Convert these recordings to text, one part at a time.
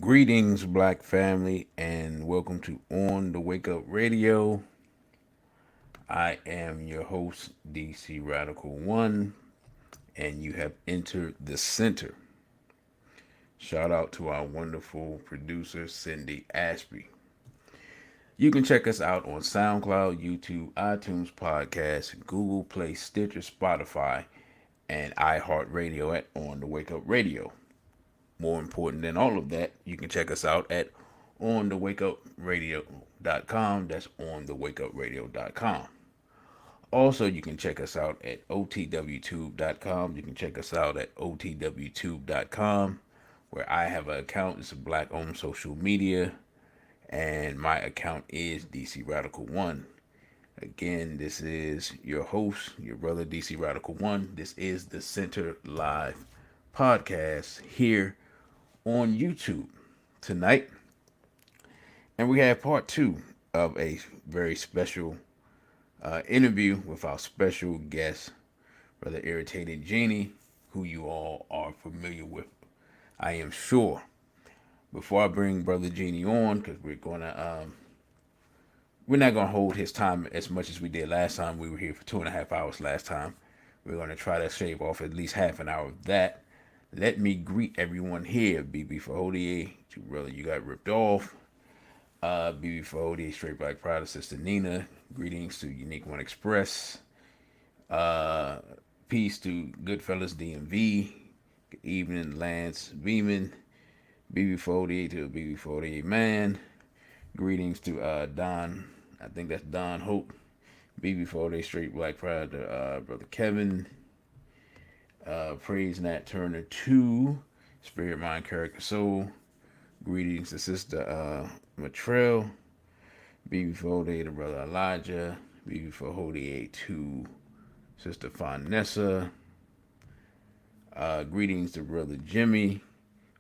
Greetings, Black family, and welcome to On the Wake Up Radio. I am your host, DC Radical One, and you have entered the center. Shout out to our wonderful producer, Cindy Ashby. You can check us out on SoundCloud, YouTube, iTunes Podcast, Google Play, Stitcher, Spotify, and iHeartRadio at On the Wake Up Radio. More important than all of that, you can check us out at onthewakeupradio.com. That's onthewakeupradio.com. Also, you can check us out at otwtube.com. You can check us out at otwtube.com, where I have an account. It's a black owned social media, and my account is DC Radical One. Again, this is your host, your brother DC Radical One. This is the Center Live podcast here on YouTube tonight. And we have part two of a very special interview with our special guest, Brother Irritated Genie, who you all are familiar with, I am sure. Before I bring Brother Genie on, because we're not gonna hold his time as much as we did last time. We were here for 2.5 hours last time. We're gonna try to shave off at least half an hour of that. Let me greet everyone here. BB Fahodier, brother, you got ripped off. BB Fahodier, Straight Black Pride, Sister Nina. Greetings to Unique One Express. Peace to Goodfellas DMV. Good evening, Lance Beeman. BB Fahodier to BB Fahodier Man. Greetings to Don, I think that's Don Hope. BB Fahodier, Straight Black Pride to Brother Kevin. Praise Nat Turner 2, Spirit, Mind, Character, Soul. Greetings to Sister Matrell. BB Fahodier to Brother Elijah. BB Fahodier to Sister Fonessa. Greetings to Brother Jimmy.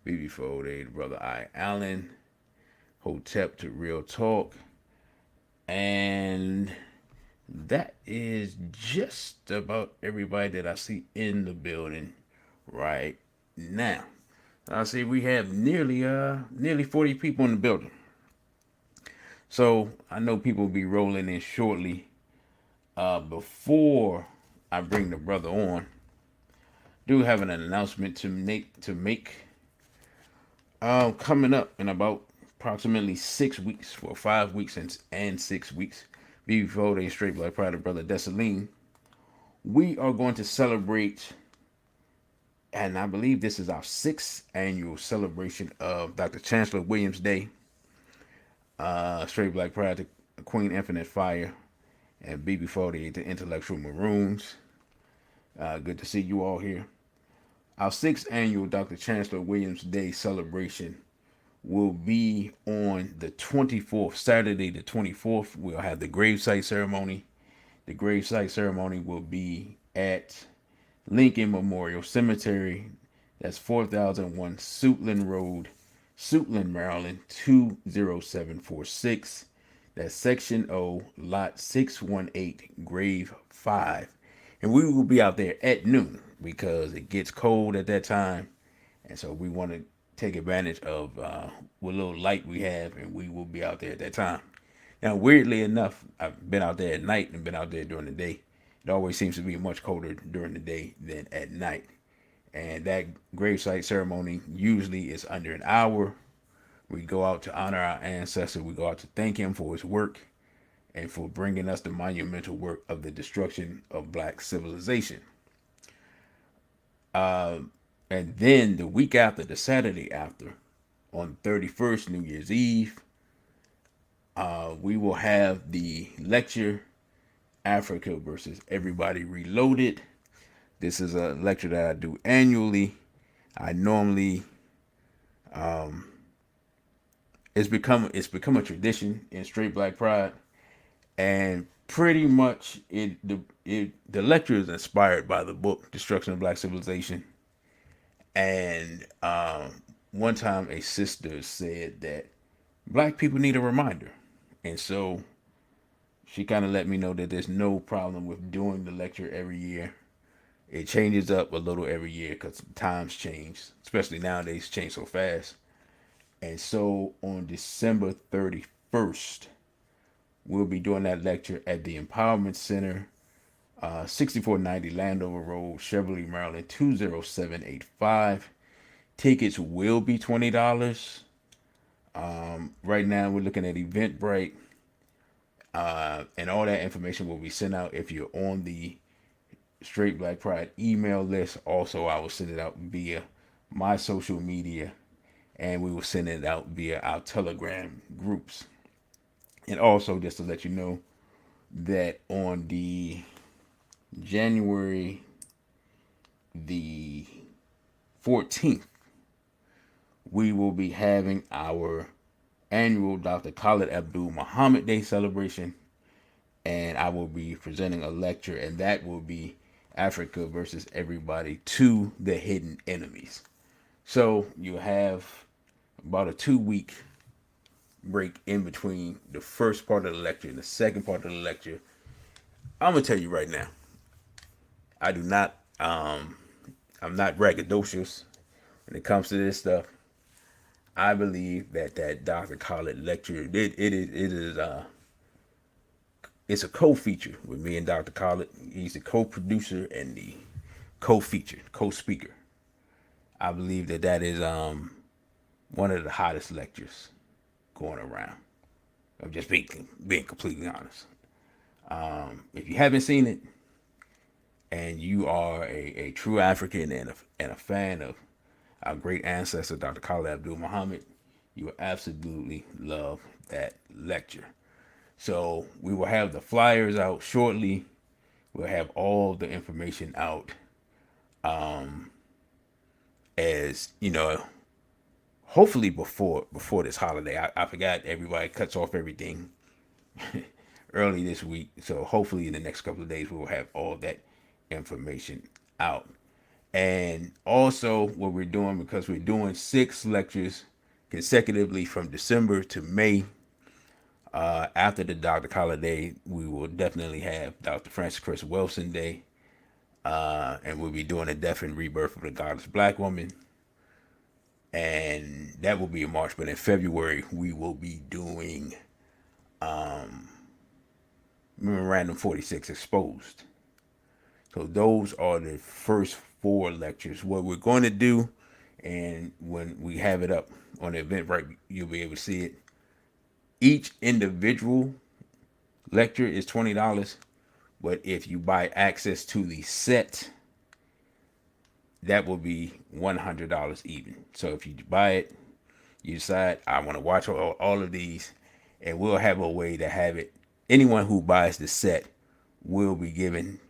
BB Fahodier to Brother I. Allen. Hotep to Real Talk. And that is just about everybody that I see in the building right now. I see we have nearly 40 people in the building. So I know people will be rolling in shortly. Before I bring the brother on, do have an announcement to make. Coming up in about approximately 6 weeks, for 5 weeks and 6 weeks, before they Straight Black Pride of Brother Dessalines, we are going to celebrate, and I believe this is our 6th annual celebration of Dr. Chancellor Williams Day. Straight Black Pride to Queen Infinite Fire, and BB 48 to Intellectual Maroons. Good to see you all here. Our 6th annual Dr. Chancellor Williams Day celebration will be on the 24th, Saturday the 24th. We'll have the gravesite ceremony. The gravesite ceremony will be at Lincoln Memorial Cemetery. That's 4001 Suitland Road, Suitland, Maryland, 20746. That's Section O, Lot 618, Grave 5. And we will be out there at noon because it gets cold at that time. And so we want to take advantage of what little light we have, and we will be out there at that time. Now, weirdly enough, I've been out there at night and been out there during the day. It always seems to be much colder during the day than at night. And that gravesite ceremony usually is under an hour. We go out to honor our ancestor. We go out to thank him for his work and for bringing us the monumental work of the destruction of black civilization. And then the week after, the Saturday after, on 31st, New Year's Eve, we will have the lecture, Africa versus Everybody Reloaded. This is a lecture that I do annually. I normally, it's become a tradition in Straight Black Pride, and pretty much the lecture is inspired by the book Destruction of Black Civilization. And one time a sister said that black people need a reminder. And so she kind of let me know that there's no problem with doing the lecture every year. It changes up a little every year because times change, especially nowadays, change so fast. And so on December 31st, we'll be doing that lecture at the Empowerment Center, 6490 Landover Road, Cheverly, Maryland, 20785. Tickets will be $20. Right now, we're looking at Eventbrite, and all that information will be sent out if you're on the Straight Black Pride email list. Also, I will send it out via my social media, and we will send it out via our Telegram groups. And also, just to let you know that on the January the 14th, we will be having our annual Dr. Khalid Abdul Muhammad Day celebration, and I will be presenting a lecture, and that will be Africa versus Everybody to the Hidden Enemies. So you have about a 2 week break in between the first part of the lecture and the second part of the lecture. I'm gonna tell you right now, I do not I'm not braggadocious when it comes to this stuff. I believe that Dr. Khaled lecture, it's a co-feature with me and Dr. Khaled. He's the co-producer and the co-feature, co-speaker. I believe that is one of the hottest lectures going around. I'm just being completely honest. If you haven't seen it and you are a true African and a fan of our great ancestor, Dr. Khalid Abdul Muhammad, you will absolutely love that lecture. So we will have the flyers out shortly. We'll have all the information out, as you know, hopefully before this holiday. I forgot everybody cuts off everything early this week. So hopefully in the next couple of days we will have all that information out. And also what we're doing, because we're doing 6 lectures consecutively from December to May. After the Dr. Khalid Day, we will definitely have Dr. Francis Chris Wilson Day. And we'll be doing a death and rebirth of the Godless Black Woman. And that will be in March. But in February, we will be doing Memorandum 46 Exposed. So those are the first 4 lectures. What we're going to do, and when we have it up on the Eventbrite, you'll be able to see it. Each individual lecture is $20, but if you buy access to the set, that will be $100 even. So if you buy it, you decide I want to watch all of these, and we'll have a way to have it. Anyone who buys the set will be given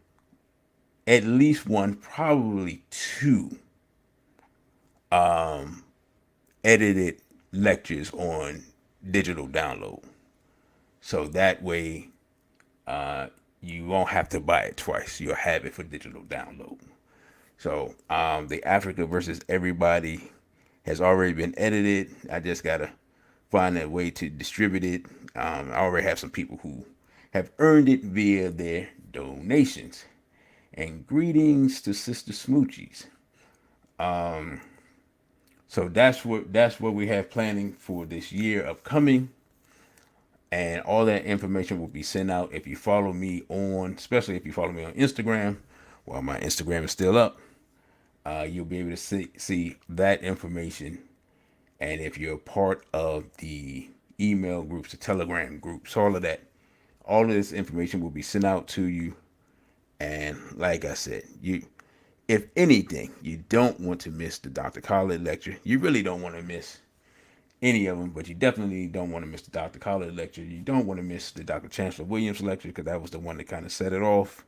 at least one, probably 2 edited lectures on digital download. So that way, you won't have to buy it twice. You'll have it for digital download. So the Africa versus Everybody has already been edited. I just gotta find a way to distribute it. I already have some people who have earned it via their donations. And greetings to Sister Smoochies. So that's what we have planning for this year upcoming. And all that information will be sent out if you follow me on, especially if you follow me on Instagram. While my Instagram is still up, you'll be able to see that information. And if you're a part of the email groups, the Telegram groups, all of this information will be sent out to you. And like I said, if anything, you don't want to miss the Dr. Khalid lecture. You really don't want to miss any of them, but you definitely don't want to miss the Dr. Khalid lecture. You don't want to miss the Dr. Chancellor Williams lecture, because that was the one that kind of set it off.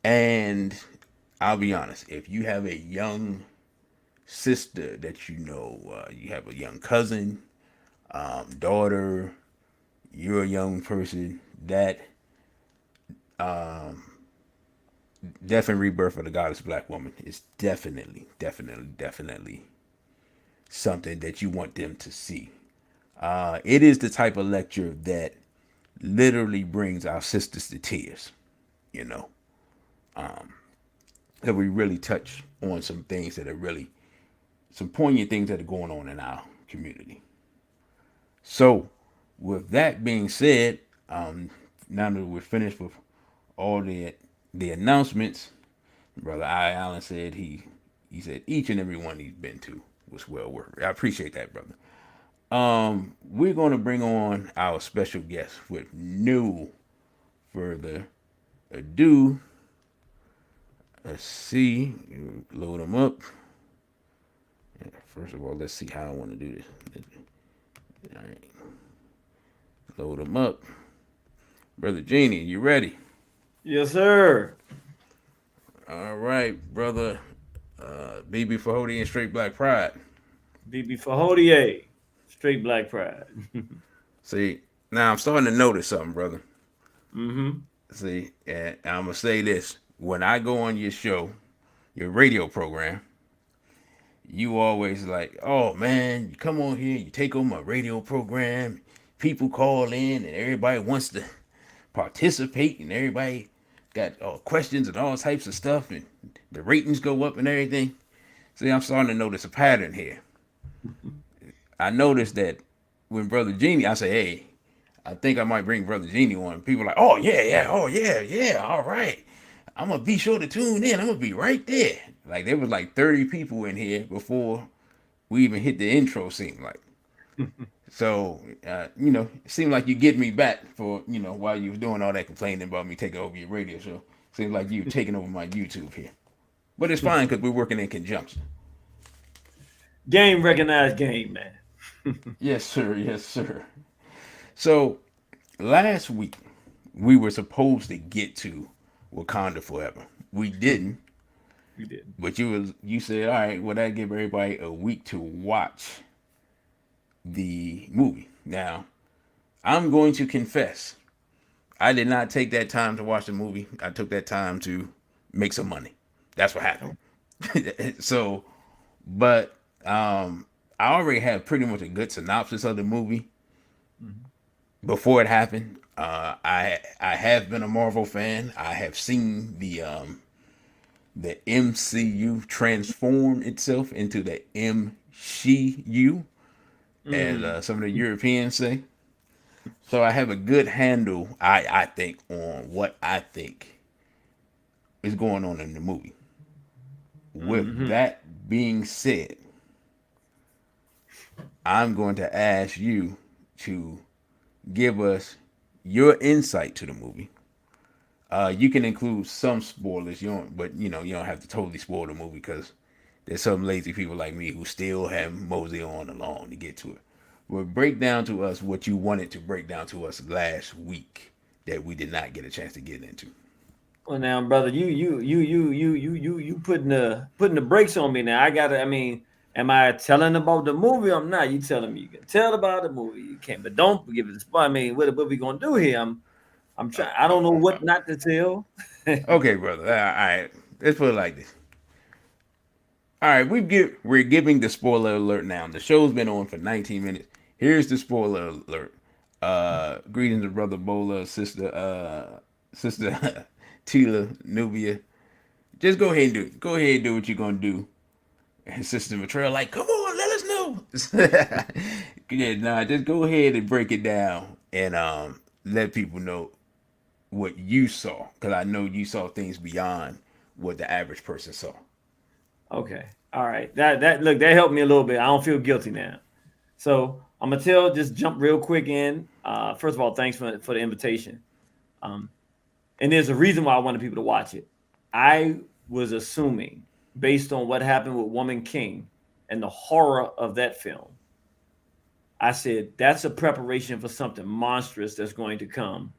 And I'll be honest, if you have a young sister that you know, you have a young cousin, daughter, you're a young person, that Death and Rebirth of the Goddess Black Woman is definitely something that you want them to see. It is the type of lecture that literally brings our sisters to tears, you know. That we really touch on some things that are really, some poignant things that are going on in our community. So, with that being said, um, now that we're finished with all the announcements, Brother I Allen said he said each and every one he's been to was well worth it. I appreciate that, brother. We're going to bring on our special guest with no further ado. Let's see, load them up. First of all, let's see how I want to do this. All right, load them up. Brother Genie, you ready? Yes, sir. All right, brother. BB Fahody and Straight Black Pride. BB Fahodier, straight black pride. See, now I'm starting to notice something, brother. Mm-hmm. See, and I'm gonna say this: when I go on your show, your radio program, you always like, oh man, you come on here, you take on my radio program, people call in, and everybody wants to participate, and everybody got questions and all types of stuff, and the ratings go up and everything. See, I'm starting to notice a pattern here. I noticed that when Brother Genie, I say, hey, I think I might bring Brother Genie on. People are like, oh yeah, yeah, oh yeah, yeah, all right. I'm gonna be sure to tune in. I'm gonna be right there. Like there was like 30 people in here before we even hit the intro scene. Like so, it seemed like you get me back for while you was doing all that complaining about me taking over your radio show. Seems like you taking over my YouTube here, but it's fine because we're working in conjunction. Game recognized game, man. Yes, sir. Yes, sir. So last week we were supposed to get to Wakanda Forever. We didn't, We did. but you said, all right, well that give everybody a week to watch the movie. Now, I'm going to confess, I did not take that time to watch the movie. I took that time to make some money. That's what happened. So, but I already had pretty much a good synopsis of the movie Mm-hmm. before it happened. I have been a Marvel fan. I have seen the MCU transform itself into the MCU, as Mm. some of the Europeans say. So I have a good handle, I think, on what I think is going on in the movie. With Mm-hmm. that being said, I'm going to ask you to give us your insight to the movie. You can include some spoilers, but you don't have to totally spoil the movie because there's some lazy people like me who still have mosey on along to get to it. But break down to us what you wanted to break down to us last week that we did not get a chance to get into. Well, now, brother, you putting the brakes on me now. I gotta. I mean, am I telling about the movie? I'm not. You telling me you can tell about the movie. You can't, but don't give it. I mean, what we gonna do here? I'm Uh, trying. I don't know what not to tell. okay, brother. All right, let's put it like this. All right, we're giving the spoiler alert now. The show's been on for 19 minutes. Here's the spoiler alert. Greetings to brother Bola, sister Tila, Nubia. Just go ahead and do it. Go ahead and do what you're gonna do. And Sister Matrell like, come on, let us know. Yeah, nah, just go ahead and break it down and let people know what you saw. Cause I know you saw things beyond what the average person saw. Okay. All right. That look, that helped me a little bit. I don't feel guilty now. So I'm gonna just jump real quick in. First of all, thanks for the invitation. Um, and there's a reason why I wanted people to watch it. I was assuming, based on what happened with Woman King and the horror of that film, I said that's a preparation for something monstrous that's going to come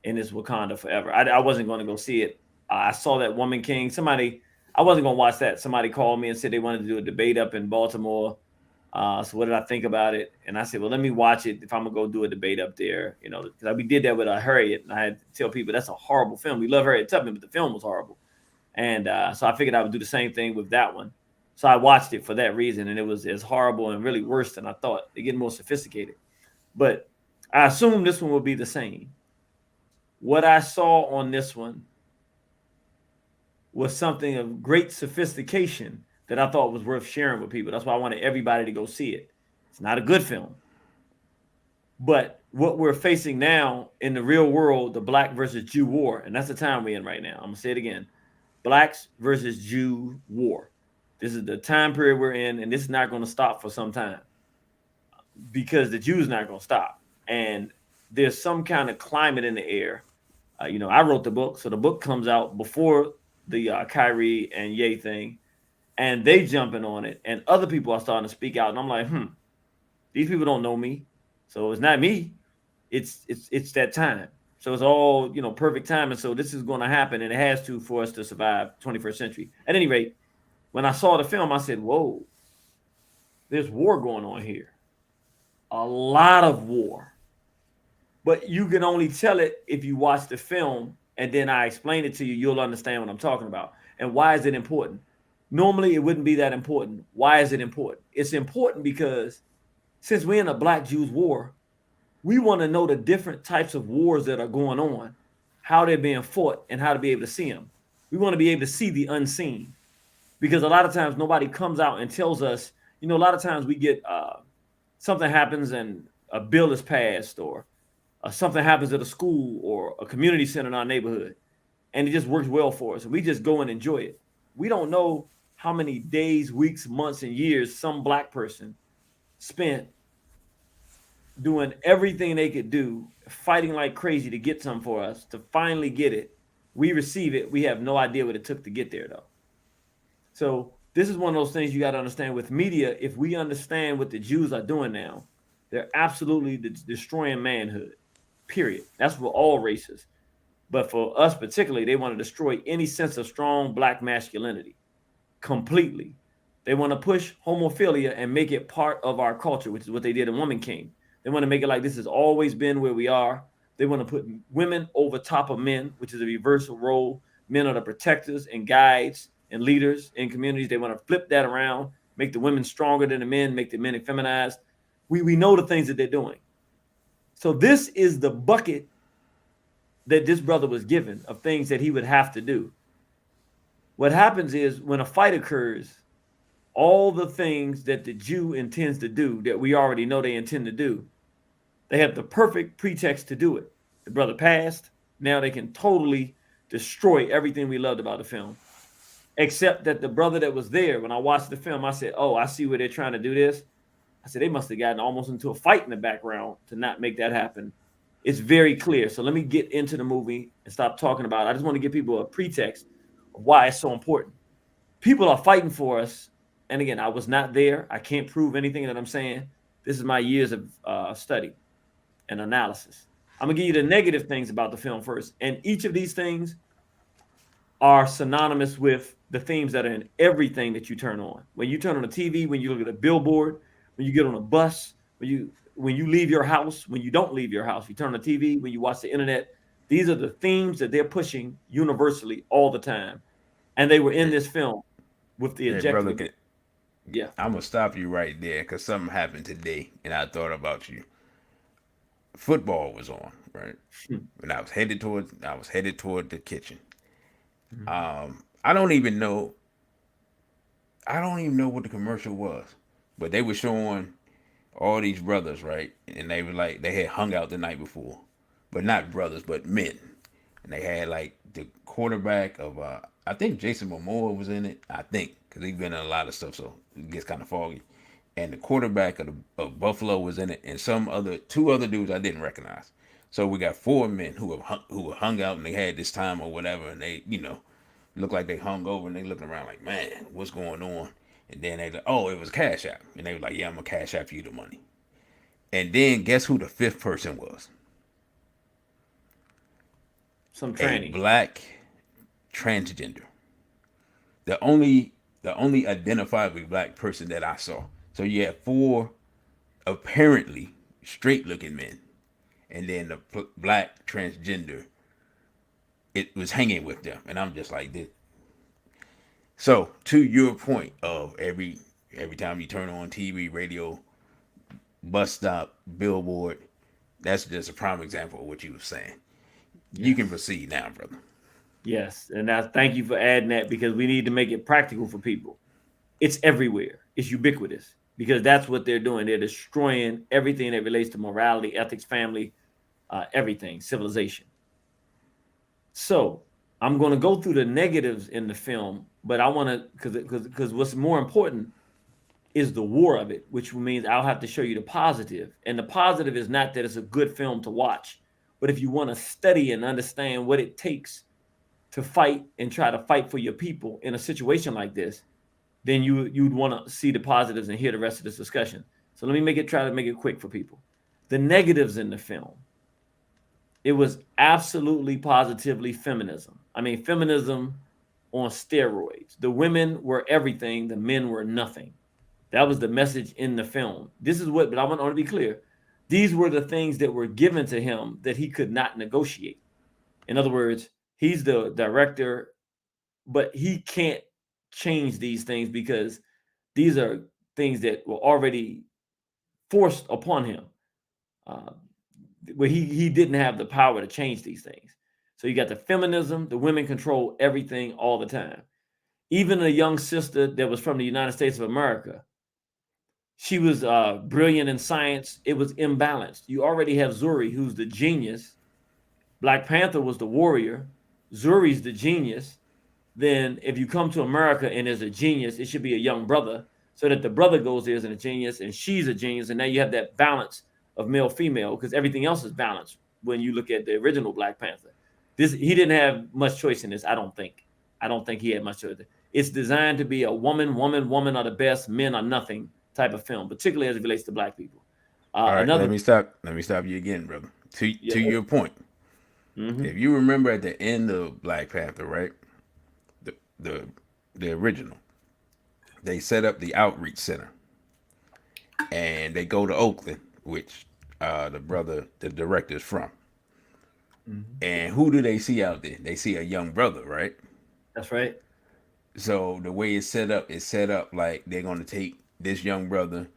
in this Wakanda Forever. I wasn't going to go see it. I saw that Woman King. I wasn't going to watch that. Somebody called me and said they wanted to do a debate up in Baltimore. So what did I think about it? And I said, well, let me watch it if I'm gonna go do a debate up there. Because we did that with Harriet, and I had to tell people that's a horrible film. We love Harriet Tubman, but the film was horrible. And so I figured I would do the same thing with that one. So I watched it for that reason, and it was as horrible and really worse than I thought. They get more sophisticated, but I assume this one will be the same. What I saw on this one was something of great sophistication that I thought was worth sharing with people. That's why I wanted everybody to go see it. It's not a good film. But what we're facing now in the real world, the Black versus Jew war, and that's the time we're in right now. I'm gonna say it again: Blacks versus Jew war. This is the time period we're in, and this is not going to stop for some time because the Jews not going to stop. And there's some kind of climate in the air. I wrote the book, so the book comes out before the Kyrie and Ye thing, and they jumping on it, and other people are starting to speak out, and I'm like, these people don't know me, so it's not me. It's that time. So it's all perfect time, and so this is going to happen, and it has to for us to survive 21st century. At any rate, when I saw the film, I said, "Whoa, there's war going on here, a lot of war." But you can only tell it if you watch the film, and then I explain it to you. You'll understand what I'm talking about. And why is it important? Normally, it wouldn't be that important. Why is it important? It's important because since we're in a Black Jews war, we want to know the different types of wars that are going on, how they're being fought, and how to be able to see them. We want to be able to see the unseen, because a lot of times nobody comes out and tells us. A lot of times we get something happens and a bill is passed, or something happens at a school or a community center in our neighborhood, and it just works well for us. We just go and enjoy it. We don't know how many days, weeks, months, and years some Black person spent doing everything they could do, fighting like crazy to get some for us, to finally get it. We receive it. We have no idea what it took to get there, though. So this is one of those things you got to understand with media. If we understand what the Jews are doing now, they're absolutely destroying manhood, period. That's for all races. But for us particularly, they want to destroy any sense of strong Black masculinity completely. They want to push homophilia and make it part of our culture, which is what they did in Woman King. They want to make it like this has always been where we are. They want to put women over top of men, which is a reversal role. Men are the protectors and guides and leaders in communities. They want to flip that around, make the women stronger than the men, make the men effeminized. We know the things that they're doing. So this is the bucket that this brother was given of things that he would have to do. What happens is when a fight occurs, all the things that the Jew intends to do that we already know they intend to do, they have the perfect pretext to do it. The brother passed. Now they can totally destroy everything we loved about the film. Except that the brother that was there, when I watched the film, I said, oh, I see where they're trying to do this. I said, they must have gotten almost into a fight in the background to not make that happen. It's very clear. So let me get into the movie and stop talking about it. I just want to give people a pretext of why it's so important. People are fighting for us. And again, I was not there. I can't prove anything that I'm saying. This is my years of study and analysis. I'm going to give you the negative things about the film first. And each of these things are synonymous with the themes that are in everything that you turn on. When you turn on the TV, when you look at a billboard, when you get on a bus, when you leave your house, when you don't leave your house, you turn on the TV, when you watch the internet, these are the themes that they're pushing universally all the time. And they were in this film with the objective. Brother, yeah. I'm going to stop you right there because something happened today and I thought about you. Football was on, right? And I was headed toward the kitchen. I don't even know what the commercial was. But they were showing all these brothers, right? And they were like, they had hung out the night before. But not brothers, but men. And they had like the quarterback of, I think Jason Momoa was in it. I think, because he's been in a lot of stuff, so it gets kind of foggy. And the quarterback of Buffalo was in it, and two other dudes I didn't recognize. So we got four men who were hung out and they had this time or whatever, and they, looked like they hung over and they looking around like, man, what's going on? And then they like, oh, it was Cash App. And they were like, yeah, I'm going to Cash App you the money. And then guess who the fifth person was? Some tranny. A Black transgender. The only identifiably Black person that I saw. So you had four apparently straight looking men. And then the Black transgender, it was hanging with them. And I'm just like this. So to your point of every time you turn on TV, radio, bus stop, billboard, that's just a prime example of what you were saying. Yes. You can proceed now, brother. Yes, and thank you for adding that because we need to make it practical for people. It's everywhere. It's ubiquitous. because that's what they're doing. They're destroying everything that relates to morality, ethics, family, everything, civilization. So I'm going to go through the negatives in the film, but I want to, because what's more important is the war of it, which means I'll have to show you the positive. And the positive is not that it's a good film to watch, but if you want to study and understand what it takes to fight and try to fight for your people in a situation like this, then you'd want to see the positives and hear the rest of this discussion. So let me try to make it quick for people. The negatives in the film. It was absolutely positively feminism. I mean, feminism on steroids. The women were everything, the men were nothing. That was the message in the film. This is what, but I want to be clear. These were the things that were given to him that he could not negotiate. In other words, he's the director, but he can't change these things because these are things that were already forced upon him. Where he didn't have the power to change these things. So you got the feminism, the women control everything all the time. Even a young sister that was from the United States of America, she was brilliant in science. It was imbalanced. You already have Zuri, who's the genius. Black Panther was the warrior. Zuri's the genius. Then if you come to America and there's a genius, it should be a young brother, so that the brother goes there as a genius and she's a genius. And now you have that balance of male female, because everything else is balanced when you look at the original Black Panther. He didn't have much choice in this. I don't think he had much choice. It's designed to be a woman are the best, men are nothing type of film, particularly as it relates to Black people. All right, let me stop you again, brother. To your point, if you remember at the end of Black Panther, right, the original, they set up the outreach center, and they go to Oakland, which the director is from. And who do they see out there? They see a young brother, right? That's right. So the way it's set up like they're going to take this young brother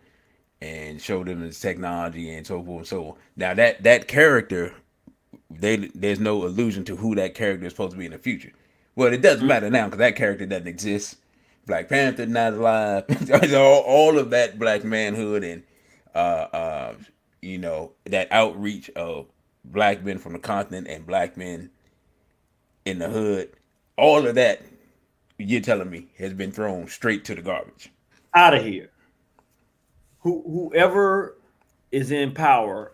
and show them his technology and so forth and so on. Now that character, there's no allusion to who that character is supposed to be in the future. Well, it doesn't matter now because that character doesn't exist. Black Panther not alive. all of that black manhood and that outreach of black men from the continent and black men in the hood, all of that, you're telling me, has been thrown straight to the garbage. Out of here. Whoever is in power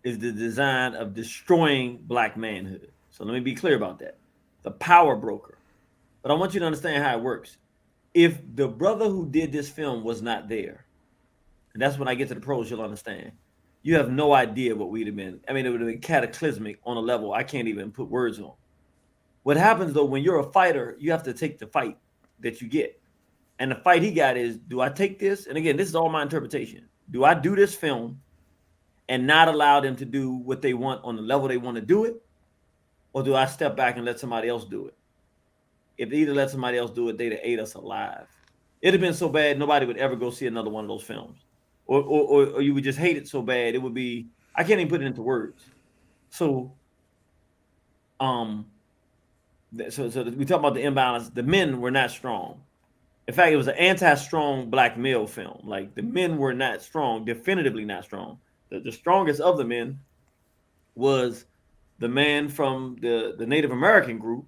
is the design of destroying black manhood. So let me be clear about that. The power broker. But I want you to understand how it works. If the brother who did this film was not there, and that's when I get to the pros, you'll understand. You have no idea what we'd have been. I mean, it would have been cataclysmic on a level I can't even put words on. What happens, though, when you're a fighter, you have to take the fight that you get. And the fight he got is, do I take this? And again, this is all my interpretation. Do I do this film and not allow them to do what they want on the level they want to do it? Or do I step back and let somebody else do it? If they either let somebody else do it, they'd have ate us alive. It'd have been so bad, nobody would ever go see another one of those films. Or you would just hate it so bad, it would be, I can't even put it into words. So, so we talk about the imbalance. The men were not strong. In fact, it was an anti-strong black male film. Like, the men were not strong, definitively not strong. The strongest of the men was the man from the Native American group,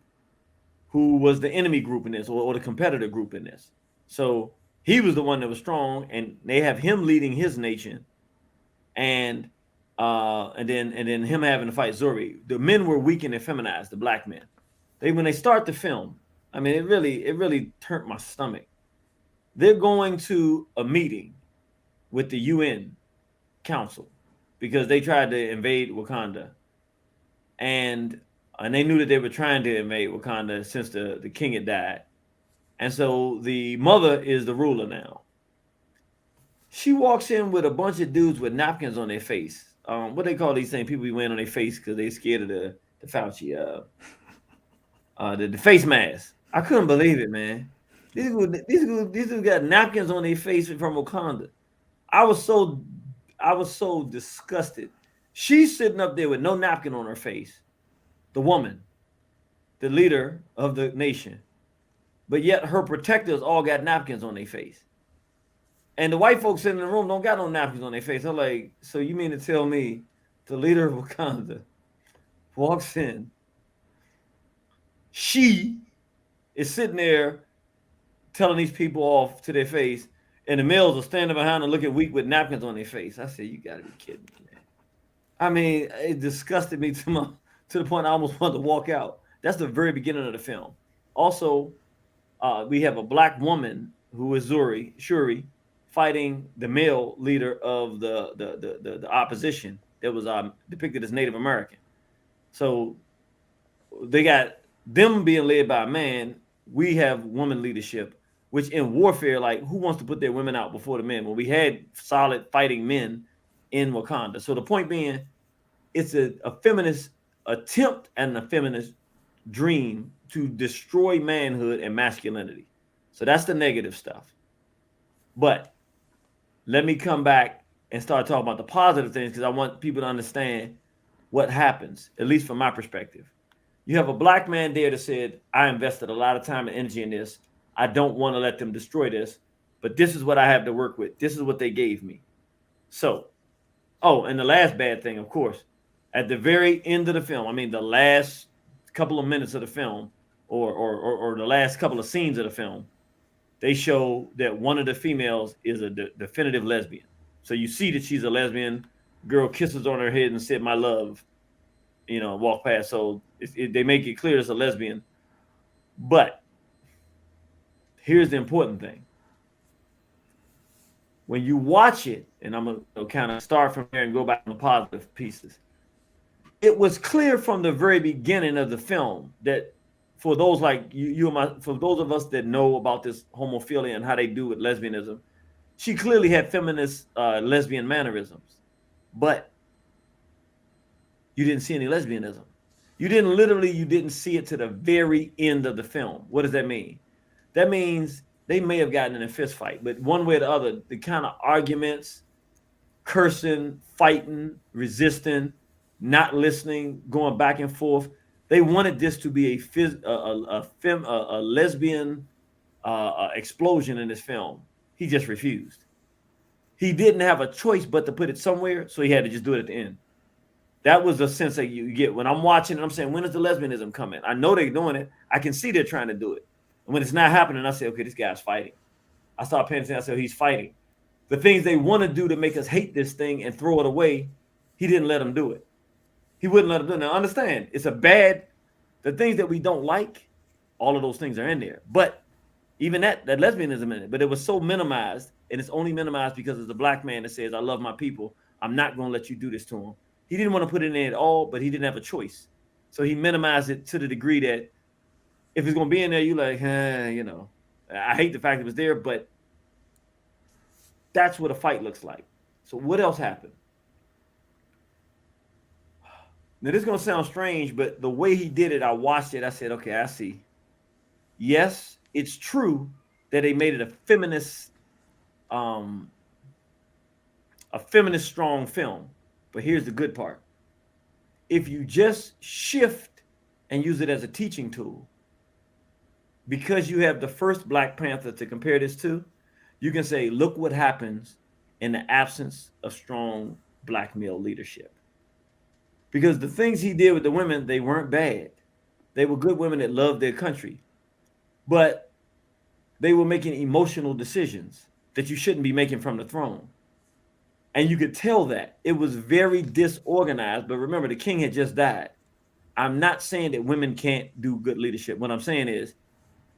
who was the enemy group in this, or the competitor group in this. So he was the one that was strong, and they have him leading his nation, and then him having to fight Zuri. The men were weak and feminized, the black men. When they start the film, I mean, it really turned my stomach. They're going to a meeting with the UN Council because they tried to invade Wakanda, and they knew that they were trying to invade Wakanda since the king had died. And so the mother is the ruler now. She walks in with a bunch of dudes with napkins on their face. What they call these things? People be wearing on their face because they're scared of the Fauci, the face mask. I couldn't believe it, man. These dudes got napkins on their face from Wakanda. I was so disgusted. She's sitting up there with no napkin on her face. The woman, the leader of the nation. But yet her protectors all got napkins on their face. And the white folks in the room don't got no napkins on their face. I'm like, so you mean to tell me the leader of Wakanda walks in, she is sitting there telling these people off to their face, and the males are standing behind and looking weak with napkins on their face. I said, you got to be kidding me, man. I mean, it disgusted me to the point I almost wanted to walk out. That's the very beginning of the film. Also, we have a black woman who is Shuri, fighting the male leader of the opposition that was depicted as Native American. So they got them being led by a man. We have woman leadership, which in warfare, like who wants to put their women out before the men? Well, we had solid fighting men in Wakanda. So the point being, it's a feminist attempt and a feminist dream to destroy manhood and masculinity. So that's the negative stuff. But let me come back and start talking about the positive things because I want people to understand what happens, at least from my perspective. You have a black man there that said, I invested a lot of time and energy in this. I don't want to let them destroy this, but this is what I have to work with. This is what they gave me. So, oh, and the last bad thing, of course, at the very end of the film, I mean, the last couple of minutes of the film or the last couple of scenes of the film, they show that one of the females is a definitive lesbian. So you see that she's a lesbian. Girl kisses on her head and said, my love, walk past. So they make it clear it's a lesbian. But here's the important thing. When you watch it, and I'm going to kind of start from there and go back to the positive pieces, it was clear from the very beginning of the film that for those like you and for those of us that know about this homophilia and how they do with lesbianism, she clearly had feminist lesbian mannerisms, but you didn't see any lesbianism. You didn't see it to the very end of the film. What does that mean? That means they may have gotten in a fist fight, but one way or the other, the kind of arguments, cursing, fighting, resisting, not listening, going back and forth. They wanted this to be a lesbian explosion in this film. He just refused. He didn't have a choice but to put it somewhere, so he had to just do it at the end. That was the sense that you get when I'm watching and I'm saying, when is the lesbianism coming? I know they're doing it. I can see they're trying to do it. And when it's not happening, I say, okay, this guy's fighting. I start paying attention. I say, he's fighting. The things they want to do to make us hate this thing and throw it away, he didn't let them do it. He wouldn't let them do it. Now, understand, the things that we don't like, all of those things are in there. But even that lesbianism in it, but it was so minimized, and it's only minimized because it's a black man that says, I love my people. I'm not going to let you do this to them. He didn't want to put it in at all, but he didn't have a choice. So he minimized it to the degree that if it's going to be in there, you're like, I hate the fact it was there, but that's what a fight looks like. So what else happened? Now, this is going to sound strange, but the way he did it, I watched it. I said, okay, I see. Yes, it's true that they made it a feminist strong film. But here's the good part. If you just shift and use it as a teaching tool, because you have the first Black Panther to compare this to, you can say, look what happens in the absence of strong black male leadership. Because the things he did with the women, they weren't bad. They were good women that loved their country. But they were making emotional decisions that you shouldn't be making from the throne. And you could tell that. It was very disorganized. But remember, the king had just died. I'm not saying that women can't do good leadership. What I'm saying is,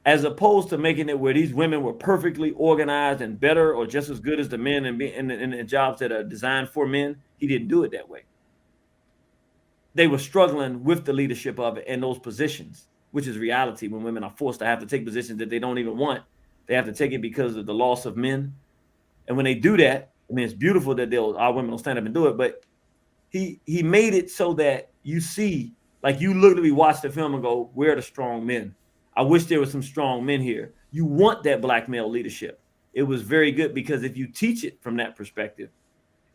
as opposed to making it where these women were perfectly organized and better or just as good as the men in the jobs that are designed for men, he didn't do it that way. They were struggling with the leadership of it and those positions, which is reality when women are forced to have to take positions that they don't even want. They have to take it because of the loss of men. And when they do that, I mean, it's beautiful that our women will stand up and do it, but he made it so that you see, like you literally watch the film and go, where are the strong men? I wish there were some strong men here. You want that black male leadership. It was very good because if you teach it from that perspective,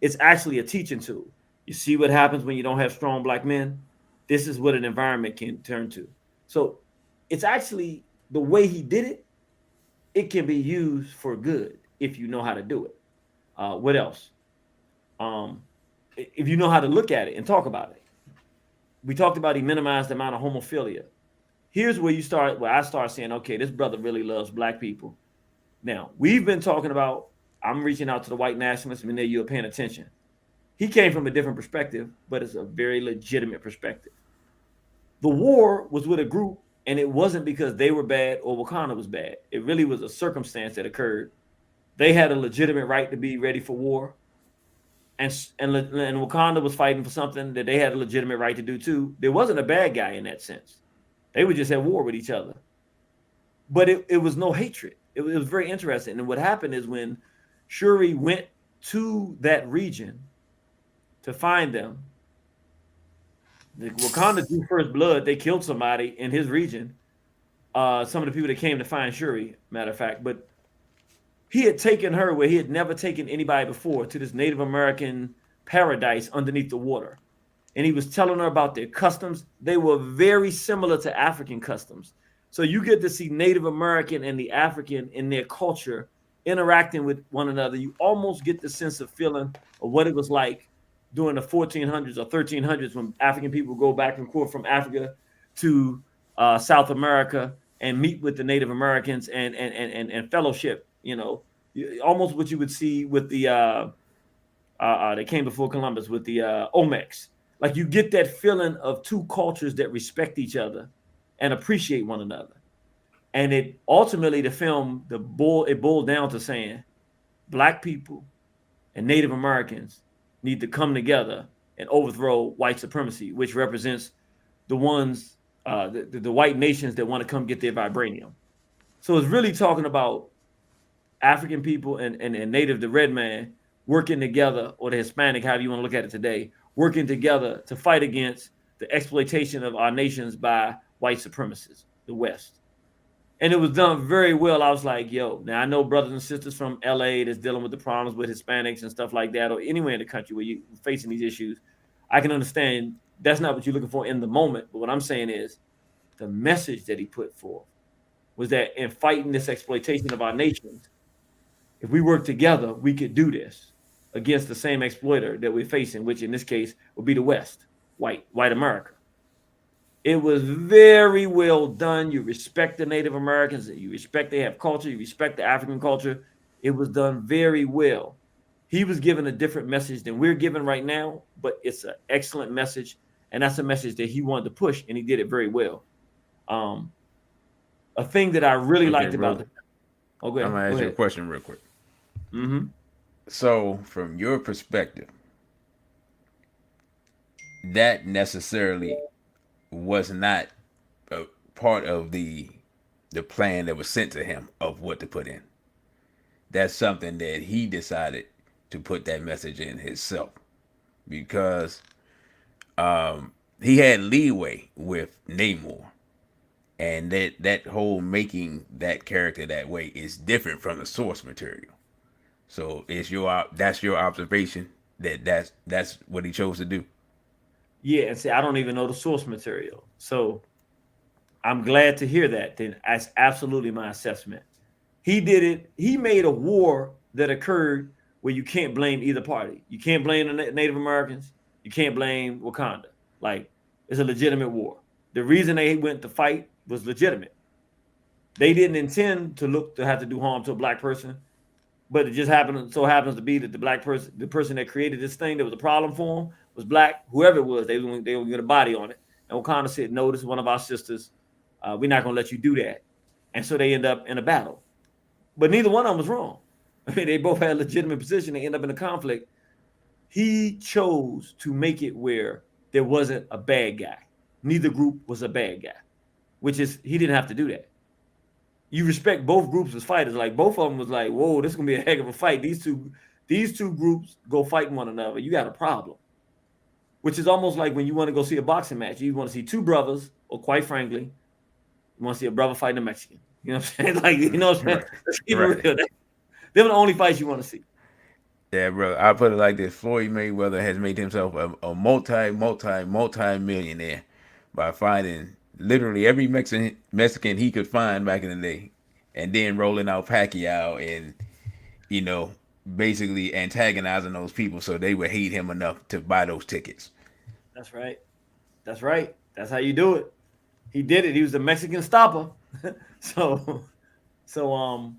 it's actually a teaching tool. You see what happens when you don't have strong black men? This is what an environment can turn to. So it's actually the way he did it, it can be used for good if you know how to do it. What else? Um, if you know how to look at it and talk about it, we talked about he minimized the amount of homophilia. Here's where I start saying, okay, this brother really loves black people. Now, we've been talking about, I'm reaching out to the white nationalists, and you are paying attention. He came from a different perspective, but it's a very legitimate perspective. The war was with a group, and it wasn't because they were bad or Wakanda was bad. It really was a circumstance that occurred. They had a legitimate right to be ready for war, and Wakanda was fighting for something that they had a legitimate right to do too. There wasn't a bad guy in that sense. They were just at war with each other. But it was no hatred. It was very interesting. And what happened is when Shuri went to that region to find them, the Wakanda drew first blood. They killed somebody in his region. Some of the people that came to find Shuri, matter of fact. But he had taken her where he had never taken anybody before, to this Native American paradise underneath the water. And he was telling her about their customs. They were very similar to African customs. So you get to see Native American and the African in their culture interacting with one another. You almost get the sense of feeling of what it was like during the 1400s or 1300s when African people go back and forth from Africa to South America and meet with the Native Americans and fellowship. You know, almost what you would see with the they came before Columbus with the Olmecs. Like you get that feeling of two cultures that respect each other and appreciate one another. And it ultimately, the film, it boiled down to saying black people and Native Americans need to come together and overthrow white supremacy, which represents the ones, the white nations that want to come get their vibranium. So it's really talking about African people and Native, the red man, working together, or the Hispanic, however you want to look at it today, working together to fight against the exploitation of our nations by white supremacists, the West. And it was done very well. I was like, yo, now I know brothers and sisters from LA that's dealing with the problems with Hispanics and stuff like that, or anywhere in the country where you're facing these issues. I can understand that's not what you're looking for in the moment. But what I'm saying is the message that he put forth was that in fighting this exploitation of our nations, if we work together, we could do this against the same exploiter that we're facing, which in this case would be the West, white America. It was very well done. You respect the Native Americans. You respect they have culture. You respect the African culture. It was done very well. He was given a different message than we're giving right now, but it's an excellent message, and that's a message that he wanted to push, and he did it very well. A thing that I really liked about the. Oh, go ahead. I'm gonna ask you a question real quick. Mm-hmm. So, from your perspective, that necessarily was not a part of the plan that was sent to him of what to put in. That's something that he decided to put that message in himself, because he had leeway with Namor, and that whole making that character that way is different from the source material. So that's your observation that's what he chose to do. Yeah, and see, I don't even know the source material, so I'm glad to hear that. Then that's absolutely my assessment. He did it. He made a war that occurred where you can't blame either party. You can't blame the Native Americans. You can't blame Wakanda. Like, it's a legitimate war. The reason they went to fight was legitimate. They didn't intend to have to do harm to a black person, but it just happens to be that the person that created this thing that was a problem for them was black. Whoever it was, they were going to get a body on it. And Wakanda said, "No, this is one of our sisters. We're not going to let you do that." And so they end up in a battle. But neither one of them was wrong. I mean, they both had a legitimate position. They end up in a conflict. He chose to make it where there wasn't a bad guy. Neither group was a bad guy, which is, he didn't have to do that. You respect both groups as fighters. Like, both of them was like, whoa, this is going to be a heck of a fight. These two groups go fighting one another. You got a problem. Which is almost like when you want to go see a boxing match. You want to see two brothers, or quite frankly, you want to see a brother fighting a Mexican. You know what I'm saying? Like, you know what I'm saying? Right. Let's keep it real. They're the only fights you want to see. Yeah, bro. I put it like this: Floyd Mayweather has made himself a multi millionaire by finding literally every Mexican he could find back in the day, and then rolling out Pacquiao, and you know, basically antagonizing those people so they would hate him enough to buy those tickets. That's right. That's right. That's how you do it. He did it. He was the Mexican stopper. so so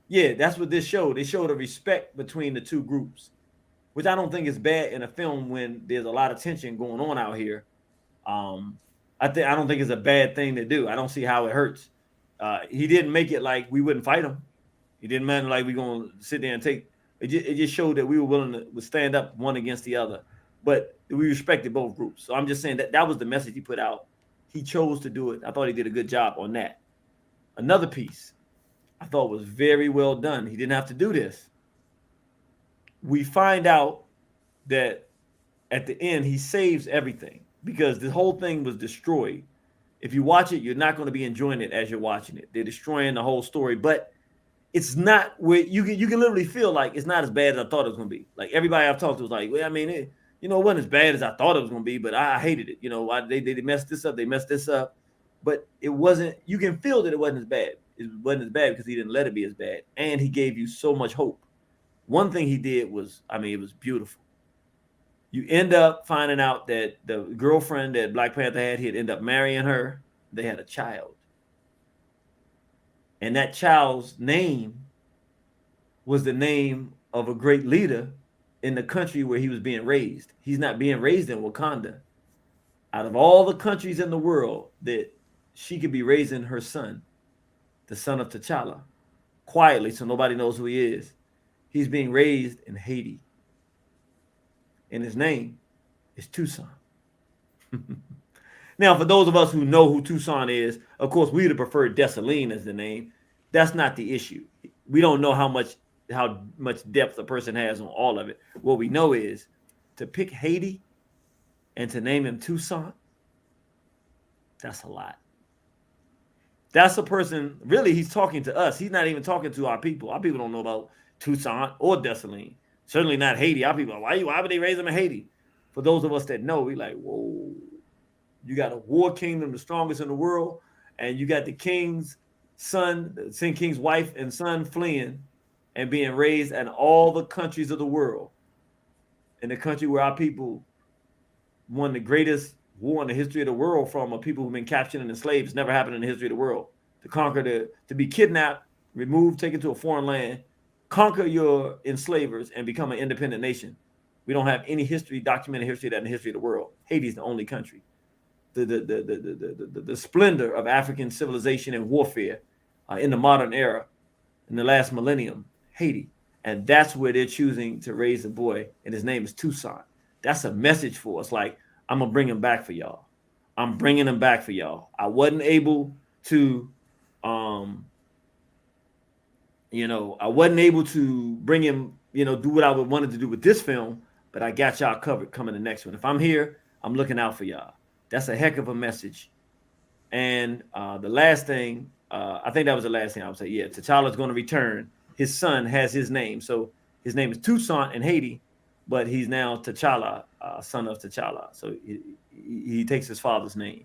yeah, that's what this showed. They showed a respect between the two groups, which I don't think is bad in a film when there's a lot of tension going on out here. Um, I don't think it's a bad thing to do. I don't see how it hurts. He didn't make it like we wouldn't fight him. He didn't matter like we're gonna sit there and take. It just showed that we were willing to stand up one against the other, but we respected both groups. So I'm just saying that was the message he put out. He chose to do it. I thought he did a good job on that. Another piece I thought was very well done. He didn't have to do this. We find out that at the end he saves everything because the whole thing was destroyed. If you watch it, you're not going to be enjoying it as you're watching it. They're destroying the whole story, but it's not where you can literally feel like it's not as bad as I thought it was going to be. Like everybody I've talked to was like, well, I mean, it wasn't as bad as I thought it was going to be, but I hated it. They messed this up. They messed this up, but it wasn't. You can feel that it wasn't as bad. It wasn't as bad because he didn't let it be as bad, and he gave you so much hope. One thing he did was, I mean, it was beautiful. You end up finding out that the girlfriend that Black Panther had, he'd end up marrying her. They had a child. And that child's name was the name of a great leader in the country where he was being raised. He's not being raised in Wakanda. Out of all the countries in the world that she could be raising her son, the son of T'Challa, quietly so nobody knows who he is, he's being raised in Haiti. And his name is Toussaint. Now, for those of us who know who Toussaint is, of course, we would have preferred Dessalines as the name. That's not the issue. We don't know how much depth a person has on all of it. What we know is to pick Haiti and to name him Toussaint, that's a lot. That's a person, really, he's talking to us. He's not even talking to our people. Our people don't know about Toussaint or Dessalines. Certainly not Haiti. Our people, why would they raise him in Haiti? For those of us that know, we like, whoa, you got a war kingdom, the strongest in the world, and you got the king's son, the Sin King's wife and son fleeing and being raised in all the countries of the world. In the country where our people won the greatest war in the history of the world from a people who've been captured and enslaved. It's never happened in the history of the world. To conquer, to be kidnapped, removed, taken to a foreign land, conquer your enslavers, and become an independent nation. We don't have any documented history of that in the history of the world. Haiti is the only country. The splendor of African civilization and warfare in the modern era, in the last millennium, Haiti. And that's where they're choosing to raise a boy, and his name is Toussaint. That's a message for us. Like, I'm going to bring him back for y'all. I'm bringing him back for y'all. I wasn't able to, I wasn't able to bring him, do what I would wanted to do with this film, but I got y'all covered coming the next one. If I'm here, I'm looking out for y'all. That's a heck of a message. And the last thing, I think that was the last thing I would say. Yeah, T'Challa's going to return. His son has his name. So his name is Toussaint in Haiti, but he's now T'Challa, son of T'Challa. So he takes his father's name.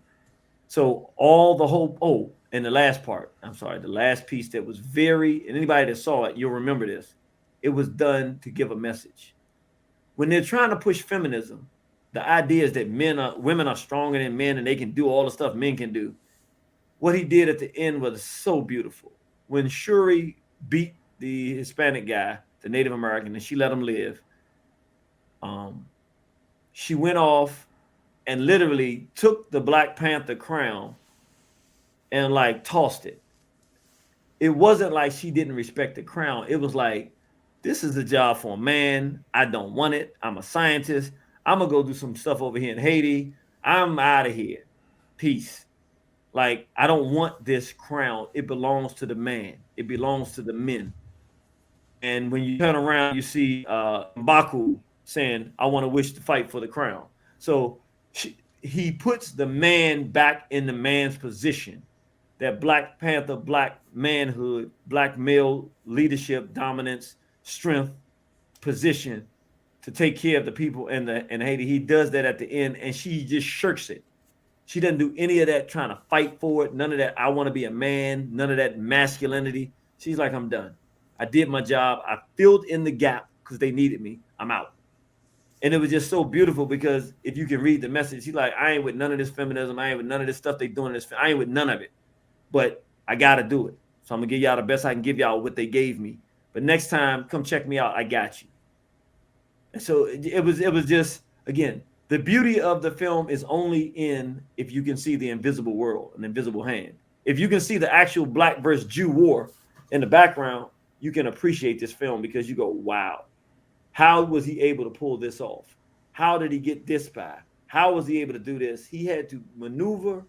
So all the whole, and the last part, the last piece that was and anybody that saw it, you'll remember this. It was done to give a message. When they're trying to push feminism, the idea is that women are stronger than men and they can do all the stuff men can do. What he did at the end was so beautiful. When Shuri beat the Hispanic guy, the Native American, and she let him live, she went off and literally took the Black Panther crown and like tossed it. It wasn't like she didn't respect the crown. It was like, this is a job for a man. I don't want it. I'm a scientist. I'm going to go do some stuff over here in Haiti. I'm out of here. Peace. Like, I don't want this crown. It belongs to the man. It belongs to the men. And when you turn around, you see M'Baku saying, I want to wish to fight for the crown. So he puts the man back in the man's position. That Black Panther, Black manhood, Black male leadership, dominance, strength, position to take care of the people in Haiti. He does that at the end, and she just shirks it. She doesn't do any of that trying to fight for it. None of that, I want to be a man. None of that masculinity. She's like, I'm done. I did my job. I filled in the gap because they needed me. I'm out. And it was just so beautiful because if you can read the message, he's like, I ain't with none of this feminism. I ain't with none of this stuff they doing. I ain't with none of it. But I got to do it. So I'm going to give y'all the best I can give y'all what they gave me. But next time, come check me out. I got you. And so it was just, again, the beauty of the film is only in if you can see the invisible world, an invisible hand. If you can see the actual Black versus Jew war in the background, you can appreciate this film because you go, wow, how was he able to pull this off? How did he get this by? How was he able to do this? He had to maneuver,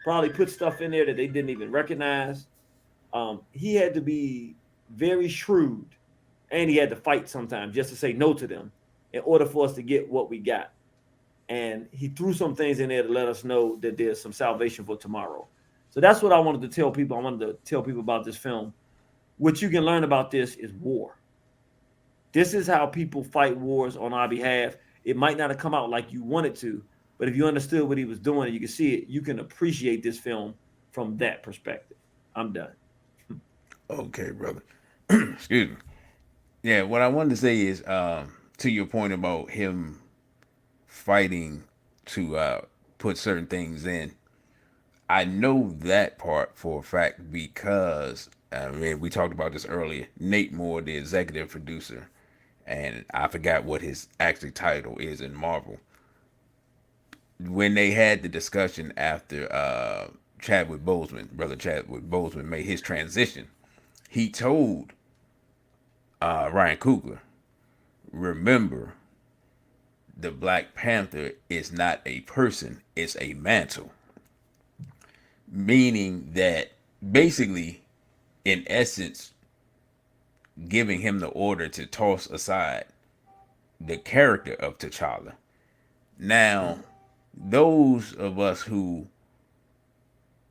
probably put stuff in there that they didn't even recognize. He had to be very shrewd, and he had to fight sometimes just to say no to them in order for us to get what we got. And he threw some things in there to let us know that there's some salvation for tomorrow. So that's what I wanted to tell people. I wanted to tell people about this film. What you can learn about this is war. This is how people fight wars on our behalf. It might not have come out like you wanted to, but if you understood what he was doing and you can see it, you can appreciate this film from that perspective. I'm done. Okay, brother. Excuse me. Yeah, what I wanted to say is to your point about him fighting to put certain things in. I know that part for a fact because I mean we talked about this earlier. Nate Moore, the executive producer, and I forgot what his actual title is in Marvel. When they had the discussion after Chadwick Boseman, brother Chadwick Boseman, made his transition, he told Ryan Coogler, "Remember, the Black Panther is not a person; it's a mantle." Meaning that basically, in essence, giving him the order to toss aside the character of T'Challa. Now, those of us who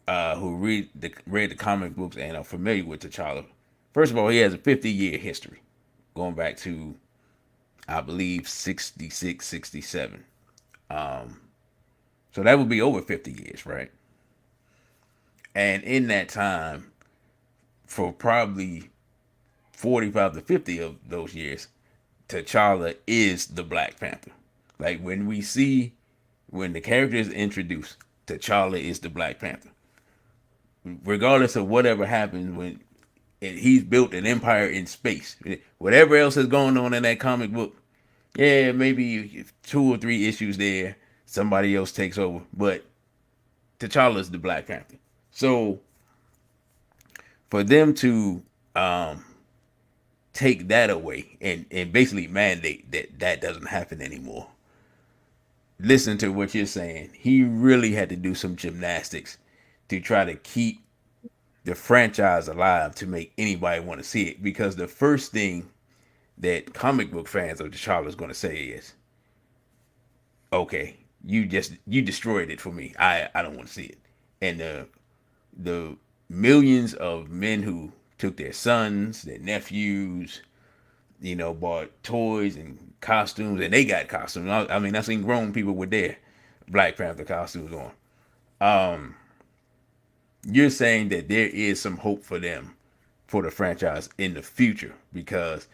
read the comic books and are familiar with T'Challa, first of all, he has a 50-year history, going back to I believe 66, 67. So that would be over 50 years, right? And in that time, for probably 45 to 50 of those years, T'Challa is the Black Panther. Like when the character is introduced, T'Challa is the Black Panther. Regardless of whatever happens when he's built an empire in space. Whatever else is going on in that comic book, yeah, maybe 2 or 3 issues there, somebody else takes over. But T'Challa is the Black Panther. So for them to take that away and basically mandate that that doesn't happen anymore. Listen to what you're saying. He really had to do some gymnastics to try to keep the franchise alive to make anybody want to see it. Because the first thing that comic book fans of T'Challa is going to say is, "Okay, you destroyed it for me. I don't want to see it." And the millions of men who took their sons, their nephews, bought toys and costumes, and they got costumes. I mean, I've seen grown people with their Black Panther costumes on. You're saying that there is some hope for them, for the franchise in the future, because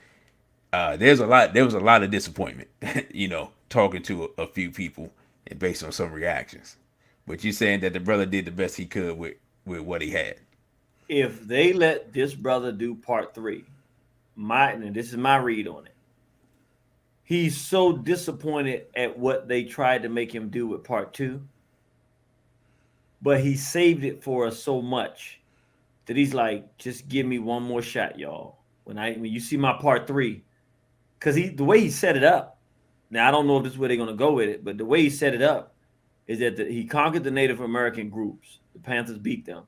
there was a lot of disappointment, talking to a few people and based on some reactions. But you're saying that the brother did the best he could with what he had. If they let this brother do part three, and this is my read on it, he's so disappointed at what they tried to make him do with part two, but he saved it for us so much that he's like, just give me one more shot, y'all. When you see my part three, because the way he set it up. Now I don't know if this is where they're gonna go with it, but the way he set it up is that he conquered the Native American groups. The Panthers beat them,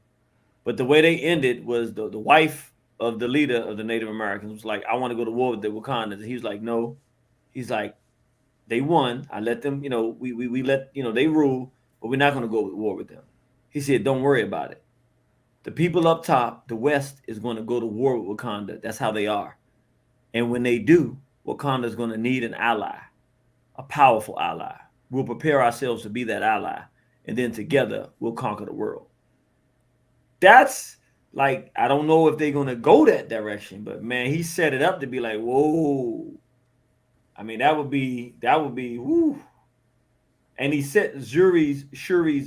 but the way they ended was the wife of the leader of the Native Americans was like, I want to go to war with the Wakandans. And he was like, no. He's like, they won. I let them, we let, they rule, but we're not going to go to war with them. He said, don't worry about it. The people up top, the West, is going to go to war with Wakanda. That's how they are. And when they do, Wakanda is going to need an ally, a powerful ally. We'll prepare ourselves to be that ally. And then together, we'll conquer the world. That's like, I don't know if they're gonna go that direction, but man, he set it up to be like, whoa. I mean, that would be woo. And he set Shuri's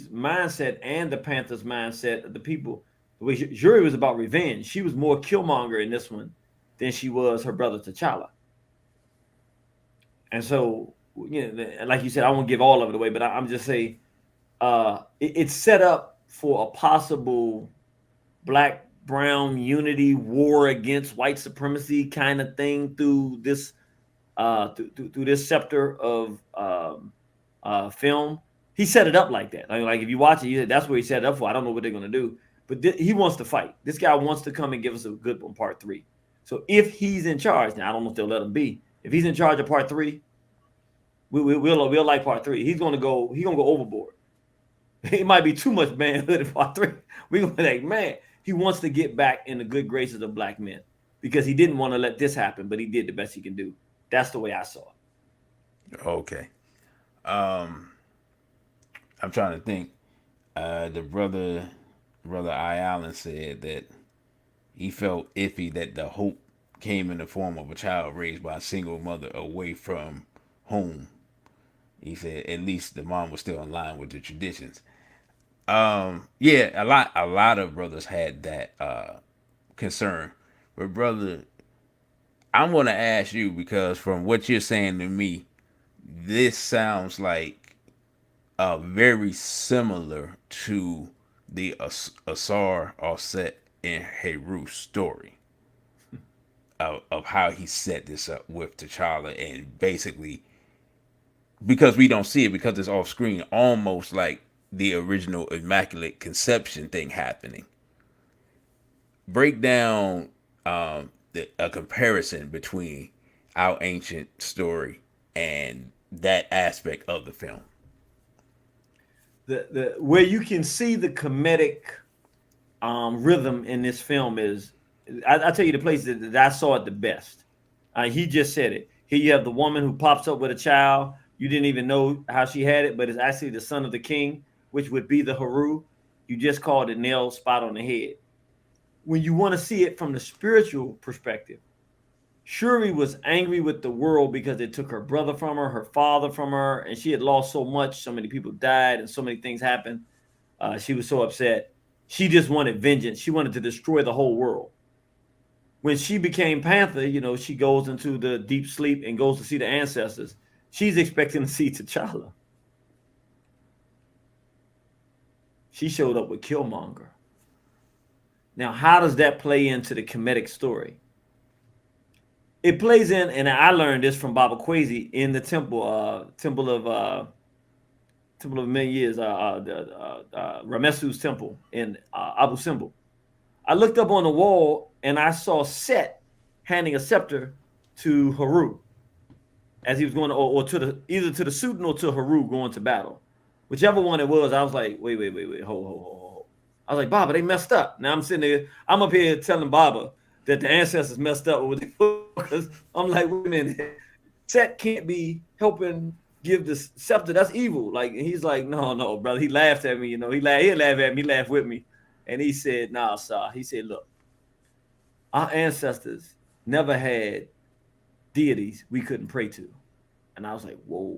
mindset and the Panthers' mindset of the people. The way Shuri was about revenge. She was more Killmonger in this one than she was her brother T'Challa. And so, like you said, I won't give all of it away, but I'm just saying, it's set up for a possible black brown unity war against white supremacy kind of thing through this through this scepter of film. He set it up like that. I mean, like if you watch it, that's what he set it up for. I don't know what they're gonna do, but he wants to fight. This guy wants to come and give us a good one, part 3. So if he's in charge, now I don't know if they'll let him be. If he's in charge of part 3, we'll like part 3. He's gonna go overboard. It might be too much manhood in part 3. We're gonna be like, man, he wants to get back in the good graces of black men because he didn't want to let this happen, but he did the best he can do. That's the way I saw it. Okay. I'm trying to think. The brother I Allen said that he felt iffy that the hope came in the form of a child raised by a single mother away from home. He said at least the mom was still in line with the traditions. Yeah, a lot of brothers had that concern. But brother, I'm gonna ask you because from what you're saying to me, this sounds like very similar to the Asar Offset and Heru story of how he set this up with T'Challa, and basically because we don't see it because it's off screen, almost like the original Immaculate Conception thing happening. Break down a comparison between our ancient story and that aspect of the film. The where you can see the comedic rhythm in this film is, I tell you the place that I saw it the best. He just said it. Here you have the woman who pops up with a child. You didn't even know how she had it, but it's actually the son of the king, which would be the Haru. You just called it nail spot on the head. When you want to see it from the spiritual perspective, Shuri was angry with the world because they took her brother from her father from her, and she had lost so much. So many people died, and so many things happened. She was so upset. She just wanted vengeance. She wanted to destroy the whole world. When she became Panther, she goes into the deep sleep and goes to see the ancestors. She's expecting to see T'Challa. She showed up with Killmonger. Now, how does that play into the comedic story? It plays in, and I learned this from Baba Kwesi in the temple of a million years, Ramesu's temple in Abu Simbel. I looked up on the wall and I saw Set handing a scepter to Haru as he was going, or to either to the Sudan or to Haru going to battle, whichever one it was. I was like, wait, hold. I was like, Baba, they messed up. Now I'm sitting there, I'm up here telling Baba that the ancestors messed up with it, because I'm like, wait a minute, Set can't be helping give the scepter. That's evil. Like, he's like, no, brother. He laughed at me. He laughed at me, he laughed with me, and he said, nah, sir. He said, look, our ancestors never had deities we couldn't pray to. And I was like, whoa.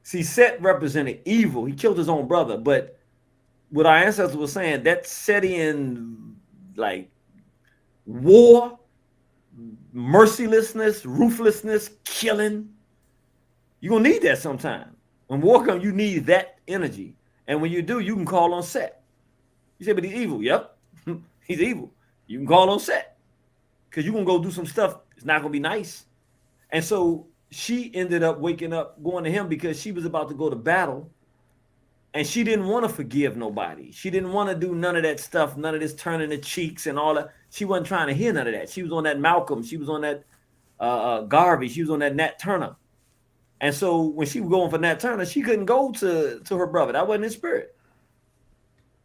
See, Set represented evil. He killed his own brother, but what our ancestors were saying, that set in like war, mercilessness, ruthlessness, killing. You're going to need that sometime. When war comes, you need that energy. And when you do, you can call on Set. You say, but he's evil. Yep, he's evil. You can call on Set because you're going to go do some stuff. It's not going to be nice. And so she ended up waking up, going to him because she was about to go to battle. And she didn't want to forgive nobody. She didn't want to do none of that stuff, none of this turning the cheeks and all that. She wasn't trying to hear none of that. She was on that Malcolm. She was on that Garvey. She was on that Nat Turner. And so when she was going for Nat Turner, she couldn't go to her brother. That wasn't his spirit.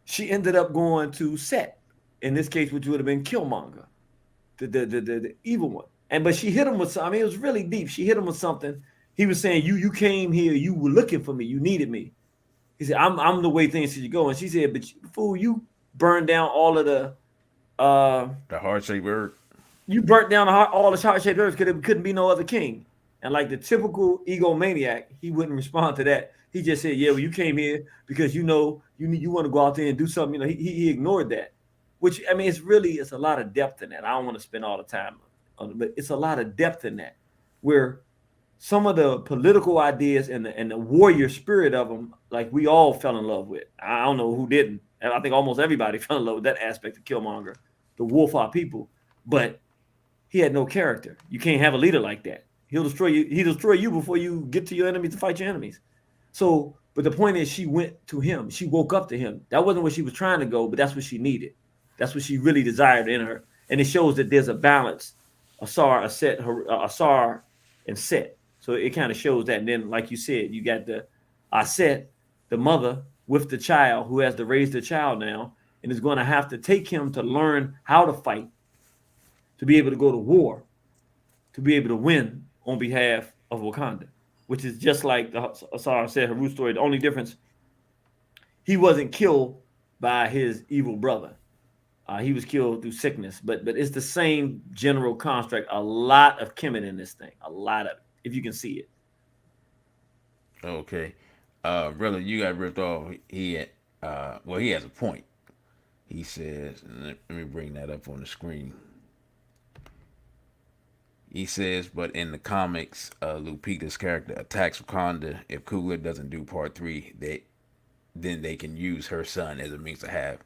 She ended up going to Set, in this case, which would have been Killmonger, the evil one. But she hit him with something. I mean, it was really deep. She hit him with something. He was saying, you came here. You were looking for me. You needed me. He said, I'm the way things should go. And she said, but fool, you burn down all of the uh The heart-shaped bird. you burnt down all the heart shaped earth because there couldn't be no other king. And like the typical egomaniac, he wouldn't respond to that. He just said, "Yeah, well, you came here because you want to go out there and do something." He ignored that, which I mean, it's a lot of depth in that. I don't want to spend all the time on it, but it's a lot of depth in that, where some of the political ideas and the warrior spirit of them, like we all fell in love with. I don't know who didn't. I think almost everybody fell in love with that aspect of Killmonger, the wolf our people, but he had no character. You can't have a leader like that. He'll destroy you. He'll destroy you before you get to your enemies to fight your enemies. So, but the point is, she went to him. She woke up to him. That wasn't where she was trying to go, but that's what she needed. That's what she really desired in her. And it shows that there's a balance, Asar, and Set. So it kind of shows that. And then, like you said, you got the Aset, the mother with the child who has to raise the child now, and is going to have to take him to learn how to fight, to be able to go to war, to be able to win on behalf of Wakanda, which is just like the Asar said, Haru's story. The only difference, he wasn't killed by his evil brother. He was killed through sickness, but it's the same general construct. A lot of Kemet in this thing, a lot of it, if you can see it. Okay. Brother, you got ripped off. He has a point. He says, let me bring that up on the screen. He says, but in the comics, Lupita's character attacks Wakanda. If Coogler doesn't do part three, then they can use her son as a means to have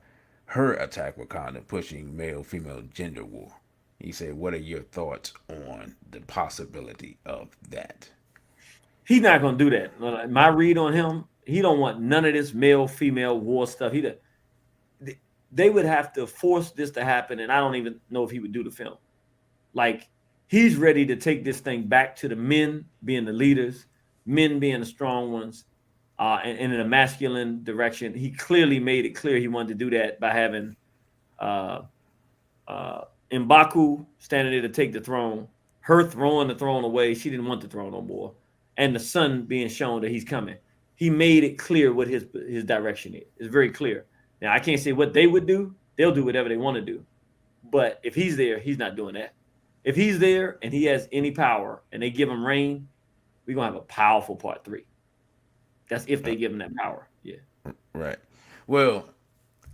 her attack Wakanda, pushing male-female gender war. He said, what are your thoughts on the possibility of that? He's not gonna do that. My read on him, he don't want none of this male female war stuff. They would have to force this to happen, and I don't even know if he would do the film. Like, he's ready to take this thing back to the men being the leaders, men being the strong ones, and in a masculine direction. He clearly made it clear he wanted to do that by having uh, M'Baku standing there to take the throne, her throwing the throne away. She didn't want the throne no more, and the son being shown that he's coming. He made it clear what his direction is. It's very clear. Now, I can't say what they would do. They'll do whatever they want to do. But if he's there, he's not doing that. If he's there and he has any power and they give him reign, we're going to have a powerful part three. That's if they give him that power. Yeah. Right. Well,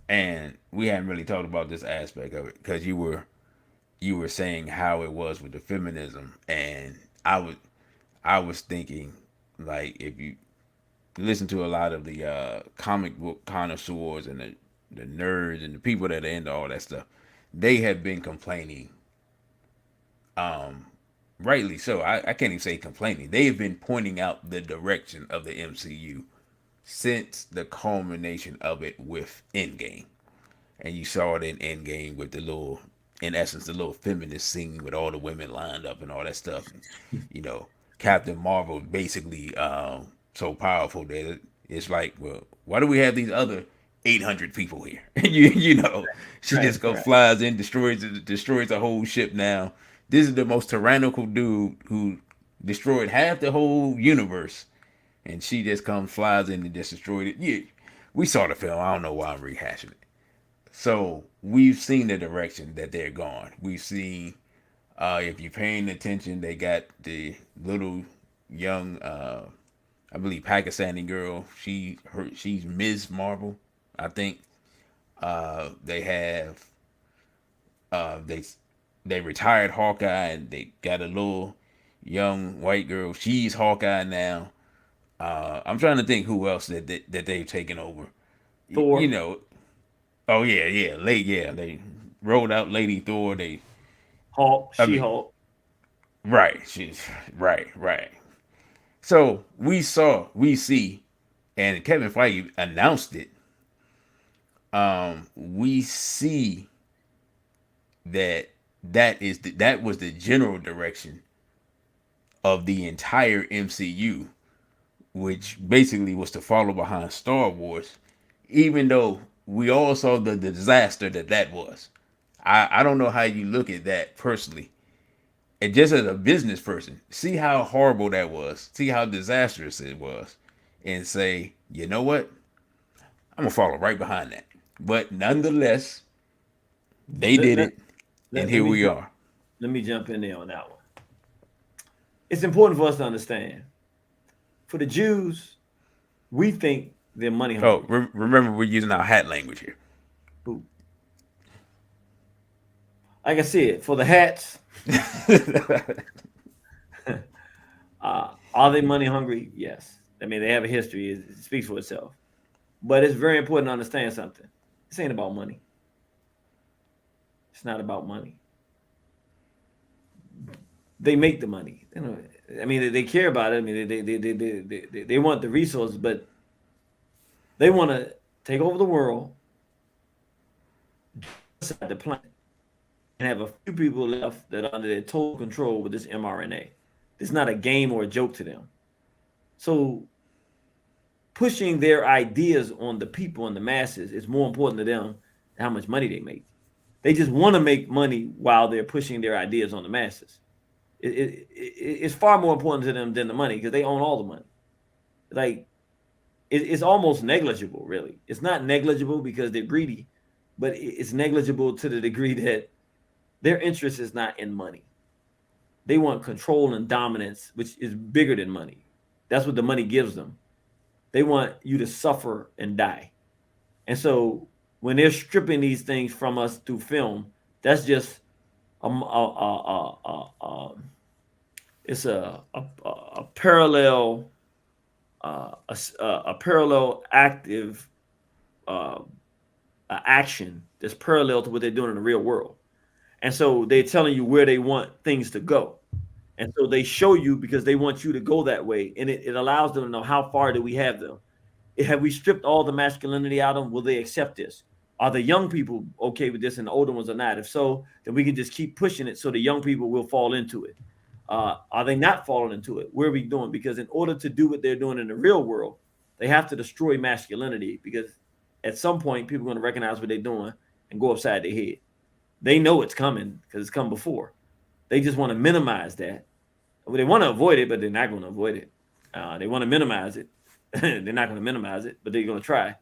and we hadn't really talked about this aspect of it because you were saying how it was with the feminism, and I was thinking, like, if you listen to a lot of the comic book connoisseurs and the nerds and the people that are into all that stuff, they have been complaining, rightly so. I can't even say complaining. They have been pointing out the direction of the MCU since the culmination of it with Endgame. And you saw it in Endgame with in essence, the little feminist scene with all the women lined up and all that stuff. And, Captain Marvel basically so powerful that it's like, well, why do we have these other 800 people here? She just Right. flies in, destroys the whole ship. Now, this is the most tyrannical dude who destroyed half the whole universe, and she just flies in and just destroyed it. Yeah, we saw the film. I don't know why I'm rehashing it. So we've seen the direction that they're going. We've seen, if you're paying attention, they got the little young, I believe Pakistani girl. She's Ms. Marvel, I think. They have, they retired Hawkeye, and they got a little young white girl. She's Hawkeye now. I'm trying to think who else that they've taken over. You Thor, know, oh yeah, they rolled out Lady Thor. Hulk, I She mean, Hulk. right, she's right. So we see, and Kevin Feige announced it. We see that that was the general direction of the entire MCU, which basically was to follow behind Star Wars, even though we all saw the disaster that was. I don't know how you look at that personally. And just as a business person, see how horrible that was, see how disastrous it was, and say, you know what? I'm gonna follow right behind that. But nonetheless, they Let, did let, it, and let here me we are. let me jump in there on that one. It's important for us to understand. For the Jews, we think they're money Oh, hungry. remember we're using our hat language here. Who, like I said, for the hats, are they money hungry? Yes. I mean, they have a history. It speaks for itself. But it's very important to understand something. This ain't about money. It's not about money. They make the money. You know, I mean, they care about it. I mean, they want the resources, but they want to take over the world, decide the planet, and have a few people left that are under their total control with this mRNA. It's not a game or a joke to them. So pushing their ideas on the people and the masses is more important to them than how much money they make. They just want to make money while they're pushing their ideas on the masses. It's far more important to them than the money because they own all the money. Like it's almost negligible, really. It's not negligible because they're greedy, but it's negligible to the degree that their interest is not in money. They want control and dominance, which is bigger than money. That's what the money gives them. They want you to suffer and die. And so when they're stripping these things from us through film, that's just it's a parallel a parallel active uh, action that's parallel to what they're doing in the real world. And so they're telling you where they want things to go. And so they show you because they want you to go that way. And it allows them to know how far do we have them. Have we stripped all the masculinity out of them? Will they accept this? Are the young people okay with this and the older ones are not? If so, then we can just keep pushing it so the young people will fall into it. Are they not falling into it? Where are we doing? Because in order to do what they're doing in the real world, they have to destroy masculinity because at some point people are going to recognize what they're doing and go upside their head. They know it's coming because it's come before. They just want to minimize that. Well, they want to avoid it, but they're not going to avoid it. They want to minimize it. They're not going to minimize it, but they're going to try.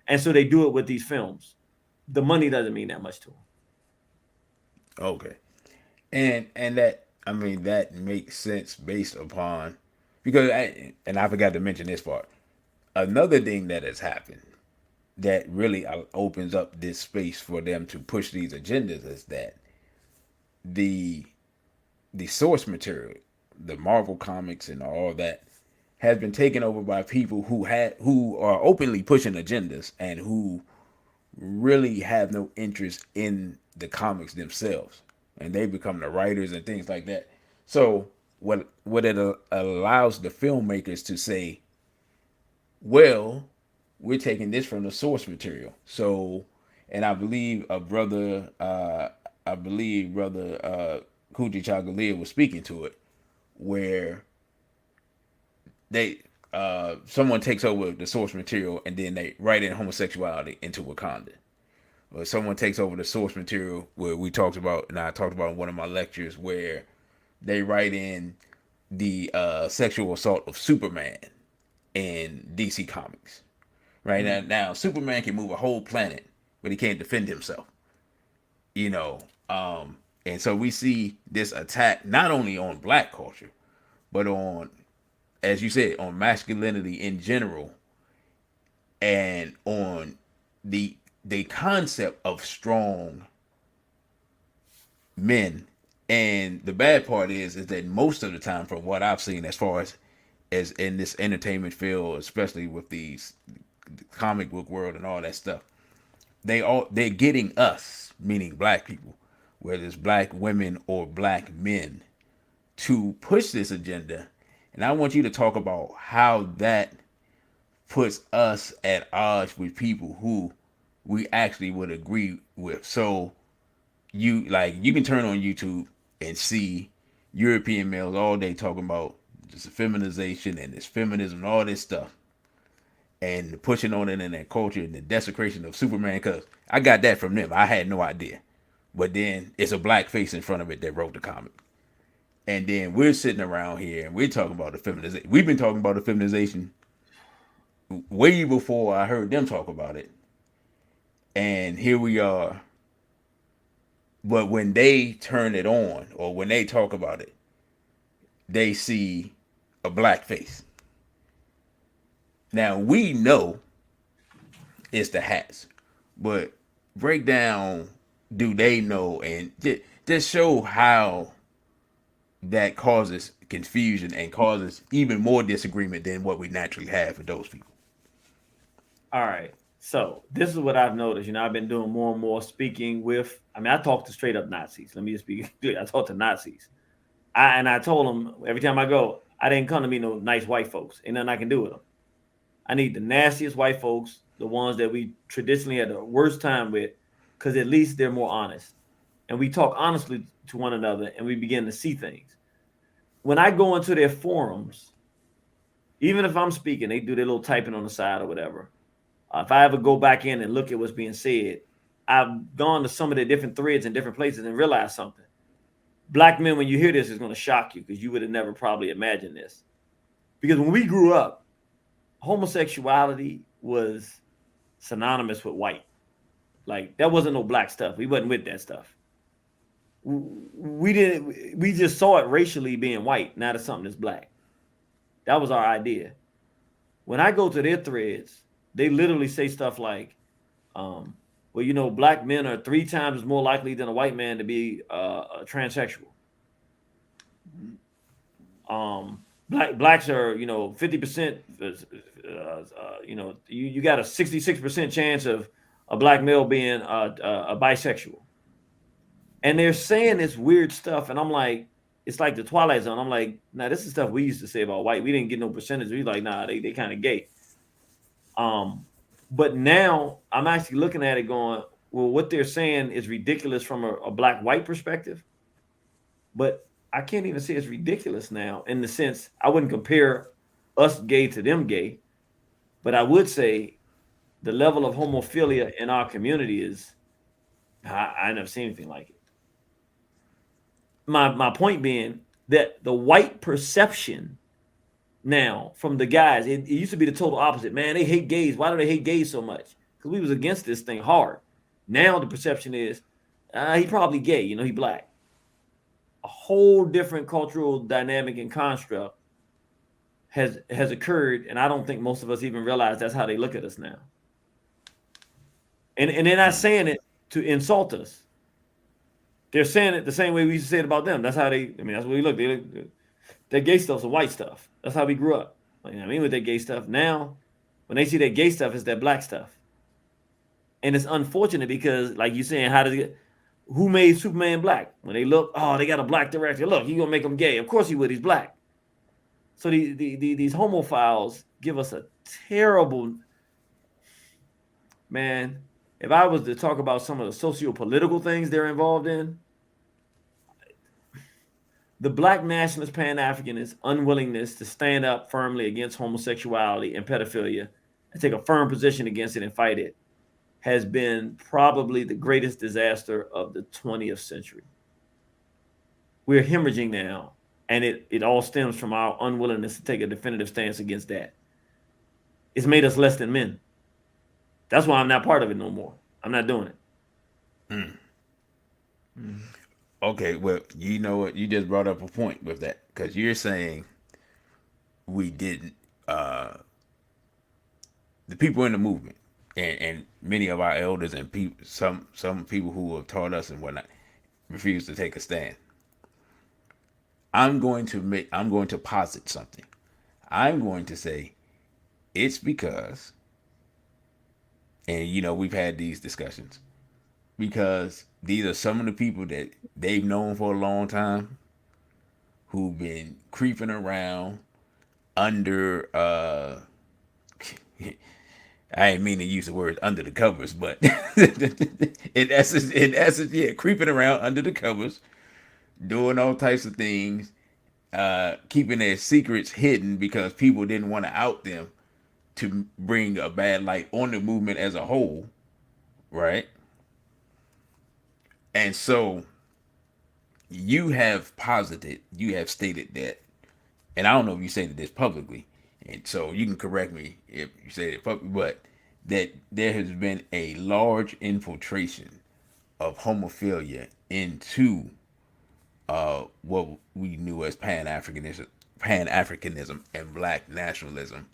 And so they do it with these films. The money doesn't mean that much to them. Okay, and that, I mean, that makes sense based upon, because I forgot to mention this part. Another thing that has happened that really opens up this space for them to push these agendas is that the the source material, the Marvel comics and all that, has been taken over by people who are openly pushing agendas and who really have no interest in the comics themselves, and they become the writers and things like that. So what it allows the filmmakers to say, well, we're taking this from the source material. So, and I believe brother Kuji Chagalia was speaking to it, where they someone takes over the source material and then they write in homosexuality into Wakanda. Or someone takes over the source material where we talked about, and I talked about in one of my lectures, where they write in the sexual assault of Superman in DC Comics. Right now, Superman can move a whole planet, but he can't defend himself. You know, and so we see this attack not only on black culture, but on, as you said, on masculinity in general, and on the the concept of strong men. And the bad part is that most of the time, from what I've seen, as in this entertainment field, especially with these comic book world and all that stuff, they're getting us, meaning black people, whether it's black women or black men, to push this agenda. And I want you to talk about how that puts us at odds with people who we actually would agree with. So you can turn on YouTube and see European males all day talking about just feminization and this feminism and all this stuff, and pushing on it in that culture and the desecration of Superman. Because I got that from them. I had no idea, but then it's a black face in front of it that wrote the comic. And then we're sitting around here and we're talking about the feminization. We've been talking about the feminization way before I heard them talk about it. And here we are. But when they turn it on or when they talk about it, they see a black face. Now we know it's the hats, but break down, do they know, and just show how that causes confusion and causes even more disagreement than what we naturally have with those people. All right. So this is what I've noticed. I've been doing more and more speaking with. I mean, I talk to straight up Nazis. Let me just be clear. I talk to Nazis. I told them every time I go, I didn't come to meet no nice white folks. Ain't nothing I can do with them. I need the nastiest white folks, the ones that we traditionally had the worst time with, because at least they're more honest. And we talk honestly to one another and we begin to see things. When I go into their forums, even if I'm speaking, they do their little typing on the side or whatever. If I ever go back in and look at what's being said, I've gone to some of the different threads in different places and realized something. Black men, when you hear this, is going to shock you because you would have never probably imagined this. Because when we grew up, homosexuality was synonymous with white. Like that wasn't no black stuff. We wasn't with that stuff. We didn't. We just saw it racially being white, not as something that's black. That was our idea. When I go to their threads, they literally say stuff like, well, black men are 3 times more likely than a white man to be a transsexual. Blacks are 50%. You got a 66% chance of a black male being a bisexual, and they're saying this weird stuff, and I'm like, it's like the Twilight Zone. I'm like, nah, this is stuff we used to say about white. We didn't get no percentage. We like, nah, they kind of gay. But now I'm actually looking at it going, well, what they're saying is ridiculous from a black white perspective, but I can't even say it's ridiculous now in the sense I wouldn't compare us gay to them gay, but I would say the level of homophilia in our community is I never seen anything like it. My point being that the white perception now from the guys, it used to be the total opposite. Man, they hate gays. Why do they hate gays so much? Because we was against this thing hard. Now the perception is he probably gay. He black. A whole different cultural dynamic and construct has occurred, and I don't think most of us even realize that's how they look at us now. And they're not saying it to insult us. They're saying it the same way we used to say it about them. That's how that's what we look. That gay stuff's some white stuff. That's how we grew up. With that gay stuff. Now, when they see that gay stuff, it's that black stuff. And it's unfortunate because, like you're saying, who made Superman black? When they look, oh, they got a black director. Look, he gonna make him gay. Of course he would. He's black. So these homophiles give us a terrible, man. If I was to talk about some of the socio-political things they're involved in, the black nationalist Pan-Africanist unwillingness to stand up firmly against homosexuality and pedophilia and take a firm position against it and fight it has been probably the greatest disaster of the 20th century. We're hemorrhaging now, and it all stems from our unwillingness to take a definitive stance against that. It's made us less than men. That's why I'm not part of it no more. I'm not doing it. Okay, well, you know what? You just brought up a point with that because you're saying we didn't. The people in the movement and many of our elders and some people who have taught us and whatnot refuse to take a stand. I'm going to posit something. I'm going to say it's because, and we've had these discussions because these are some of the people that they've known for a long time who've been creeping around under I ain't mean to use the word under the covers, but in essence, yeah, creeping around under the covers, doing all types of things, keeping their secrets hidden because people didn't want to out them to bring a bad light on the movement as a whole, right? And so you have stated that, and I don't know if you stated this publicly, and so you can correct me if you say it publicly, but that there has been a large infiltration of homophilia into what we knew as Pan Africanism and Black nationalism.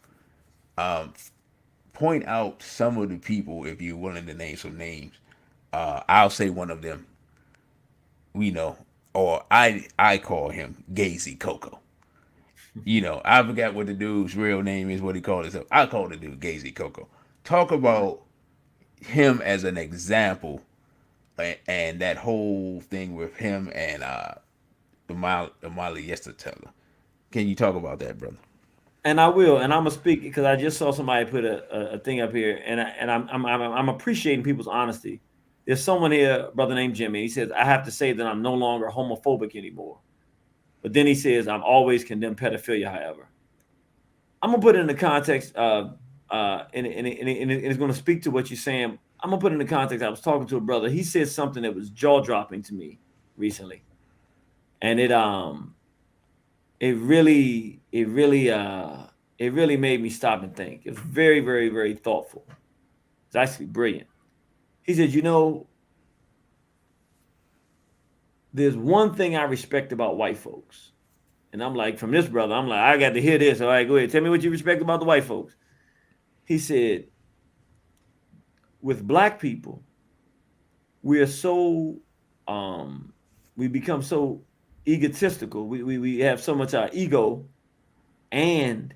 Point out some of the people if you're willing to name some names. I'll say one of them. We know, or I call him Gazy Coco. I forgot what the dude's real name is, what he called himself. I call the dude Gazy Coco. Talk about him as an example, and that whole thing with him and Amali Yesterteller. Can you talk about that, brother? And I will, and I'm gonna speak because I just saw somebody put a thing up here, and I'm appreciating people's honesty. There's someone here, brother named Jimmy. He says, "I have to say that I'm no longer homophobic anymore." But then he says, "I'm always condemned pedophilia." However, I'm gonna put it in the context of, and it's gonna speak to what you're saying. I'm gonna put it in the context. I was talking to a brother. He said something that was jaw dropping to me recently, and it really made me stop and think. It was very, very, very thoughtful. It's actually brilliant. He said, there's one thing I respect about white folks. And I'm like, from this brother, I'm like, I got to hear this. All right, go ahead. Tell me what you respect about the white folks. He said, with black people, we are so we become so egotistical. We have so much our ego, and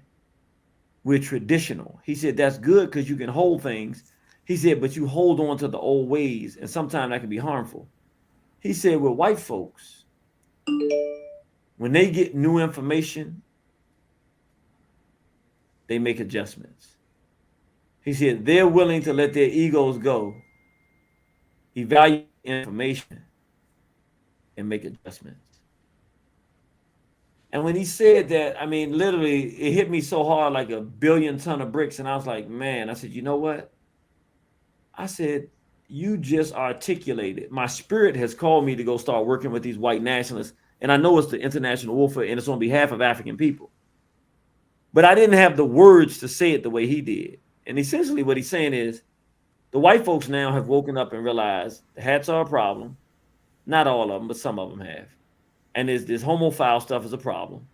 we're traditional. He said that's good because you can hold things. He said, but you hold on to the old ways, and sometimes that can be harmful. He said, with white folks, when they get new information, they make adjustments. He said they're willing to let their egos go, evaluate information, and make adjustments. And when he said that, I mean, literally, it hit me so hard like a billion ton of bricks. And I was like, man, I said, you know what? I said, you just articulated. My spirit has called me to go start working with these white nationalists. And I know it's the international warfare and it's on behalf of African people. But I didn't have the words to say it the way he did. And essentially what he's saying is the white folks now have woken up and realized the hats are a problem. Not all of them, but some of them have. And this homophile stuff is a problem.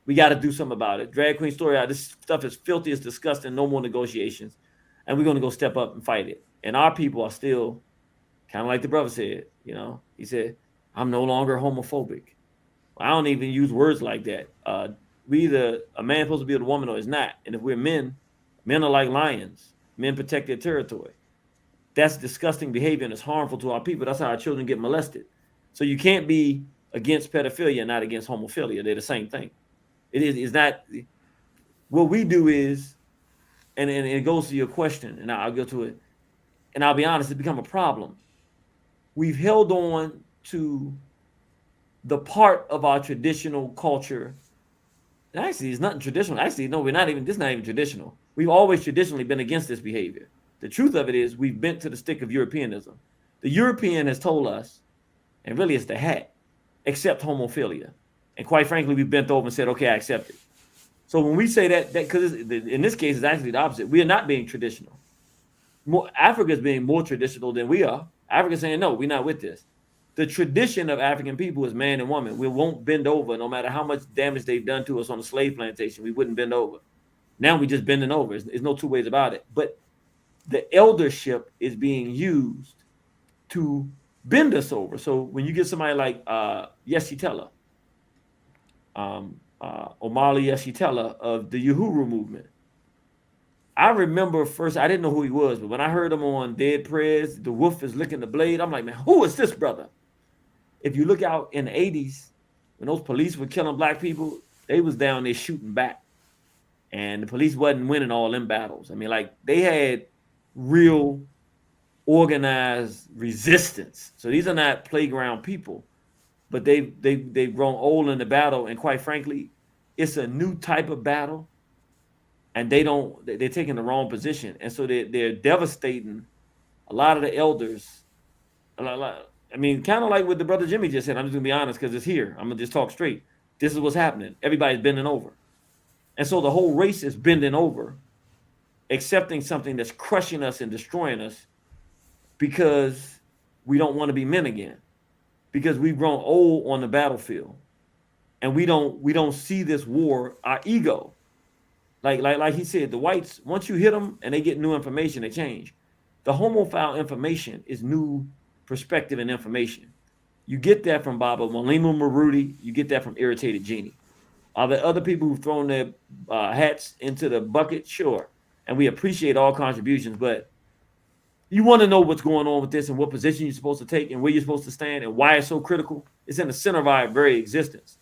We got to do something about it. Drag queen story out. This stuff is filthy, it's disgusting. No more negotiations. And we're going to go step up and fight it. And our people are still kind of like the brother said, he said, I'm no longer homophobic. I don't even use words like that. We either a man supposed to be with a woman or is not. And if we're men are like lions. Men protect their territory. That's disgusting behavior and it's harmful to our people. That's how our children get molested. So you can't be against pedophilia and not against homophilia. They're the same thing. It's not. What we do is, and it goes to your question, and I'll go to it, and I'll be honest, it's become a problem. We've held on to the part of our traditional culture. And actually, it's nothing traditional. Actually, no, this is not even traditional. We've always traditionally been against this behavior. The truth of it is we've bent to the stick of Europeanism. The European has told us, and really it's the hat, accept homophilia. And quite frankly, we bent over and said, okay, I accept it. So when we say that because in this case, it's actually the opposite. We are not being traditional. Africa is being more traditional than we are. Africa is saying, no, we're not with this. The tradition of African people is man and woman. We won't bend over no matter how much damage they've done to us on the slave plantation. We wouldn't bend over. Now we just bending over. There's no two ways about it. But the eldership is being used to bend us over. So when you get somebody like Yeshitela, Omali Yeshitela of the Uhuru movement, I remember first, I didn't know who he was, but when I heard him on Dead Prayers, the wolf is licking the blade, I'm like, man, who is this brother? If you look out in the 80s, when those police were killing black people, they was down there shooting back. And the police wasn't winning all them battles. I mean, like, they had real organized resistance. So these are not playground people, but they've grown old in the battle. And quite frankly, it's a new type of battle. And they're taking the wrong position. And so they're devastating a lot of the elders. I mean, kind of like what the brother Jimmy just said. I'm just gonna be honest because it's here. I'm gonna just talk straight. This is what's happening. Everybody's bending over. And so the whole race is bending over accepting something that's crushing us and destroying us because we don't want to be men again, because we've grown old on the battlefield, and we don't see this war, our ego. Like he said, the whites, once you hit them and they get new information, they change. The homophile information is new perspective and information. You get that from Baba Malimu Maruti. You get that from Irritated Genie. Are there other people who've thrown their hats into the bucket? Sure. And we appreciate all contributions, but you want to know what's going on with this and what position you're supposed to take and where you're supposed to stand and why it's so critical. It's in the center of our very existence.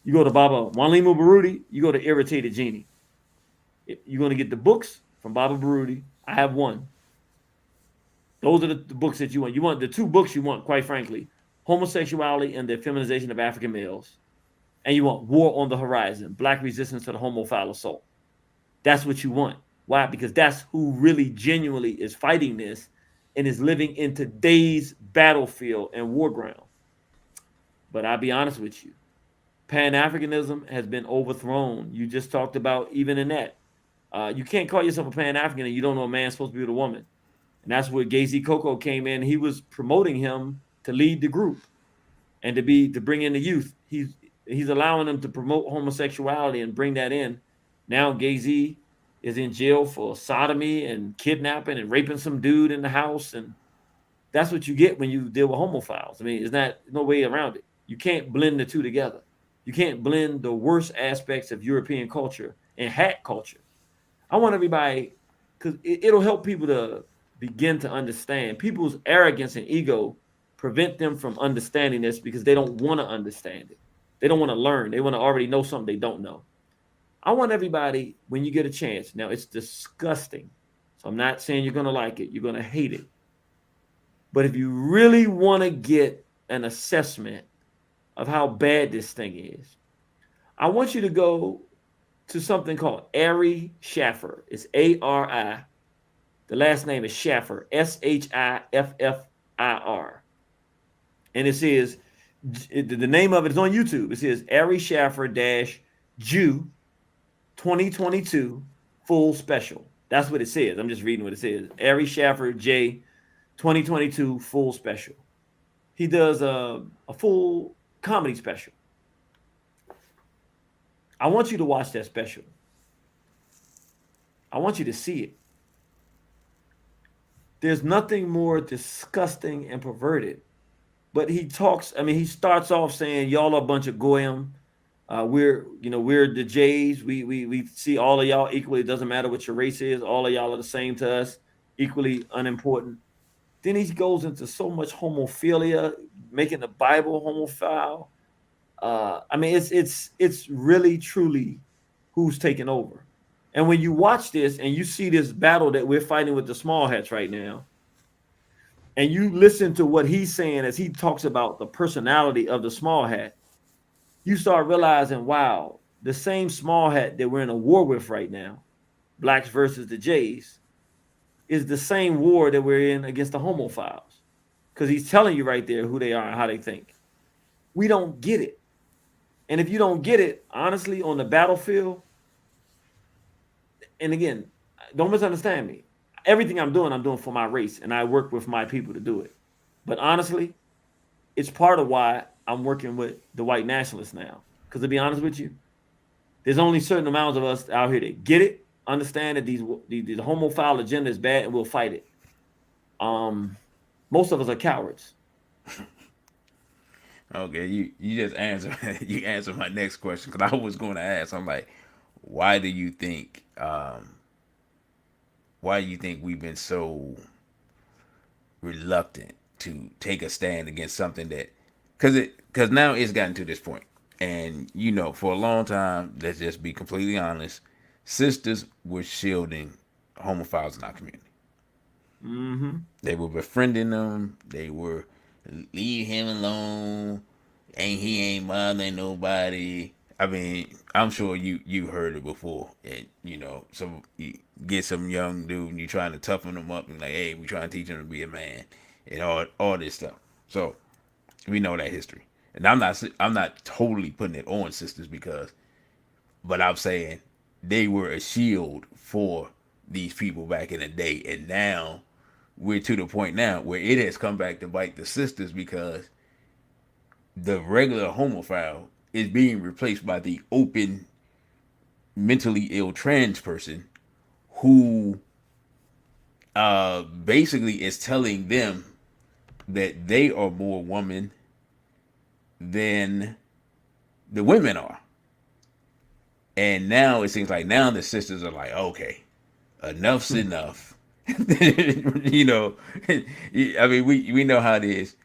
You go to Baba Malimu Baruti, you go to Irritated Genie. You're going to get the books from Baba Baruti. I have one. Those are the books that you want. You want the two books you want, quite frankly: Homosexuality and the Feminization of African Males. And you want War on the Horizon, Black Resistance to the Homophile Assault. That's what you want. Why? Because that's who really genuinely is fighting this and is living in today's battlefield and war ground. But I'll be honest with you, Pan-Africanism has been overthrown. You just talked about even in that. You can't call yourself a Pan-African and you don't know a man's supposed to be with a woman. And that's where Gay-Z Coco came in. He was promoting him to lead the group and to bring in the youth. He's allowing them to promote homosexuality and bring that in. Now Gay-Z is in jail for sodomy and kidnapping and raping some dude in the house. And that's what you get when you deal with homophiles. I mean, there's no way around it. You can't blend the two together. You can't blend the worst aspects of European culture and hat culture. I want everybody, because it'll help people to begin to understand. People's arrogance and ego prevent them from understanding this because they don't want to understand it. They don't want to learn. They want to already know something they don't know. I want everybody, when you get a chance, now it's disgusting. So I'm not saying you're going to like it. You're going to hate it. But if you really want to get an assessment of how bad this thing is, I want you to go to something called Ari Shaffer. It's A-R-I. The last name is Shaffer, S-H-I-F-F-I-R. And it says, the name of it is on YouTube. It says Ari Shaffer Jew 2022 full special. That's what it says. I'm just reading what it says. Ari Shaffer J 2022 full special. He does a full comedy special. I want you to watch that special. I want you to see it. There's nothing more disgusting and perverted. But he starts off saying, y'all are a bunch of goyim. We're the Jays. We see all of y'all equally. It doesn't matter what your race is. All of y'all are the same to us, equally unimportant. Then he goes into so much homophilia, making the Bible homophile. It's really, truly who's taking over. And when you watch this and you see this battle that we're fighting with the small hats right now, and you listen to what he's saying as he talks about the personality of the small hat, you start realizing, wow, the same small hat that we're in a war with right now, blacks versus the Jays, is the same war that we're in against the homophiles. Because he's telling you right there who they are and how they think. We don't get it. And if you don't get it, honestly, on the battlefield, and again, don't misunderstand me. Everything I'm doing for my race, and I work with my people to do it. But honestly, it's part of why I'm working with the white nationalists now. Because to be honest with you, there's only certain amounts of us out here that get it, understand that the homophile agenda is bad, and we'll fight it. Most of us are cowards. Okay, you just answered my next question, because I was going to ask. I'm like, why do you think we've been so reluctant to take a stand against something that, because now it's gotten to this point, and for a long time, let's just be completely honest, sisters were shielding homophiles in our community. Mm-hmm. They were befriending them. They were, leave him alone. He ain't bothering nobody. I mean, I'm sure you heard it before. And some, you get some young dude and you trying to toughen them up and like, hey, we trying to teach him to be a man and all this stuff. So we know that history. And I'm not totally putting it on sisters, but I'm saying they were a shield for these people back in the day, and now we're to the point now where it has come back to bite the sisters because the regular homophile is being replaced by the open mentally ill trans person who basically is telling them that they are more woman than the women are. And now it seems like now the sisters are like, okay, enough's enough. you know, I mean, we know how it is.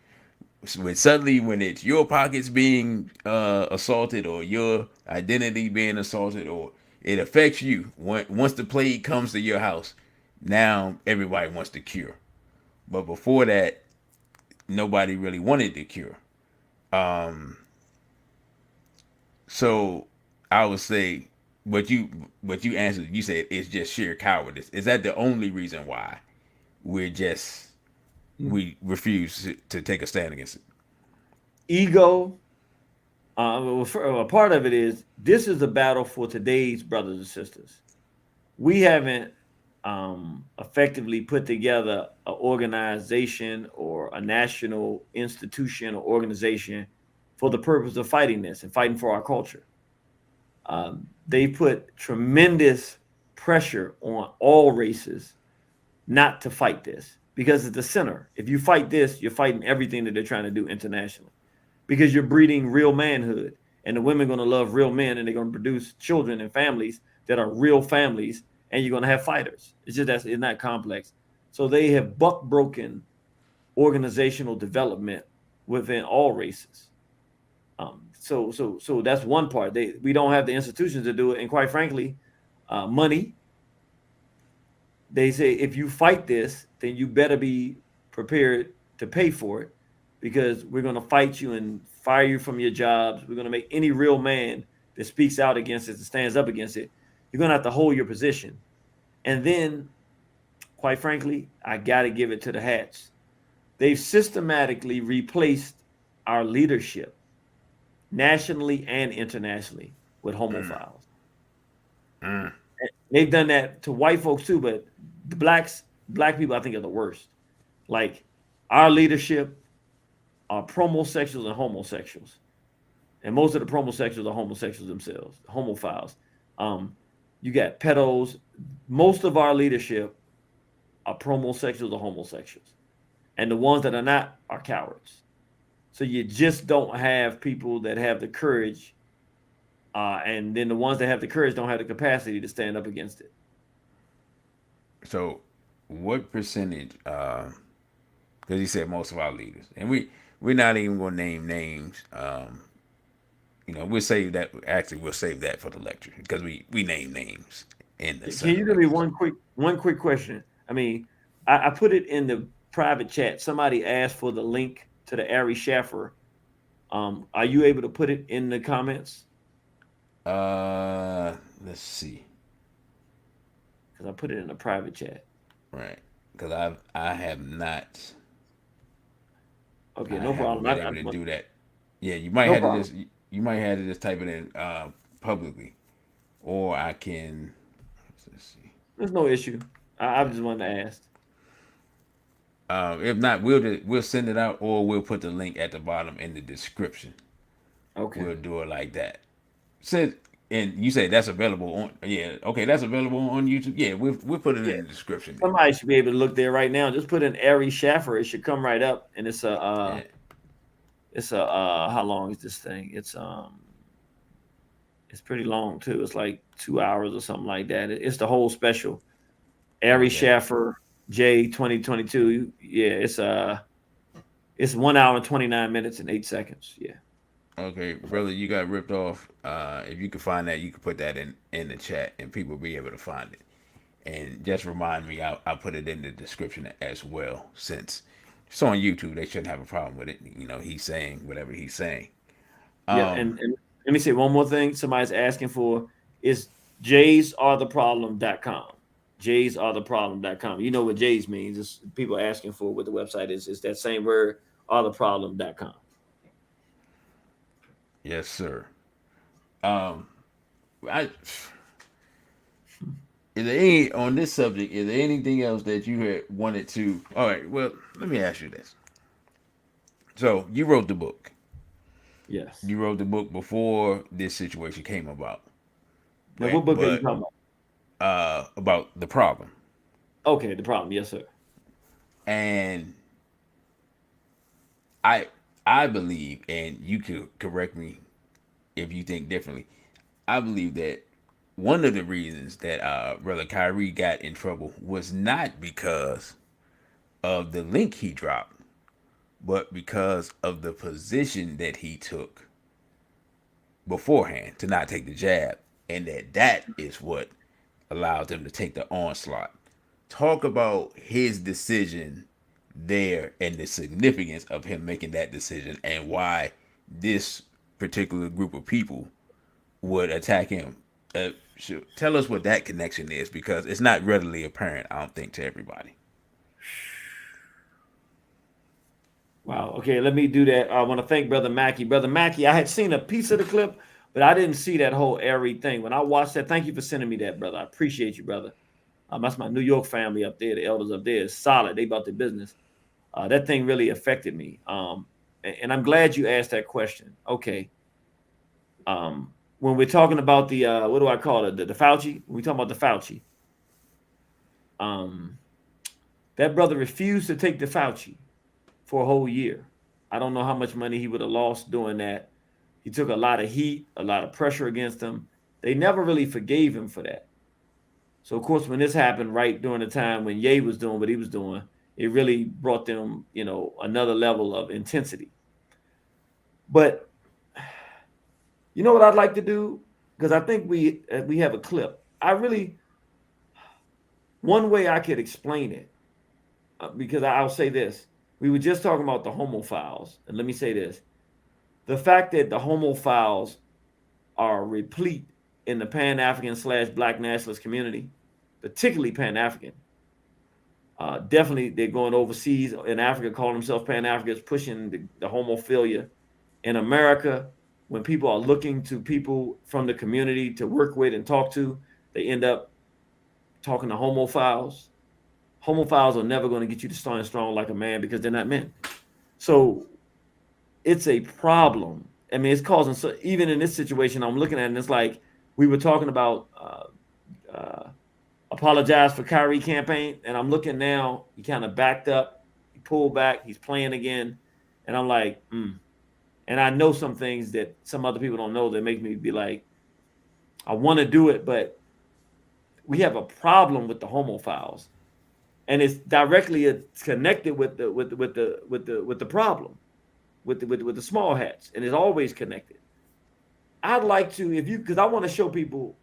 When suddenly when it's your pockets being assaulted or your identity being assaulted or it affects you once the plague comes to your house, now everybody wants the cure. But before that, nobody really wanted the cure. Um, so I would say what you answered, you said it's just sheer cowardice. Is that the only reason why we're just we refuse to take a stand against it? Ego. A part of it is this is a battle for today's brothers and sisters. We haven't effectively put together an organization or a national institution or organization for the purpose of fighting this and fighting for our culture. They put tremendous pressure on all races not to fight this because it's the center. If you fight this, you're fighting everything that they're trying to do internationally because you're breeding real manhood. And the women are going to love real men and they're going to produce children and families that are real families. And you're going to have fighters. It's just that it's not complex. So they have buck broken organizational development within all races. So that's one part. We don't have the institutions to do it, and quite frankly, money. They say if you fight this, then you better be prepared to pay for it, because we're going to fight you and fire you from your jobs. We're going to make any real man that speaks out against it, that stands up against it, you're going to have to hold your position. And then, quite frankly, I got to give it to the hats. They've systematically replaced our leadership nationally and internationally with homophiles. They've done that to white folks too, but the black people, I think, are the worst. Like, our leadership are promosexuals and homosexuals, and most of the promosexuals are homosexuals themselves, homophiles. You got pedos. Most of our leadership are promosexuals or homosexuals, and the ones that are not are cowards. So you just don't have people that have the courage, and then the ones that have the courage don't have the capacity to stand up against it. So, what percentage? Because he said most of our leaders, and we're not even going to name names. We'll save that. Actually, we'll save that for the lecture because we name names in the Can you give me lecture. one quick question? I mean, I put it in the private chat. Somebody asked for the link to the Ari Schaffer. Are you able to put it in the comments? Let's see. Because I put it in the private chat. Right, because I have not. Okay, I no haven't problem. been able to do that. Yeah, No problem. you might have to just type it in publicly, or I can. Let's see. There's no issue. I just wanted to ask. If not, we'll send it out, or we'll put the link at the bottom in the description. Okay. We'll do it like that. Said, and you say that's available on. Yeah, okay, that's available on YouTube. Yeah, we'll put it Yeah. in the description. Somebody should be able to look there right now. Just put in Ari Schaffer. It should come right up. And Yeah. it's a how long is this thing? It's pretty long too. It's like 2 hours or something like that. It's the whole special. Ari Okay. Schaffer J 2022. Yeah, it's 1 hour and 29 minutes and 8 seconds. Yeah. Okay, brother, you got ripped off. If you can find that, you can put that in the chat, and people will be able to find it. And just remind me, I'll put it in the description as well. Since it's on YouTube, they shouldn't have a problem with it. He's saying whatever he's saying. Yeah, Um, and let me say one more thing. Somebody's asking for is jaysaretheproblem.com. Jaysaretheproblem.com. You know what Jays means. It's people asking for what the website is. It's that same word, aretheproblem.com. yes, sir. Um, I Is there any on this subject? Is there anything else that you had wanted to? All right. Well, let me ask you this. So you wrote the book. Yes. You wrote the book before this situation came about, Now, right? what book are you But talking about? about the problem, Okay, the problem. Yes, sir. and I I believe, and you can correct me if you think differently. I believe that one of the reasons that Brother Kyrie got in trouble was not because of the link he dropped, but because of the position that he took beforehand to not take the jab, and that is what allowed them to take the onslaught. Talk about his decision there and the significance of him making that decision and why this particular group of people would attack him. Tell us what that connection is because it's not readily apparent, I don't think, to everybody. Wow. Okay, let me do that. I want to thank Brother Mackey. Brother Mackey, I had seen a piece of the clip, but I didn't see that whole airy thing. When I watched that, thank you for sending me that, brother. I appreciate you, brother. That's my New York family up there. The elders up there is solid. They about their business. That thing really affected me. And I'm glad you asked that question. Okay. When we're talking about the what do I call it? The Fauci. When we talking about the Fauci, um, that brother refused to take the Fauci for a whole year. I don't know how much money he would have lost doing that. He took a lot of heat, a lot of pressure against him. They never really forgave him for that. So of course, when this happened right during the time when Ye was doing what he was doing, it really brought them, another level of intensity. But you know what I'd like to do? Because I think we have a clip. One way I could explain it, because I'll say this: we were just talking about the homophiles, and let me say this: the fact that the homophiles are replete in the Pan African / Black nationalist community, particularly Pan African. Definitely, they're going overseas in Africa, calling themselves Pan Africans, pushing the homophilia. In America, when people are looking to people from the community to work with and talk to, they end up talking to homophiles. Homophiles are never going to get you to stand strong like a man because they're not men. So it's a problem. I mean, it's causing, so even in this situation, I'm looking at it and it's like we were talking about apologize for Kyrie campaign, and I'm looking now, he kind of backed up, he pulled back, he's playing again, and I'm like, And I know some things that some other people don't know that make me be like, I want to do it, but we have a problem with the homophiles, and it's directly connected with the problem with the small hats, and it's always connected. I'd like to, if you, because I want to show people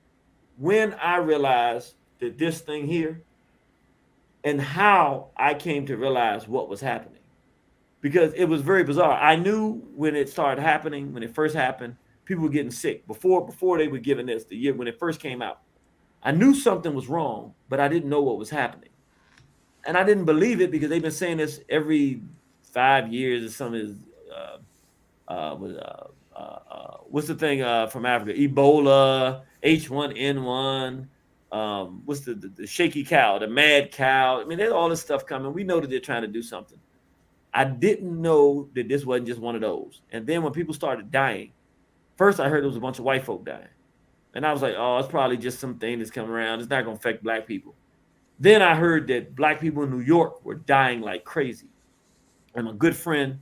when I realized that this thing here and how I came to realize what was happening. Because it was very bizarre. I knew when it started happening, when it first happened, people were getting sick before they were given this, the year when it first came out. I knew something was wrong, but I didn't know what was happening. And I didn't believe it because they've been saying this every 5 years or something. Is what's the thing from Africa? Ebola, H1N1. What's the shaky cow, the mad cow? I mean, there's all this stuff coming. We know that they're trying to do something. I didn't know that this wasn't just one of those. And then when people started dying, first I heard it was a bunch of white folk dying. And I was like, oh, it's probably just something that's coming around. It's not going to affect black people. Then I heard that black people in New York were dying like crazy. And my good friend,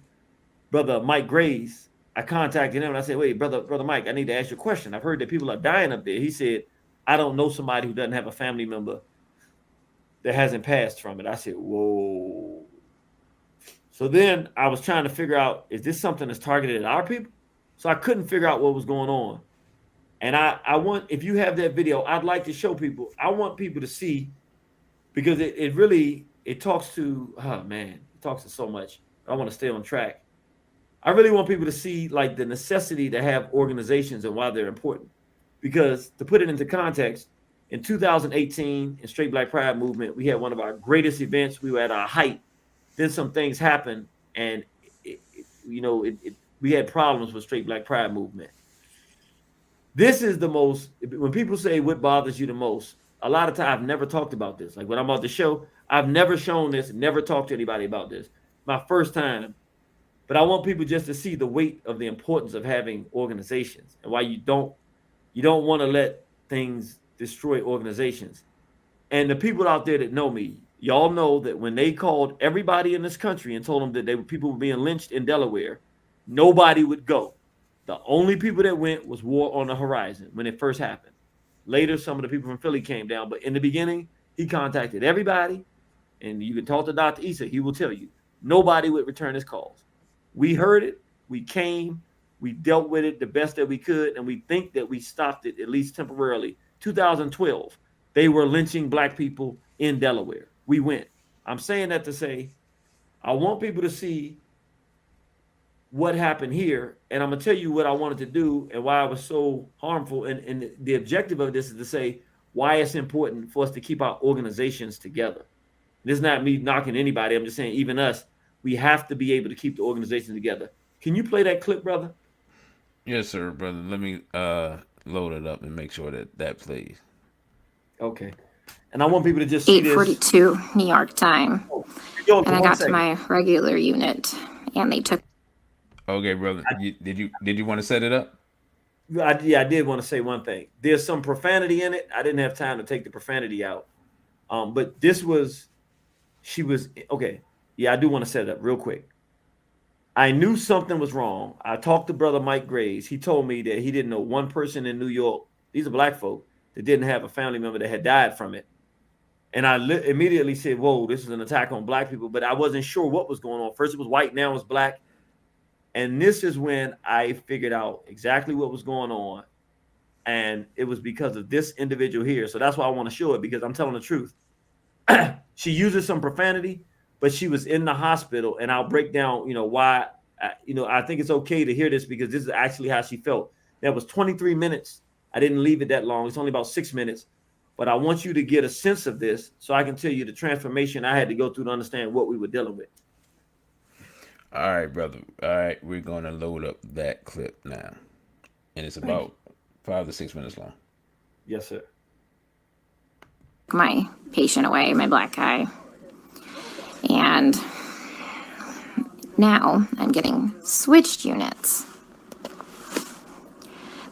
Brother Mike Graves, I contacted him and I said, wait, Brother Mike, I need to ask you a question. I've heard that people are dying up there. He said, I don't know somebody who doesn't have a family member that hasn't passed from it. I said, whoa. So then I was trying to figure out, is this something that's targeted at our people? So I couldn't figure out what was going on. And I want, if you have that video, I'd like to show people. I want people to see, because it really, it talks to, oh man, it talks to so much. I want to stay on track. I really want people to see like the necessity to have organizations and why they're important. Because to put it into context, in 2018, in Straight Black Pride Movement, we had one of our greatest events. We were at our height. Then some things happened, and we had problems with Straight Black Pride Movement. This is the most, when people say what bothers you the most, a lot of times I've never talked about this. Like when I'm about to show, I've never shown this, never talked to anybody about this. My first time. But I want people just to see the weight of the importance of having organizations and why you don't want to let things destroy organizations. And the people out there that know me, y'all know that when they called everybody in this country and told them that people were being lynched in Delaware, nobody would go. The only people that went was War on the Horizon when it first happened. Later, some of the people from Philly came down, but in the beginning, he contacted everybody, and you can talk to Dr. Issa, he will tell you nobody would return his calls. We heard it, we came, we dealt with it the best that we could, and we think that we stopped it at least temporarily. 2012, they were lynching black people in Delaware. We went. I'm saying that to say, I want people to see what happened here, and I'm gonna tell you what I wanted to do and why it was so harmful. And the objective of this is to say why it's important for us to keep our organizations together. This is not me knocking anybody. I'm just saying, even us, we have to be able to keep the organization together. Can you play that clip, brother? Yes, sir, brother. Let me load it up and make sure that plays. Okay. And I want people to just see this. 8:42 New York time. Oh, and I got to my regular unit, and they took. Okay, brother. Did you want to set it up? I did want to say one thing. There's some profanity in it. I didn't have time to take the profanity out. But she was okay. Yeah, I do want to set it up real quick. I knew something was wrong. I talked to Brother Mike Graves. He told me that he didn't know one person in New York. These are black folk that didn't have a family member that had died from it. And I immediately said, whoa, this is an attack on black people. But I wasn't sure what was going on. First it was white, now it's black. And this is when I figured out exactly what was going on. And it was because of this individual here. So that's why I want to show it, because I'm telling the truth. She uses some profanity, but she was in the hospital. And I'll break down, why, I think it's okay to hear this, because this is actually how she felt. That was 23 minutes. I didn't leave it that long. It's only about 6 minutes. But I want you to get a sense of this so I can tell you the transformation I had to go through to understand what we were dealing with. All right, brother. All right, we're going to load up that clip now. And it's about 5 to 6 minutes long. Yes, sir. My patient away, my black guy. And now I'm getting switched units.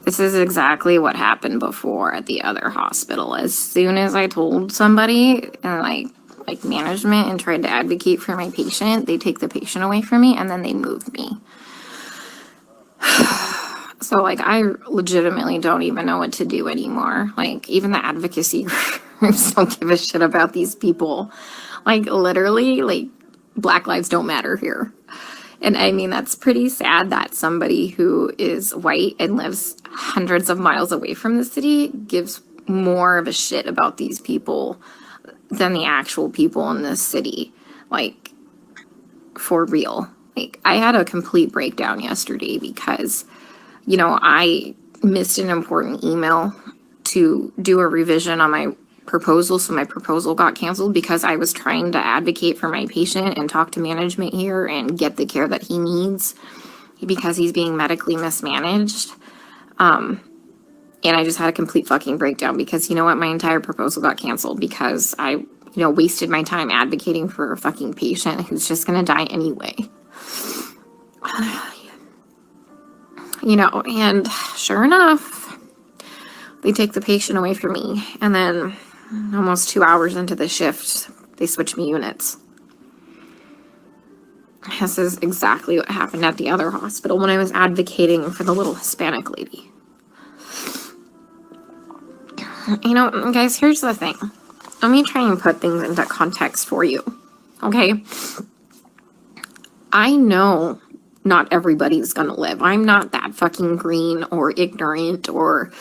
This is exactly what happened before at the other hospital. As soon as I told somebody, and like management, and tried to advocate for my patient, they take the patient away from me and then they move me. So I legitimately don't even know what to do anymore. Even the advocacy groups don't give a shit about these people. Literally, Black lives don't matter here. And I mean, that's pretty sad that somebody who is white and lives hundreds of miles away from the city gives more of a shit about these people than the actual people in this city. For real. I had a complete breakdown yesterday because, I missed an important email to do a revision on my proposal. So my proposal got canceled because I was trying to advocate for my patient and talk to management here and get the care that he needs because he's being medically mismanaged. And I just had a complete fucking breakdown because you know what? My entire proposal got canceled because I, wasted my time advocating for a fucking patient who's just going to die anyway. And sure enough, they take the patient away from me. And then almost 2 hours into the shift, they switch me units. This is exactly what happened at the other hospital when I was advocating for the little Hispanic lady. Guys, here's the thing. Let me try and put things into context for you, okay? I know not everybody's gonna live. I'm not that fucking green or ignorant or,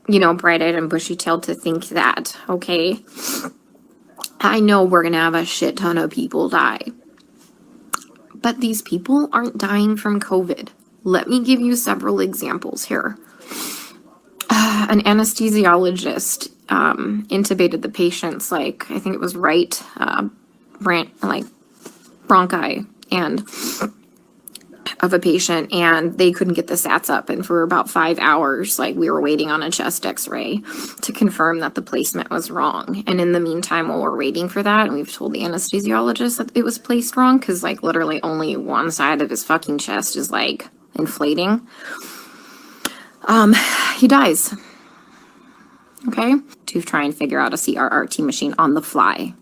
bright-eyed and bushy-tailed to think that, okay? I know we're gonna have a shit ton of people die. But these people aren't dying from COVID. Let me give you several examples here. An anesthesiologist intubated the patients, I think it was bronchi, and of a patient, and they couldn't get the sats up. And for about 5 hours, like, we were waiting on a chest x-ray to confirm that the placement was wrong. And in the meantime, while we're waiting for that, and we've told the anesthesiologist that it was placed wrong, because, like, literally only one side of his fucking chest is, like, inflating. He dies. Okay? To try and figure out a CRRT machine on the fly.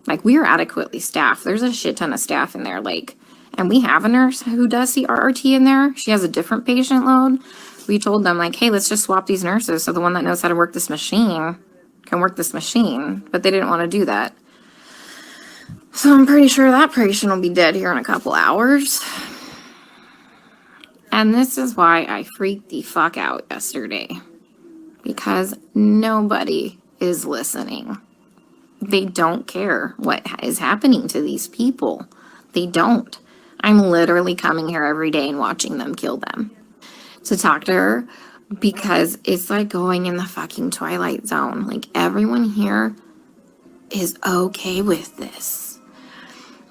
Like, we are adequately staffed. There's a shit ton of staff in there, like, and we have a nurse who does CRRT in there. She has a different patient load. We told them, like, hey, let's just swap these nurses so the one that knows how to work this machine can work this machine. But they didn't want to do that. So I'm pretty sure that patient will be dead here in a couple hours. And this is why I freaked the fuck out yesterday. Because nobody is listening. They don't care what is happening to these people. They don't. I'm literally coming here every day and watching them kill them. To talk to her, because it's like going in the fucking Twilight Zone. Like, everyone here is okay with this.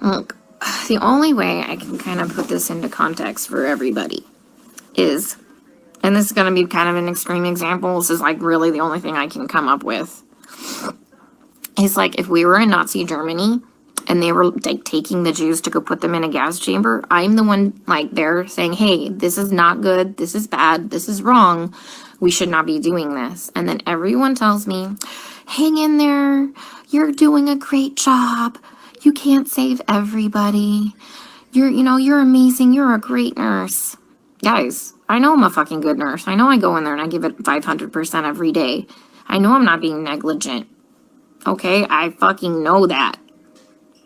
Look, the only way I can kind of put this into context for everybody is, and this is going to be kind of an extreme example, this is like really the only thing I can come up with, is like if we were in Nazi Germany and they were like taking the Jews to go put them in a gas chamber, I'm the one like there saying, hey, this is not good, this is bad, this is wrong, we should not be doing this. And then everyone tells me, hang in there, you're doing a great job, you can't save everybody, you're amazing, you're a great nurse. Guys, I know I'm a fucking good nurse. I know I go in there and I give it 500% every day. I know I'm not being negligent. Okay, I fucking know that.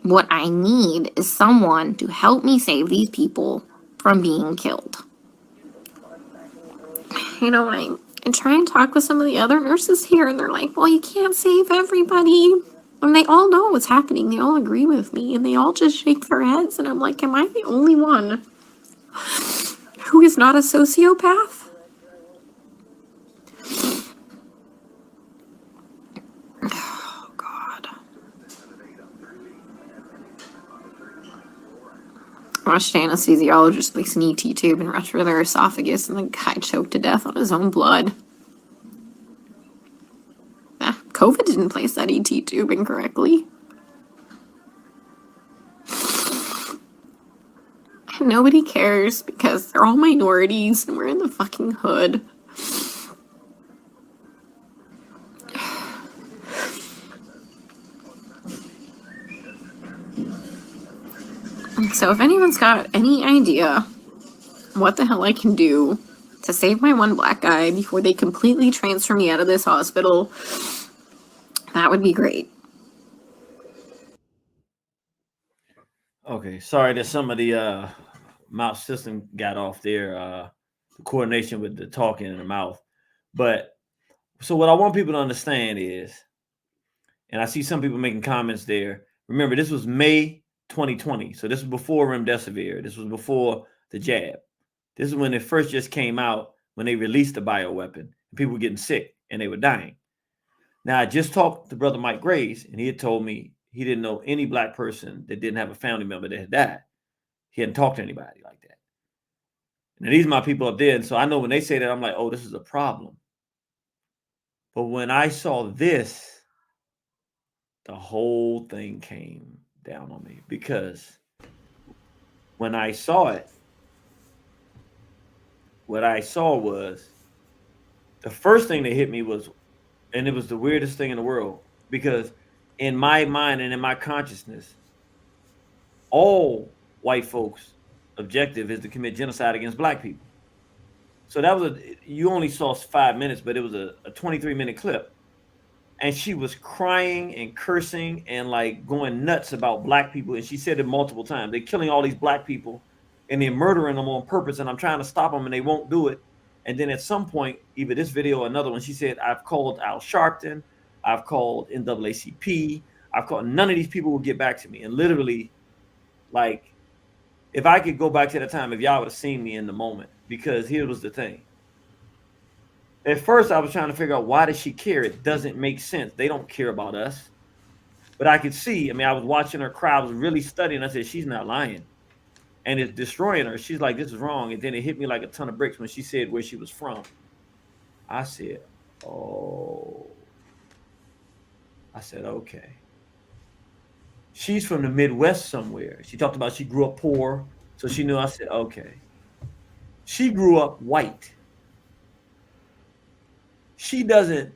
What I need is someone to help me save these people from being killed. I try and talk with some of the other nurses here, and they're like, well, you can't save everybody. And they all know what's happening. They all agree with me, and they all just shake their heads. And I'm like, am I the only one who is not a sociopath? Watched an anesthesiologist place an ET tube and rupture their esophagus, and the guy choked to death on his own blood. COVID didn't place that ET tube incorrectly. And nobody cares because they're all minorities and we're in the fucking hood. So if anyone's got any idea what the hell I can do to save my one black guy before they completely transfer me out of this hospital, that would be great. Okay, sorry that some of the mouth system got off there, the coordination with the talking in the mouth. But so what I want people to understand is, and I see some people making comments there. Remember, this was May 2020. So this was before remdesivir. This was before the jab. This is when it first just came out, when they released the bioweapon. And people were getting sick and they were dying. Now, I just talked to Brother Mike Graves, and he had told me he didn't know any black person that didn't have a family member that had died. He hadn't talked to anybody like that. And these are my people up there. And so I know when they say that, I'm like, oh, this is a problem. But when I saw this, the whole thing came down on me, because when I saw it, what I saw was, the first thing that hit me was, and it was the weirdest thing in the world, because in my mind and in my consciousness, all white folks' objective is to commit genocide against black people. So that was you only saw 5 minutes, but it was a 23-minute clip. And she was crying and cursing and like going nuts about black people. And she said it multiple times. They're killing all these black people and they're murdering them on purpose. And I'm trying to stop them and they won't do it. And then at some point, either this video or another one, she said, I've called Al Sharpton. I've called NAACP. I've called, none of these people will get back to me. And literally, like, if I could go back to that time, if y'all would have seen me in the moment, because here was the thing. At first, I was trying to figure out, why does she care? It doesn't make sense. They don't care about us. But I could see, I was watching her cry. I was really studying. I said, she's not lying. and it's destroying her. She's like, this is wrong. And then it hit me like a ton of bricks when she said where she was from. I said, oh, I said, okay. She's from the Midwest somewhere. She talked about she grew up poor. So she knew. I said, okay. She grew up white. She hasn't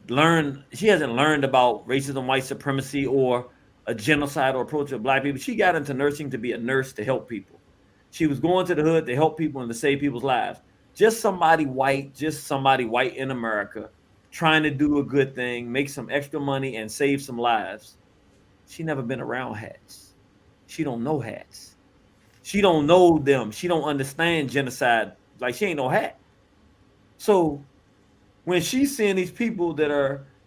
learned about racism, white supremacy, or a genocidal approach of black people. She got into nursing to be a nurse to help people. She was going to the hood to help people and to save people's lives. Just somebody white in America trying to do a good thing, make some extra money and save some lives. She never been around hats. She don't know hats. She don't know them. She don't understand genocide. Like, she ain't no hat. So when she's seeing these people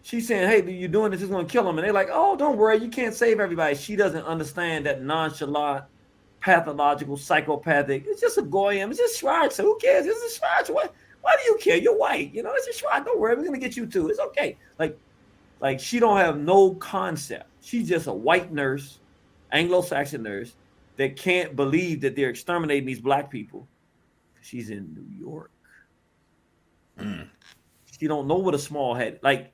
she's saying, hey, you're doing this, it's going to kill them. And they're like, oh, don't worry, you can't save everybody. She doesn't understand that nonchalant, pathological, psychopathic. It's just a goyim. It's just Schwarz. So who cares? It's a Schwarz. Why do you care? You're white. You know, it's a Schwarz. Don't worry, we're going to get you too. It's okay. Like she don't have no concept. She's just a white nurse, Anglo-Saxon nurse, that can't believe that they're exterminating these black people. She's in New York. She don't know what a small hat. Like,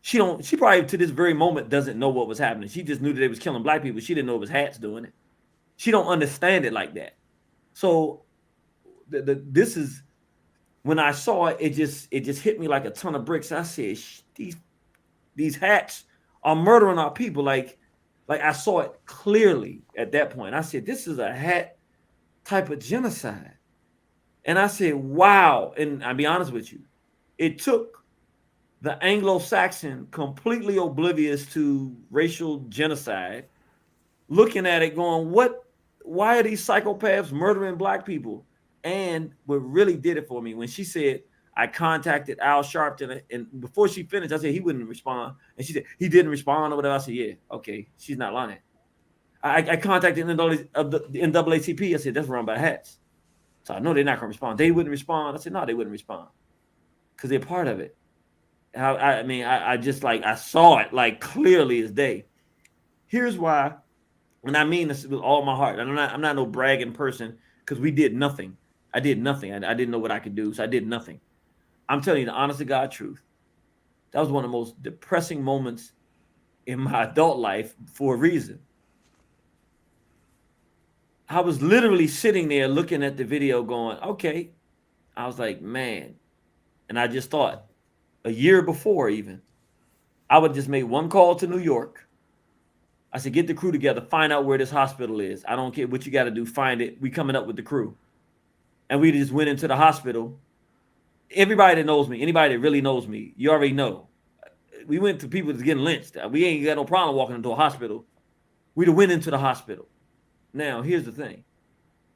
she probably to this very moment doesn't know what was happening. She just knew that they was killing black people. She didn't know it was hats doing it. She don't understand it like that. So this is when I saw it, it just hit me like a ton of bricks. I said, these hats are murdering our people. Like I saw it clearly at that point. I said, this is a hat type of genocide. And I said, wow. And I'll be honest with you, it took the Anglo-Saxon completely oblivious to racial genocide, looking at it going, why are these psychopaths murdering black people? And what really did it for me, when she said, I contacted Al Sharpton, and before she finished, I said he wouldn't respond. And she said, he didn't respond or whatever. I said, yeah, okay, she's not lying. I contacted the NAACP. I said, that's run by hats. So I know they're not going to respond. They wouldn't respond. I said, no, they wouldn't respond because they're part of it. I saw it like clearly as day. Here's why, and I mean this with all my heart. I'm not no bragging person because we did nothing. I did nothing. I didn't know what I could do, so I did nothing. I'm telling you the honest to God truth. That was one of the most depressing moments in my adult life for a reason. I was literally sitting there looking at the video going, okay. I was like, man. And I just thought, a year before even, I would just make one call to New York. I said, get the crew together, find out where this hospital is. I don't care what you got to do, find it. We coming up with the crew. And we just went into the hospital. Everybody that knows me, anybody that really knows me, you already know. We went to people that's getting lynched. We ain't got no problem walking into a hospital. We'd have went into the hospital. Now, here's the thing.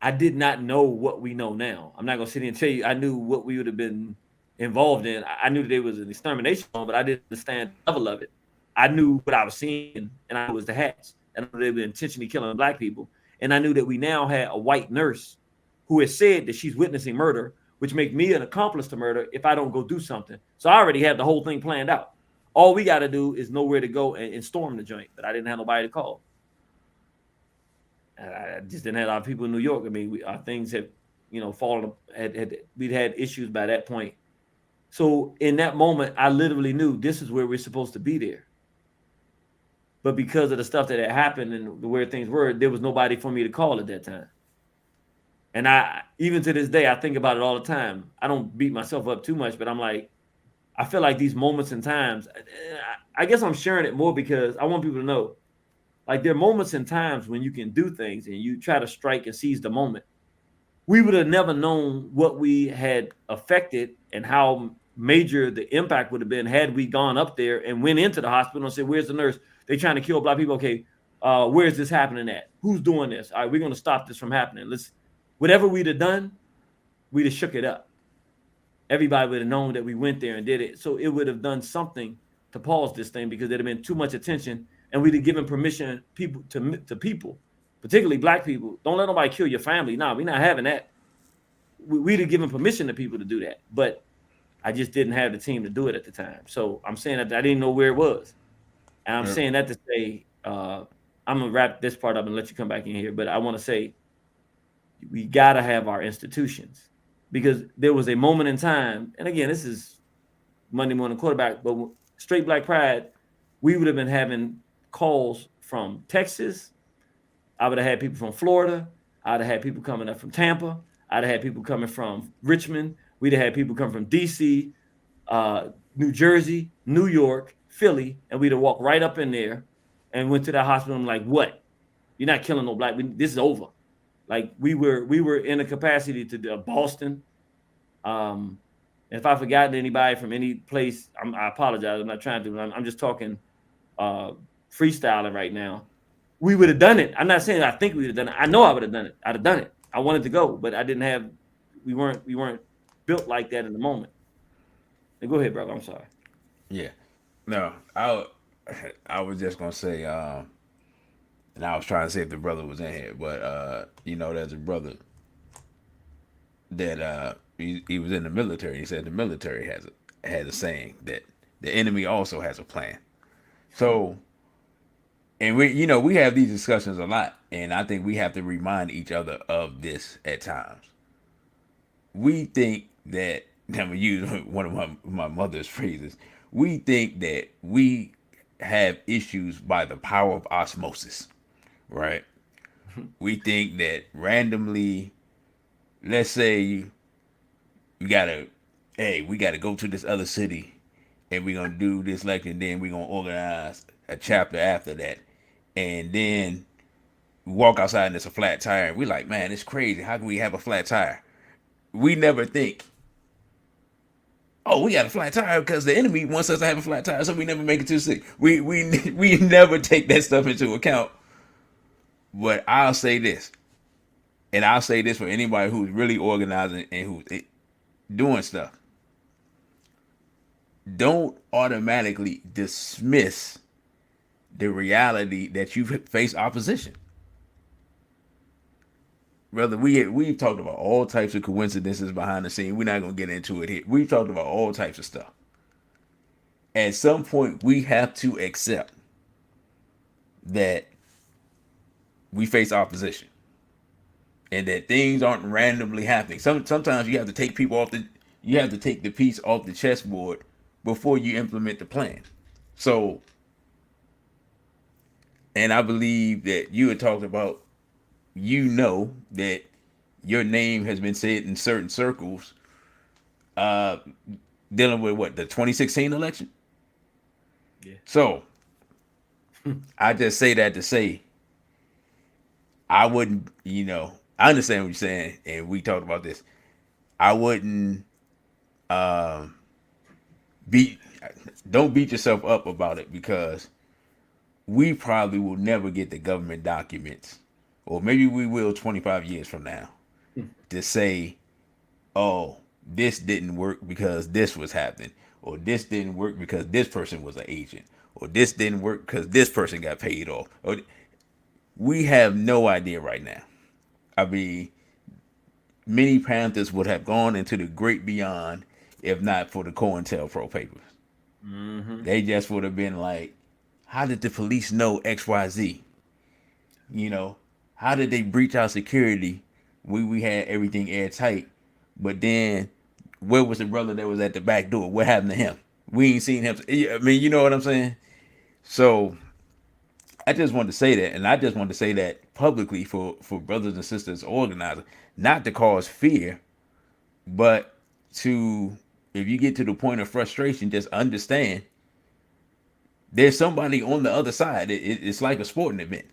I did not know what we know now. I'm not going to sit here and tell you I knew what we would have been involved in. I knew that there was an extermination, but I didn't understand the level of it. I knew what I was seeing, and I was the hats. And I knew they were intentionally killing black people. And I knew that we now had a white nurse who has said that she's witnessing murder, which makes me an accomplice to murder if I don't go do something. So I already have the whole thing planned out. All we got to do is know where to go and storm the joint. But I didn't have nobody to call. I just didn't have a lot of people in New York. I mean, our things have, fallen. We'd had issues by that point. So in that moment, I literally knew this is where we're supposed to be there. But because of the stuff that had happened and the way things were, there was nobody for me to call at that time. And even to this day, I think about it all the time. I don't beat myself up too much, but I'm like, I feel like these moments and times, I guess I'm sharing it more because I want people to know, like, there are moments and times when you can do things and you try to strike and seize the moment. We would have never known what we had affected and how major the impact would have been had we gone up there and went into the hospital and said, where's the nurse? They're trying to kill black people. Okay, where's this happening at? Who's doing this? All right, we're going to stop this from happening. Whatever we'd have done, we'd have shook it up. Everybody would have known that we went there and did it. So it would have done something to pause this thing because there'd have been too much attention. And we'd have given permission to people, particularly black people. Don't let nobody kill your family. No, we're not having that. We'd have given permission to people to do that. But I just didn't have the team to do it at the time. So I'm saying that I didn't know where it was. And I'm saying that to say, I'm going to wrap this part up and let you come back in here. But I want to say, we got to have our institutions, because there was a moment in time, and again, this is Monday morning quarterback, but straight Black Pride, we would have been having calls from Texas. I would have had people from Florida. I'd have had people coming up from Tampa. I'd have had people coming from Richmond. We'd have had people come from DC, New Jersey, New York, Philly, and we'd have walked right up in there and went to the hospital. And like, what? You're not killing no black. This is over. Like we were in a capacity to Boston. If I've forgotten anybody from any place, I apologize. I'm not trying to. I'm just talking freestyling right now. We would have done it. I'm not saying I think we would have done it. I know I would have done it. I'd have done it. I wanted to go, but I didn't have. We weren't built like that in the moment. Now, go ahead, brother. I'm sorry. Yeah. No, I was just gonna say, and I was trying to see if the brother was in here, but there's a brother that he was in the military. He said the military has a saying that the enemy also has a plan. So, and we have these discussions a lot, and I think we have to remind each other of this at times. We think that, I'm gonna use one of my mother's phrases. We think that we have issues by the power of osmosis, right? We think that randomly, let's say you gotta, hey, we gotta go to this other city, and we're gonna do this lecture, and then we're gonna organize a chapter after that, and then we walk outside and it's a flat tire, and we're like, man, it's crazy. How can we have a flat tire? We never think, oh, we got a flat tire because the enemy wants us to have a flat tire, so we never make it too sick. We never take that stuff into account. But I'll say this, and I'll say this for anybody who's really organizing and who's doing stuff. Don't automatically dismiss the reality that you face opposition. Brother, we've talked about all types of coincidences behind the scene. We're not gonna get into it here. We've talked about all types of stuff. At some point, we have to accept that we face opposition, and that things aren't randomly happening. Sometimes you have to take the piece off the chessboard before you implement the plan. So, and I believe that you had talked about, that your name has been said in certain circles, dealing with what, the 2016 election. Yeah. So I just say that to say, I wouldn't, I understand what you're saying, and we talked about this. I wouldn't beat don't beat yourself up about it, because we probably will never get the government documents, or maybe we will 25 years from now, to say, oh, this didn't work because this was happening, or this didn't work because this person was an agent, or this didn't work because this person got paid off. Or we have no idea right now. I mean, many Panthers would have gone into the great beyond if not for the COINTELPRO papers. Mm-hmm. They just would have been like, how did the police know XYZ? How did they breach our security when we had everything airtight? But then, where was the brother that was at the back door? What happened to him? We ain't seen him. I mean, you know what I'm saying? So, I just wanted to say that, and I just wanted to say that publicly for brothers and sisters organizing, not to cause fear, but to, if you get to the point of frustration, just understand there's somebody on the other side. It's like a sporting event.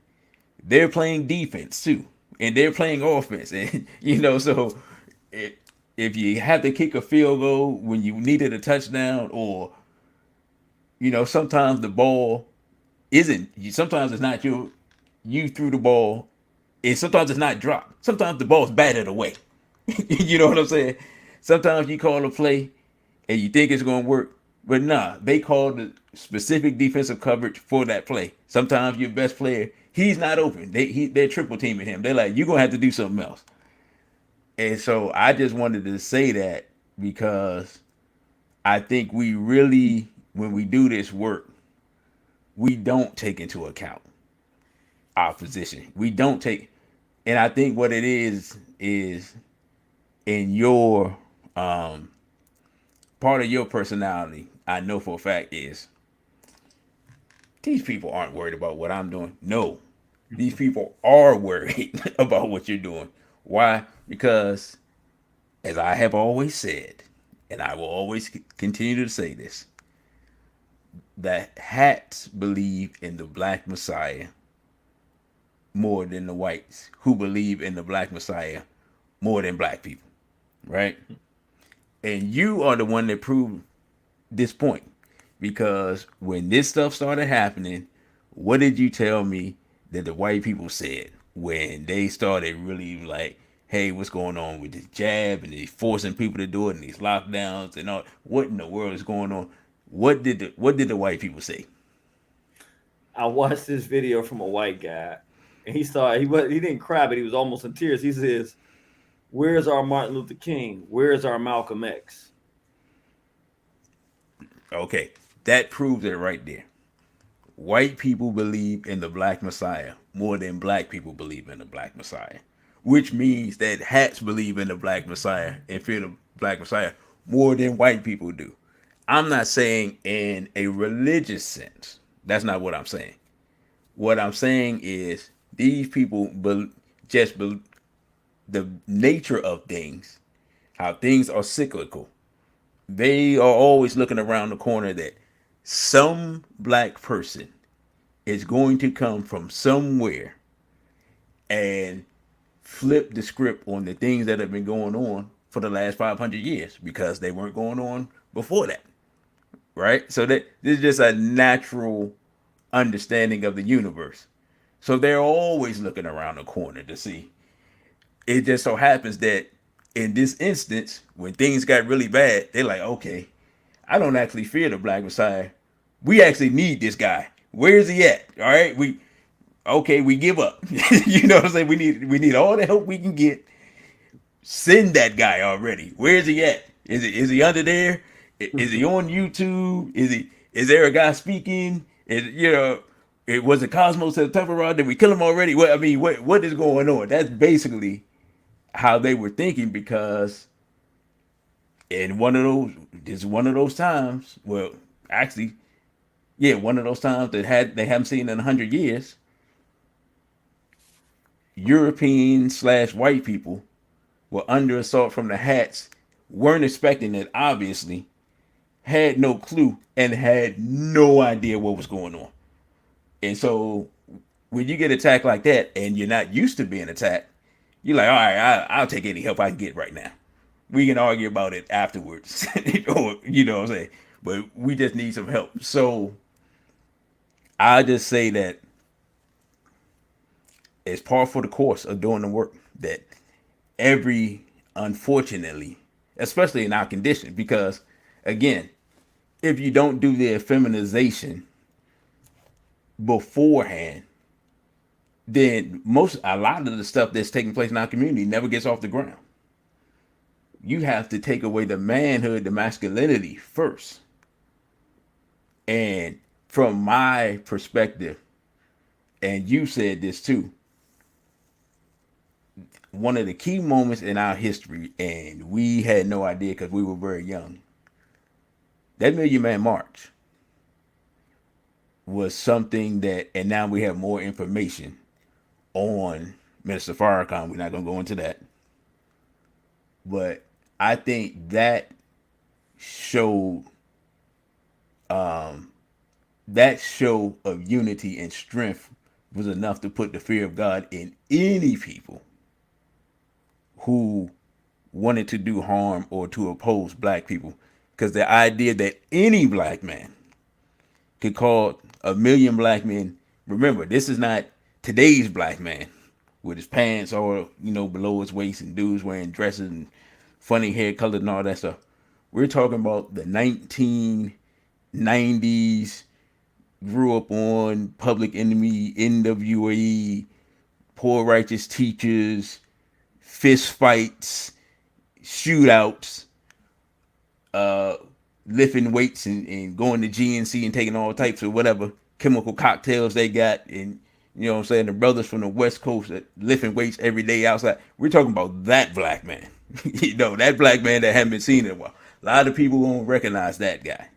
They're playing defense too, and they're playing offense, and so if you have to kick a field goal when you needed a touchdown, or sometimes the ball isn't. Sometimes it's not you threw the ball, and sometimes it's not dropped. Sometimes the ball's batted away. You know what I'm saying? Sometimes you call a play and you think it's going to work, but nah, they call the specific defensive coverage for that play. Sometimes your best player, he's not open. They're triple teaming him. They're like, you're going to have to do something else. And so I just wanted to say that, because I think we really, when we do this work, we don't take into account our position. We don't take, And I think what it is in your part of your personality, I know for a fact is these people aren't worried about what I'm doing. No, these people are worried about what you're doing. Why? Because, as I have always said, and I will always continue to say this, that hats believe in the black messiah more than the whites who believe in the black messiah more than black people, right? And you are the one that proved this point, because when this stuff started happening, what did you tell me that the white people said when they started really like, hey, what's going on with this jab and they forcing people to do it and these lockdowns and all? What in the world is going on? What did the white people say? I watched this video from a white guy, and he didn't cry, but he was almost in tears. He says, "Where's our Martin Luther King? Where's our Malcolm X?" Okay, that proves it right there. White people believe in the black messiah more than black people believe in the black messiah, which means that hats believe in the black messiah and fear the black messiah more than white people do. I'm not saying in a religious sense. That's not what I'm saying. What I'm saying is these people just the nature of things, how things are cyclical. They are always looking around the corner that some black person is going to come from somewhere and flip the script on the things that have been going on for the last 500 years because they weren't going on before that, right? So that this is just a natural understanding of the universe. So they're always looking around the corner to see. It just so happens that in this instance, when things got really bad, they're like, okay, I don't actually fear the black messiah. We actually need this guy. Where is he at? All right, we give up. You know what I'm saying? We need all the help we can get. Send that guy already. Where is he at? Is he under there? Is he on YouTube? Is there a guy speaking? It was a Cosmos at the top of rod. Did we kill him already? What is going on? That's basically how they were thinking, because in one of those times, well, actually, yeah, one of those times that they haven't seen in 100 years, European/white people were under assault from the hats, weren't expecting it, obviously, had no clue, and had no idea what was going on. And so when you get attacked like that and you're not used to being attacked, you're like, all right, I'll take any help I can get right now. We can argue about it afterwards, or you know what I'm saying. But we just need some help. So I just say that it's par for the course of doing the work that unfortunately, especially in our condition, because again, if you don't do the effeminization beforehand, then a lot of the stuff that's taking place in our community never gets off the ground. You have to take away the manhood, the masculinity first. And from my perspective, and you said this too, one of the key moments in our history, and we had no idea because we were very young, that Million Man March was something that, and now we have more information on Minister Farrakhan. We're not going to go into that. But I think that showed that show of unity and strength was enough to put the fear of God in any people who wanted to do harm or to oppose black people. Because the idea that any black man could call a million black men, remember, this is not today's black man with his pants all, below his waist and dudes wearing dresses and funny hair color and all that stuff. We're talking about the 1990s, grew up on Public Enemy, NWA, Poor Righteous Teachers, fist fights, shootouts, lifting weights and going to GNC and taking all types of whatever chemical cocktails they got, and You know what I'm saying? The brothers from the West Coast that lifting weights every day outside. We're talking about that black man. That black man that haven't been seen in a while. A lot of people won't recognize that guy.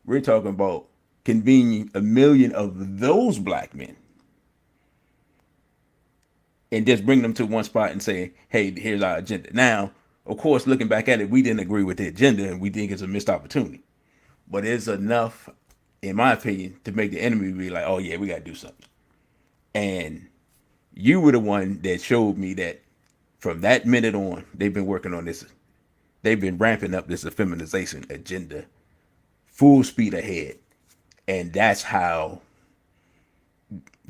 We're talking about convening a million of those black men and just bring them to one spot and say, hey, here's our agenda. Now, of course, looking back at it, we didn't agree with the agenda and we think it's a missed opportunity. But it's enough, in my opinion, to make the enemy be like, oh, yeah, we got to do something. And you were the one that showed me that from that minute on, they've been working on this. They've been ramping up this feminization agenda full speed ahead. And that's how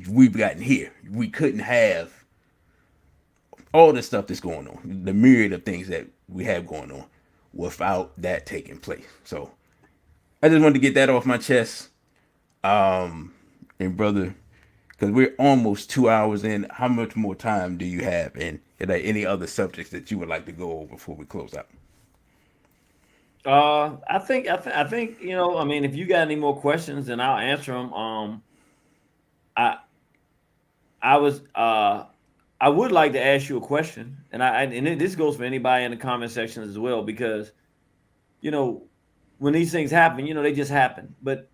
we've gotten here. We couldn't have all the stuff that's going on, the myriad of things that we have going on without that taking place. So I just wanted to get that off my chest. And brother, because we're almost 2 hours in, how much more time do you have? And are there any other subjects that you would like to go over before we close out? I think I mean, if you got any more questions, then I'll answer them. I I was I would like to ask you a question, and this goes for anybody in the comment section as well, because you know when these things happen, they just happen. But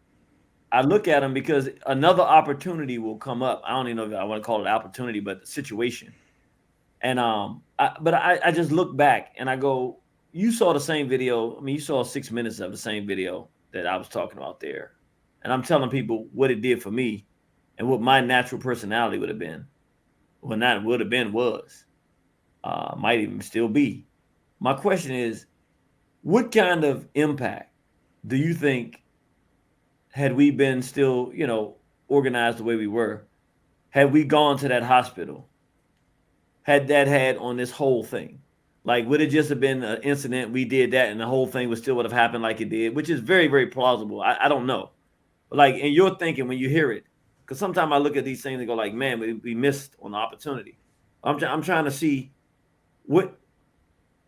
I look at them because another opportunity will come up. I don't even know if I want to call it opportunity, but the situation. And I just look back and I go, you saw the same video. I mean, you saw 6 minutes of the same video that I was talking about there, and I'm telling people what it did for me and what my natural personality would have been. Well, not would have been, was, might even still be. My question is, what kind of impact do you think, had we been still, organized the way we were, had we gone to that hospital, had that had on this whole thing? Like, would it just have been an incident? We did that, and the whole thing would still would have happened like it did, which is very, very plausible. I don't know, but like in your thinking when you hear it, because sometimes I look at these things and go like, man, we missed on the opportunity. I'm trying to see what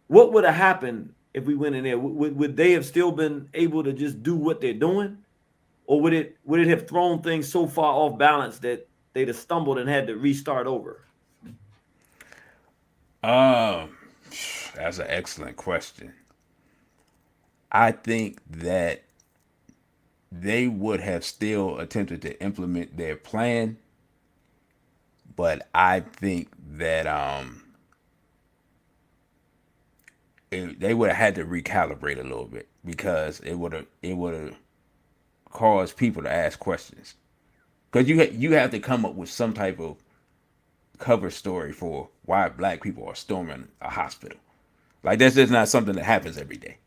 would have happened if we went in there. Would they have still been able to just do what they're doing, or would it have thrown things so far off balance that they'd have stumbled and had to restart over? Um, that's an excellent question. I think that they would have still attempted to implement their plan, but I think that they would have had to recalibrate a little bit, because it would have caused people to ask questions, because you have to come up with some type of cover story for why black people are storming a hospital. Like, that's just not something that happens every day.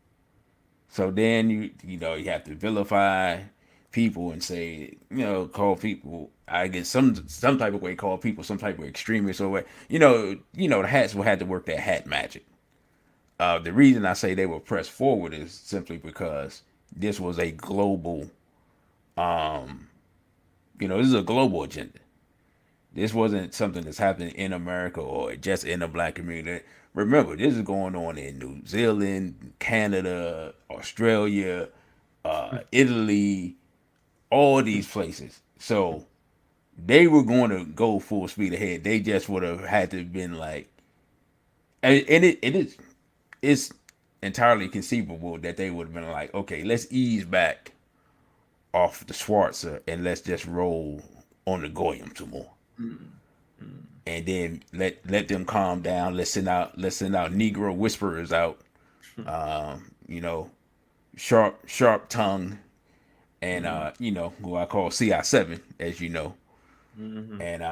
So then you have to vilify people and say, call people, I guess, some type of way, call people some type of extremists or what. The hats will have to work that hat magic. The reason I say they were pressed forward is simply because this was a global, this is a global agenda. This wasn't something that's happening in America or just in the black community. Remember, this is going on in New Zealand, Canada, Australia, Italy, all these places. So they were going to go full speed ahead. They just would have had to have been like, and it's entirely conceivable that they would have been like, okay, let's ease back off the Schwarzer and let's just roll on the Goyim some more. And then let them calm down. Let's send out Negro whisperers out. Sharp tongue, and who I call CI7, as you know. And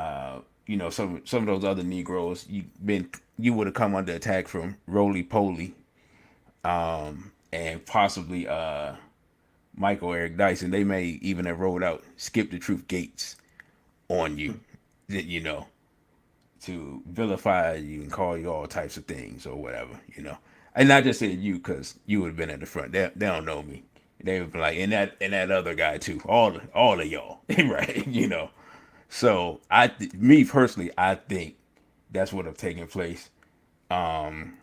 some of those other Negroes, you would have come under attack from Roly Poly, and possibly Michael Eric Dyson. They may even have rolled out Skip the Truth Gates on you, to vilify you and call you all types of things or whatever. And not just saying you, because you would have been at the front. They don't know me. They would be like, and that other guy too. All of y'all, right? So me personally, I think that's what have taken place. I'm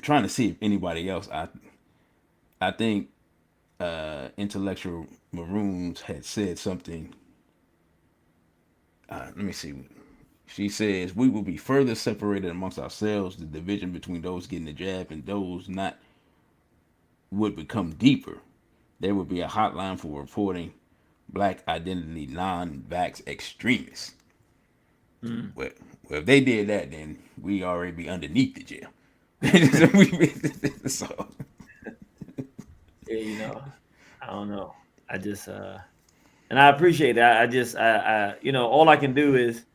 trying to see if anybody else. I think Intellectual Maroons had said something Let me see. She says we will be further separated amongst ourselves. The division between those getting the jab and those not would become deeper. There would be a hotline for reporting black identity non-vax extremists. Mm. Well, if they did that, then we already be underneath the jail. So, Yeah, I don't know. I just and I appreciate that. All I can do is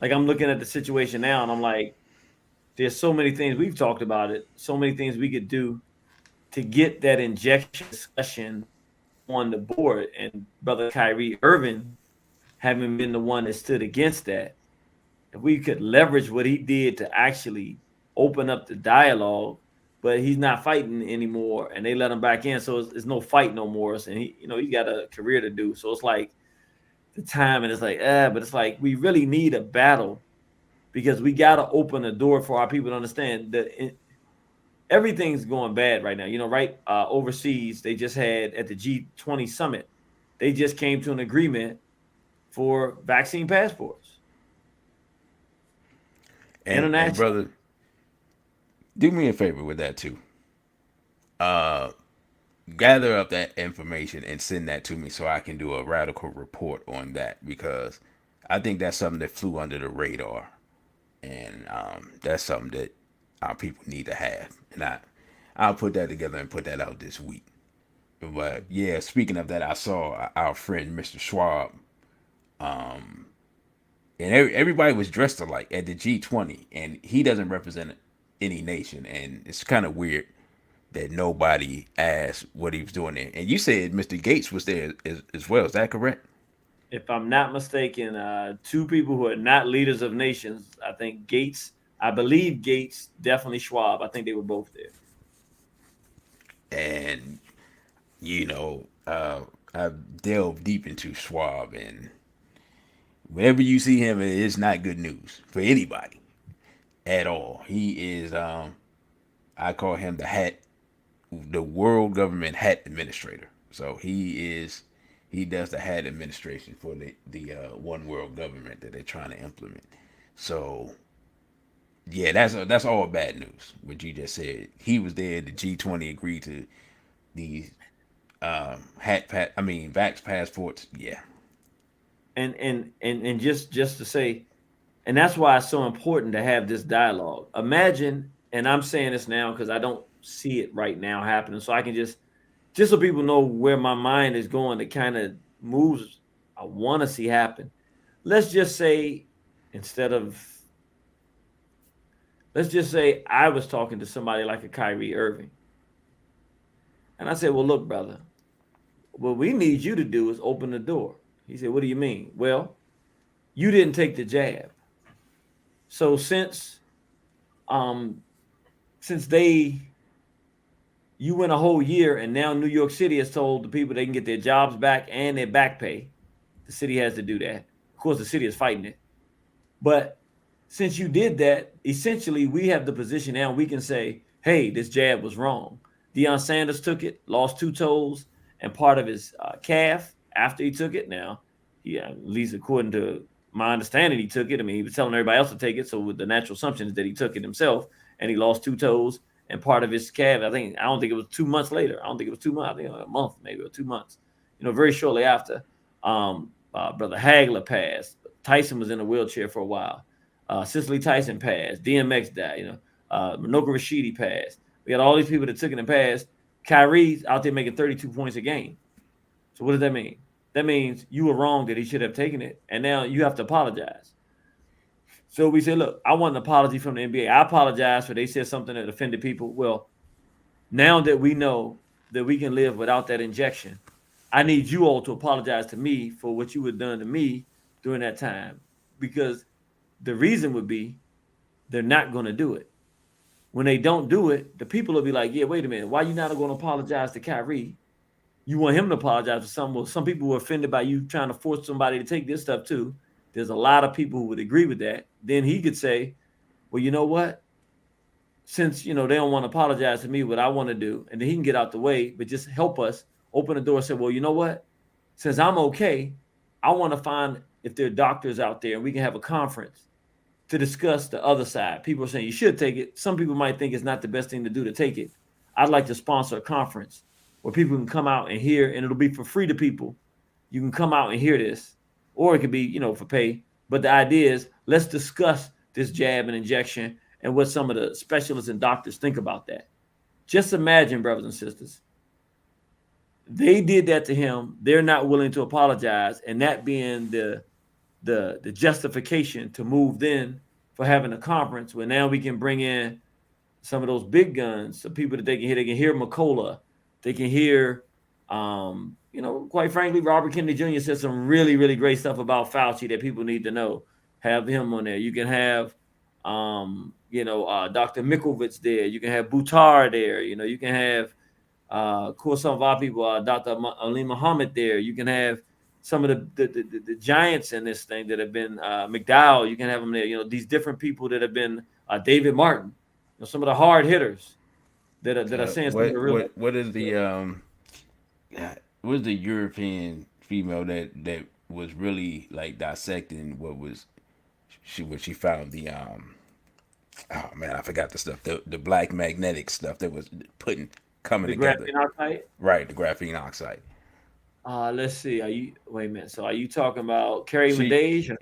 like I'm looking at the situation now and I'm like, there's so many things we've talked about it, so many things we could do to get that injection discussion on the board. And Brother Kyrie Irving having been the one that stood against that, if we could leverage what he did to actually open up the dialogue, but he's not fighting anymore, and they let him back in, so it's no fight no more. And he got a career to do. So it's like the time, and it's like, but it's like we really need a battle because we got to open the door for our people to understand that everything's going bad right now. Right? Overseas, they just had at the G20 summit, they just came to an agreement for vaccine passports. and International. brother, do me a favor with that too. Gather up that information and send that to me so I can do a radical report on that because I think that's something that flew under the radar, and that's something that our people need to have. And I'll put that together and put that out this week. But yeah, speaking of that, I saw our friend Mr. Schwab, and everybody was dressed alike at the G20, and he doesn't represent any nation, and it's kind of weird that nobody asked what he was doing there. And you said Mr. Gates was there as well. Is that correct? If I'm not mistaken, two people who are not leaders of nations. I believe Gates, definitely Schwab. I think they were both there. And I've delved deep into Schwab, and whenever you see him, it's not good news for anybody at all. He is, I call him the world government hat administrator. So he does the hat administration for the one world government that they're trying to implement. So yeah, that's all bad news. What you just said, he was there. The G20 agreed to these vax passports. Yeah, And just to say, and that's why it's so important to have this dialogue. Imagine, and I'm saying this now because I don't see it right now happening, so I can just so people know where my mind is going, the kind of moves I want to see happen. Let's just say, instead of, let's just say I was talking to somebody like a Kyrie Irving, and I said, "Well, look, brother, what we need you to do is open the door." He said, "What do you mean?" Well, you didn't take the jab. So um since you went a whole year and now New York City has told the people they can get their jobs back and their back pay. The city has to do that. Of course, the city is fighting it. But since you did that, essentially we have the position now we can say, hey, this jab was wrong. Deion Sanders took it, lost 2 toes and part of his calf after he took it. Now, at least according to my understanding, he took it. I mean, he was telling everybody else to take it. So with the natural assumption is that he took it himself and he lost 2 toes and part of his calf. I don't think it was 2 months later. I don't think it was 2 months. I think a month, maybe, or 2 months. Very shortly after, Brother Hagler passed. Tyson was in a wheelchair for a while. Cicely Tyson passed. DMX died. Minoka Rashidi passed. We got all these people that took it and passed. Kyrie's out there making 32 points a game. So what does that mean? That means you were wrong that he should have taken it, and now you have to apologize. So we say, look, I want an apology from the NBA. I apologize for they said something that offended people. Well, now that we know that we can live without that injection, I need you all to apologize to me for what you had done to me during that time, because the reason would be they're not going to do it. When they don't do it, the people will be like, yeah, wait a minute. Why are you not going to apologize to Kyrie? You want him to apologize for something. Well, some people were offended by you trying to force somebody to take this stuff too. There's a lot of people who would agree with that. Then he could say, well, you know what? Since, they don't want to apologize to me, what I want to do, and then he can get out the way, but just help us open the door and say, well, you know what? Since I'm okay, I want to find if there are doctors out there, and we can have a conference to discuss the other side. People are saying you should take it. Some people might think it's not the best thing to do to take it. I'd like to sponsor a conference where people can come out and hear, and it'll be for free to people. You can come out and hear this, or it could be, for pay. But the idea is, let's discuss this jab and injection and what some of the specialists and doctors think about that. Just imagine, brothers and sisters, they did that to him. They're not willing to apologize, and that being the justification to move then for having a conference where now we can bring in some of those big guns, some people that they can hear. They can hear McCullough. They can hear, quite frankly, Robert Kennedy Jr. said some really, really great stuff about Fauci that people need to know. Have him on there. You can have, Dr. Mikovits there. You can have Buttar there. You can have, of course, some of our people, Dr. Ali Muhammad there. You can have some of the giants in this thing that have been McDowell. You can have them there. These different people that have been David Martin. Some of the hard hitters that are saying something real. What is the what the European female that was really like dissecting what she found the oh man, I forgot the stuff, the black magnetic stuff that was coming together. Graphene oxide? Right, the graphene oxide. Let's see. Wait a minute. So are you talking about Carrie Madej or no?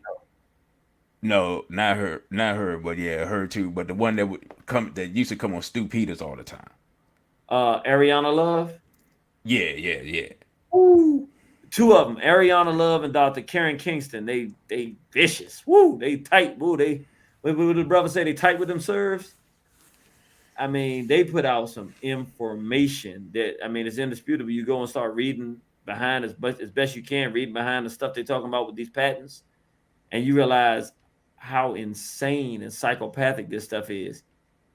No, not her, but yeah, her too. But the one that used to come on Stu Peters all the time. Ariana Love. Yeah. Ooh. Two of them, Ariana Love and Dr. Karen Kingston. They vicious. Woo, they tight. Woo, what did the brother say? They tight with them serves. I mean, they put out some information that, it's indisputable. You go and start reading behind as best you can, reading behind the stuff they're talking about with these patents, and you realize how insane and psychopathic this stuff is.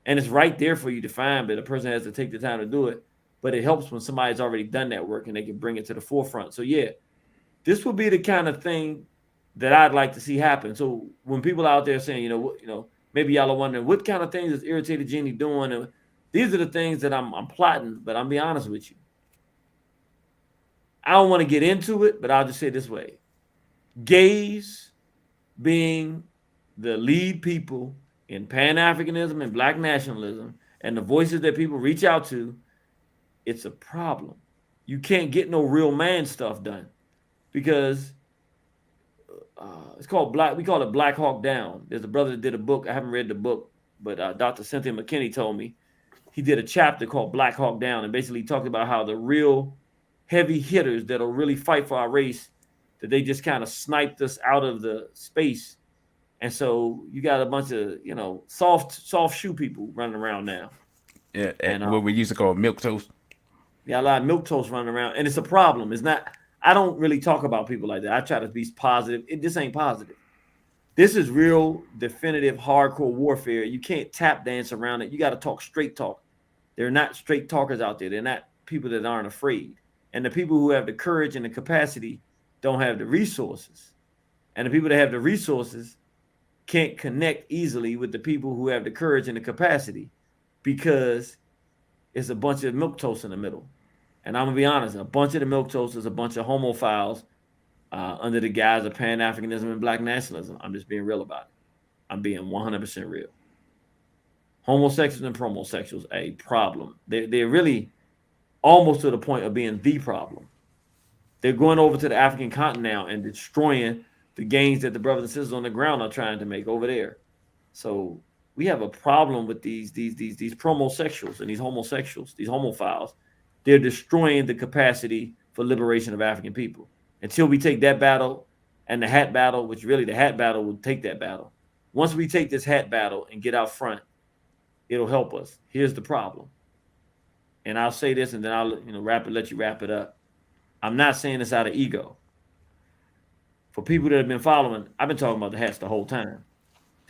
And it's right there for you to find, but a person has to take the time to do it. But it helps when somebody's already done that work and they can bring it to the forefront. So yeah, this would be the kind of thing that I'd like to see happen. So when people out there saying, maybe y'all are wondering what kind of things is Irritated Genie doing, and these are the things that I'm plotting. But I'm be honest with you, I don't want to get into it, but I'll just say it this way: gays being the lead people in Pan-Africanism and Black nationalism, and the voices that people reach out to, it's a problem. You can't get no real man stuff done because it's called we call it Black Hawk Down. There's a brother that did a book. I haven't read the book, but Dr. Cynthia McKinney told me he did a chapter called Black Hawk Down, and basically talked about how the real heavy hitters that'll really fight for our race, that they just kind of sniped us out of the space. And so you got a bunch of, soft shoe people running around now. Yeah, and what we used to call milk toast. Yeah, a lot of milk toast running around. And it's a problem. It's not, I don't really talk about people like that. I try to be positive. This ain't positive. This is real, definitive, hardcore warfare. You can't tap dance around it. You got to talk straight talk. They're not straight talkers out there. They're not people that aren't afraid. And the people who have the courage and the capacity don't have the resources. And the people that have the resources can't connect easily with the people who have the courage and the capacity, because it's a bunch of milk toast in the middle. And I'm gonna be honest, a bunch of the milk toast is a bunch of homophiles under the guise of Pan-Africanism and Black nationalism. I'm just being real about it. I'm being 100% real. Homosexuals and promosexuals are a problem. They're really almost to the point of being the problem. They're going over to the African continent now and destroying the gains that the brothers and sisters on the ground are trying to make over there. So we have a problem with these promosexuals and these homosexuals, these homophiles. They're destroying the capacity for liberation of African people. Until we take that battle and the hat battle, which really the hat battle will take that battle. Once we take this hat battle and get out front, it'll help us. Here's the problem. And I'll say this and then I'll let you wrap it up. I'm not saying this out of ego. For people that have been following, I've been talking about the hats the whole time.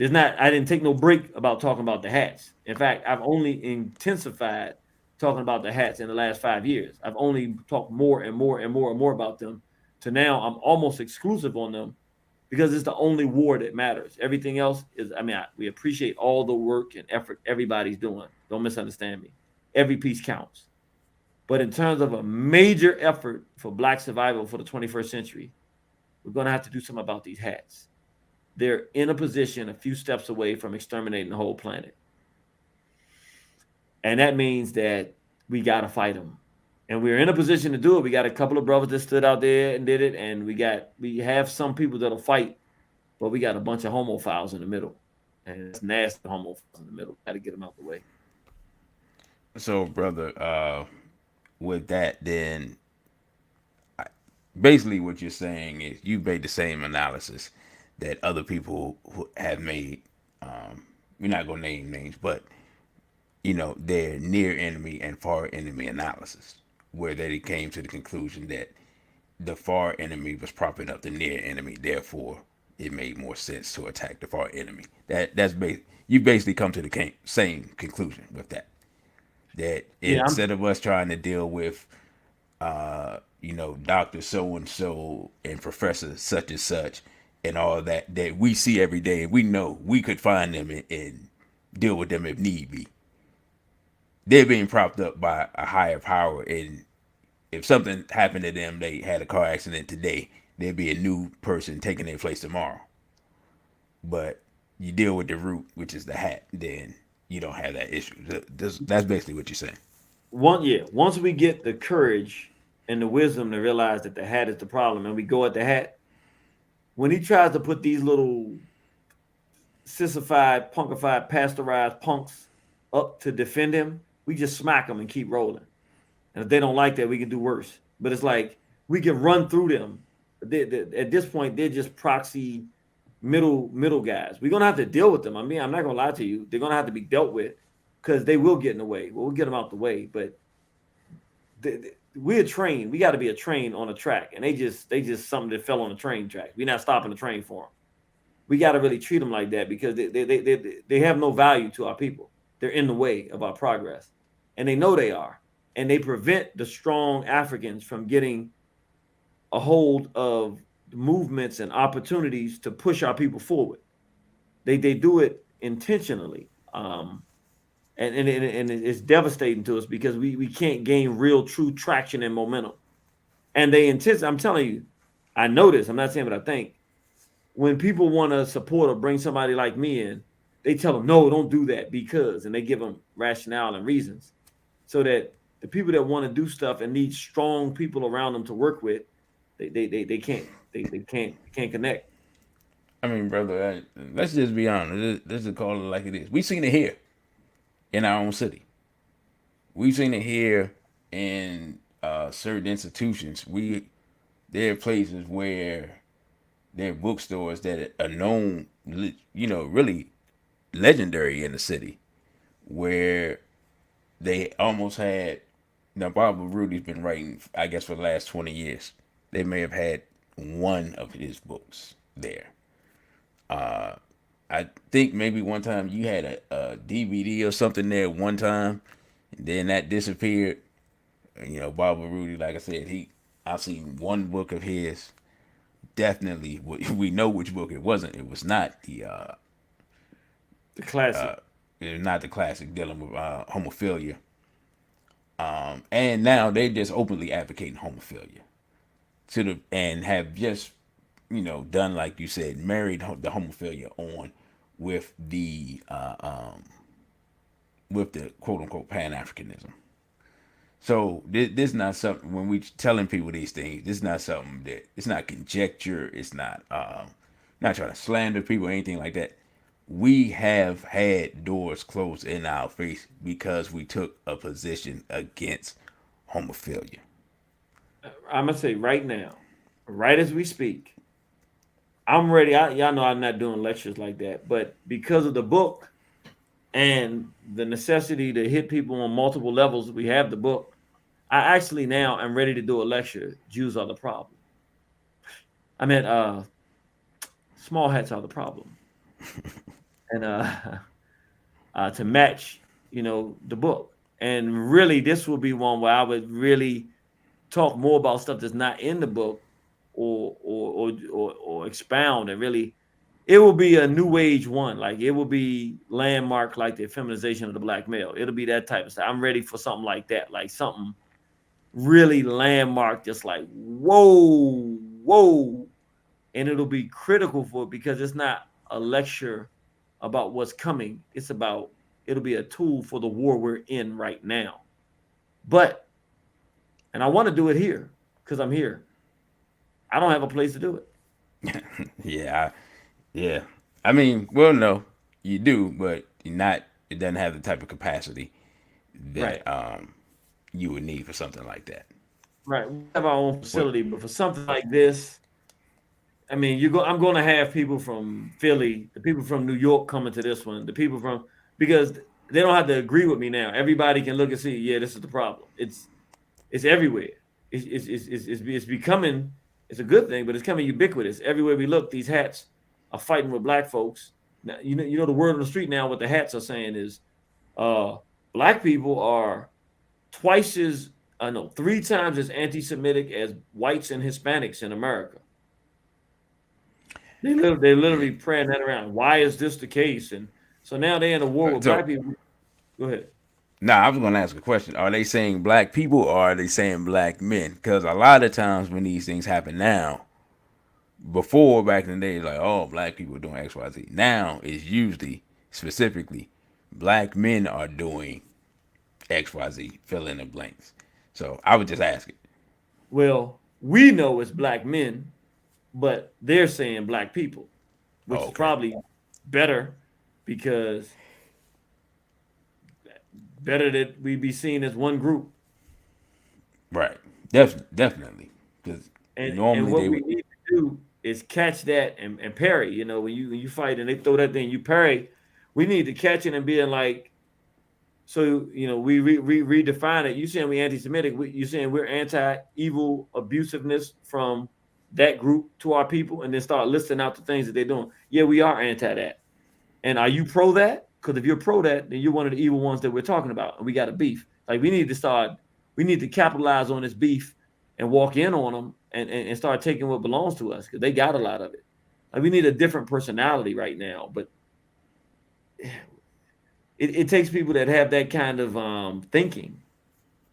I didn't take no break about talking about the hats. In fact, I've only intensified talking about the hats in the last 5 years. I've only talked more and more and more and more about them, to now I'm almost exclusive on them, because it's the only war that matters. Everything else is, we appreciate all the work and effort everybody's doing. Don't misunderstand me. Every piece counts. But in terms of a major effort for Black survival for the 21st century, we're going to have to do something about these hats. They're in a position a few steps away from exterminating the whole planet. And that means that we got to fight them. And we're in a position to do it. We got a couple of brothers that stood out there and did it. And we have some people that'll fight, but we got a bunch of homophiles in the middle. And it's nasty homophiles in the middle. Got to get them out the way. So, brother, with that, then basically what you're saying is you made the same analysis that other people have made. We're not gonna name names, but their near enemy and far enemy analysis, where they came to the conclusion that the far enemy was propping up the near enemy, therefore it made more sense to attack the far enemy. You basically come to the same conclusion with that. That Yeah, instead of us trying to deal with Doctor so and so and Professor such and such and all that we see every day, and we know we could find them and deal with them if need be. They're being propped up by a higher power, and if something happened to them, they had a car accident today, there'd be a new person taking their place tomorrow. But you deal with the root, which is the hat, then you don't have that issue. That's basically what you're saying. Once we get the courage and the wisdom to realize that the hat is the problem, and we go at the hat, when he tries to put these little sissified, punkified, pasteurized punks up to defend him, we just smack them and keep rolling. And if they don't like that, we can do worse. But it's like we can run through them. At this point, they're just proxy middle guys. We're gonna have to deal with them. I mean, I'm not gonna lie to you. They're gonna have to be dealt with because they will get in the way. We'll get them out the way. But we're trained. We got to be a train on a track, and they just something that fell on the train track. We're not stopping the train for them. We got to really treat them like that because they have no value to our people. They're in the way of our progress, and they know they are, and they prevent the strong Africans from getting a hold of movements and opportunities to push our people forward. They do it intentionally, and it's devastating to us because we can't gain real true traction and momentum. And I'm telling you, I know this. I'm not saying what I think. When people want to support or bring somebody like me in, they tell them, no, don't do that because, and they give them rationale and reasons so that the people that want to do stuff and need strong people around them to work with, they can't connect. I mean, brother, let's just be honest. Let's just call it like it is. We've seen it here in our own city. We've seen it here in certain institutions. There are places where there are bookstores that are known, really legendary in the city, where they almost had. Now, Barbara Rudy's been writing, I guess, for the last 20 years. They may have had one of his books there. I think maybe one time you had a DVD or something there one time, and then that disappeared. Barbara Rudy, like I said, I've seen one book of his. Definitely, we know which book it wasn't. It was not the classic. It was not the classic dealing with homophilia. And now they just openly advocating homophilia and have just done like you said, married the homophilia on with the quote unquote Pan Africanism. So this is not something when we telling people these things. This is not something that it's not conjecture. It's not not trying to slander people or anything like that. We have had doors closed in our face because we took a position against homophilia. I'm gonna say right now, right as we speak, I'm ready. Y'all know I'm not doing lectures like that, but because of the book and the necessity to hit people on multiple levels, we have the book. I actually now am ready to do a lecture. Jews are the problem. I mean, small hats are the problem, and to match, the book. And really, this will be one where I would really talk more about stuff that's not in the book, or expound and really. It will be a new age one. Like it will be landmark, like the feminization of the black male. It'll be that type of stuff. I'm ready for something like that, like something really landmark, just like whoa, and it'll be critical for it because it's not a lecture about what's coming. It'll be a tool for the war we're in right now. But, and I want to do it here because I'm here. I don't have a place to do it. Yeah, yeah. I mean, well, no, you do, but you're not. It doesn't have the type of capacity Right. that you would need for something like that. Right. We have our own But facility, but for something like this, I mean, I'm going to have people from Philly, the people from New York coming to this one, the people from because they don't have to agree with me now. Everybody can look and see, yeah, this is the problem. It's everywhere. It's becoming. It's a good thing, but it's coming ubiquitous. Everywhere we look, these hats are fighting with black folks. Now, you know the word on the street now. What the hats are saying is, uh, black people are twice as, I know, 3 times as anti-Semitic as whites and Hispanics in America. They literally praying that around. Why is this the case? And so now they're in a war with so black people. Go ahead. now I was going to ask a question. Are they saying black people or are they saying black men? Because a lot of times when these things happen now, before back in the day, like, oh, black people doing X, Y, Z. Now it's usually specifically black men are doing X, Y, Z, fill in the blanks. So I would just ask it. Well, we know it's black men, but they're saying black people, which Oh, is okay. probably better because better that we be seen as one group. Right. Definitely. Because And normally what they we would. need to do is catch that and parry. You know, when you fight and they throw that thing, you parry. We need to catch it and being like, so we redefine it. You saying we anti-Semitic? You saying we're anti-evil abusiveness from that group to our people, and then start listing out the things that they're doing. Yeah, we are anti that. And are you pro that? Because if you're pro that, then you're one of the evil ones that we're talking about, and we got a beef. Like we need to capitalize on this beef and walk in on them and start taking what belongs to us because they got a lot of it. Like we need a different personality right now, but it takes people that have that kind of thinking.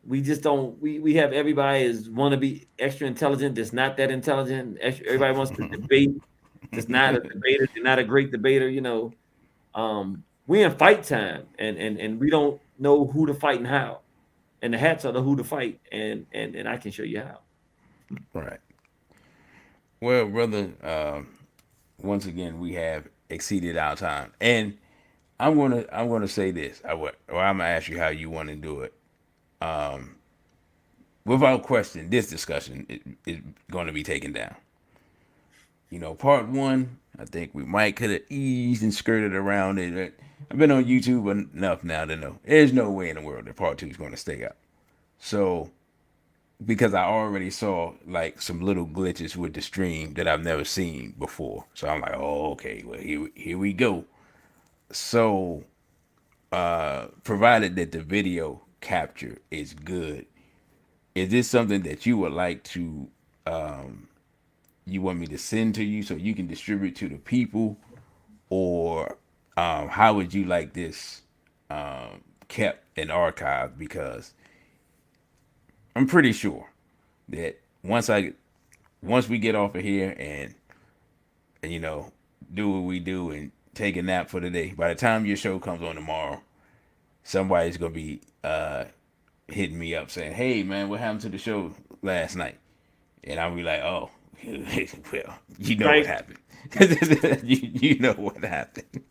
We just don't. We have everybody is want to be extra intelligent. That's not that intelligent. Everybody wants to debate. That's not a debater. They're not a great debater. We in fight time, and we don't know who to fight and how. And the hats are the who to fight, and I can show you how. Right. Well, brother, once again, we have exceeded our time. And I'm gonna say this. I'm gonna ask you how you want to do it. Without question, this discussion is going to be taken down. Part one, I think we might could have eased and skirted around it. I've been on YouTube enough now to know there's no way in the world that part two is going to stay up. So, because I already saw like some little glitches with the stream that I've never seen before, so I'm like, oh, okay, well here we go. So, provided that the video capture is good, is this something that you would like to you want me to send to you so you can distribute to the people, or how would you like this kept and archived? Because I'm pretty sure that once we get off of here and do what we do and take a nap for the day, by the time your show comes on tomorrow, somebody's gonna be hitting me up saying, "Hey man, what happened to the show last night?" And I'll be like, "Oh, well, you know what Right? happened. you know what happened."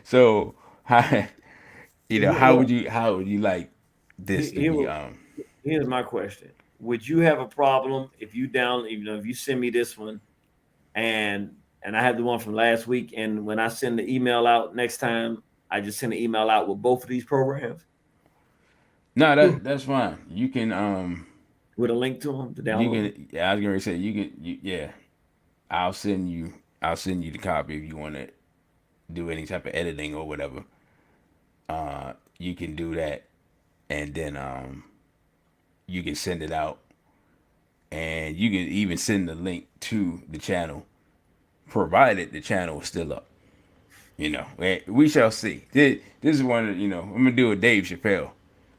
So, Well, how would you like this to here, be? here's my question: would you have a problem if if you send me this one and I have the one from last week, and when I send the email out next time, I just send the email out with both of these programs No, that's fine. You can with a link to them to you download them? can. Yeah, I was gonna say yeah. I'll send you. I'll send you the copy if you want to do any type of editing or whatever. You can do that, and then you can send it out, and you can even send the link to the channel, provided the channel is still up. We shall see. This is one. I'm gonna do a Dave Chappelle.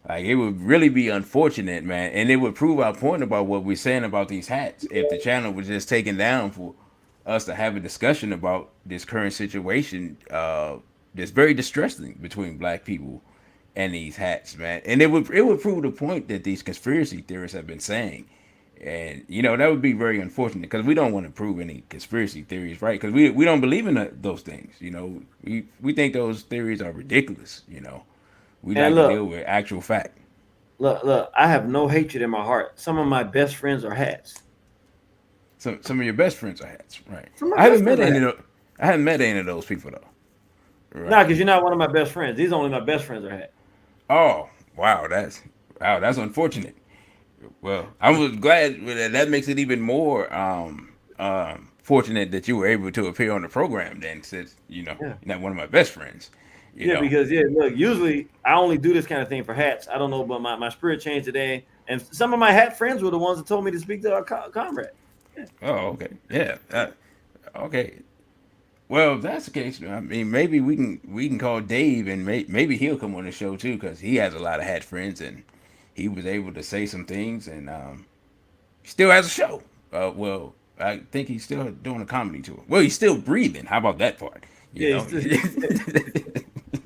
Like it would really be unfortunate, man, and it would prove our point about what we're saying about these hats. If the channel was just taken down for us to have a discussion about this current situation, that's very distressing between black people and these hats, man, and it would prove the point that these conspiracy theorists have been saying. And that would be very unfortunate because we don't want to prove any conspiracy theories, right? Because we don't believe in those things. We think those theories are ridiculous. We And like to deal look, with actual fact. look, I have no hatred in my heart. Some of my best friends are hats. Some of your best friends are hats, right? Some of I my haven't best met friends are any hats. of those, I haven't met any of those people though. Nah, Right. because you're not one of my best friends. These are only my best friends are hats. Oh, wow, that's unfortunate. Well, I was glad that makes it even more fortunate that you were able to appear on the program then, since Yeah. you're not one of my best friends. You Yeah, know. because look, usually I only do this kind of thing for hats. I don't know, but my spirit changed today. And some of my hat friends were the ones that told me to speak to our comrade. Yeah. Oh, okay. Yeah. Okay. Well, if that's the case, I mean, maybe we can call Dave and maybe he'll come on the show too because he has a lot of hat friends and he was able to say some things and still has a show. Well, I think he's still doing a comedy tour. Well, he's still breathing. How about that part? You Yeah, know,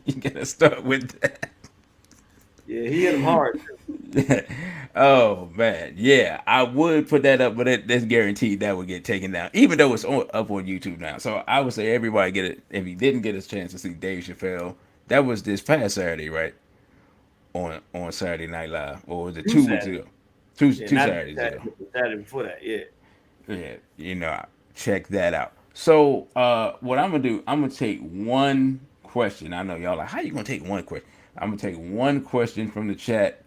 you gotta start with that. yeah, he hit him hard. Oh man, yeah, I would put that up, but that's guaranteed that would get taken down, even though it's up on YouTube now. So I would say everybody get it. If you didn't get a chance to see Dave Chappelle, that was this past Saturday, right? On Saturday Night Live, or was it Two 2 weeks Saturdays. ago? Two Yeah, two not Saturdays Saturday, ago. but the Saturday before that. Yeah. Yeah, check that out. So what I'm gonna do, I'm gonna take one question. I know y'all like, how you gonna take one question? I'm gonna take one question from the chat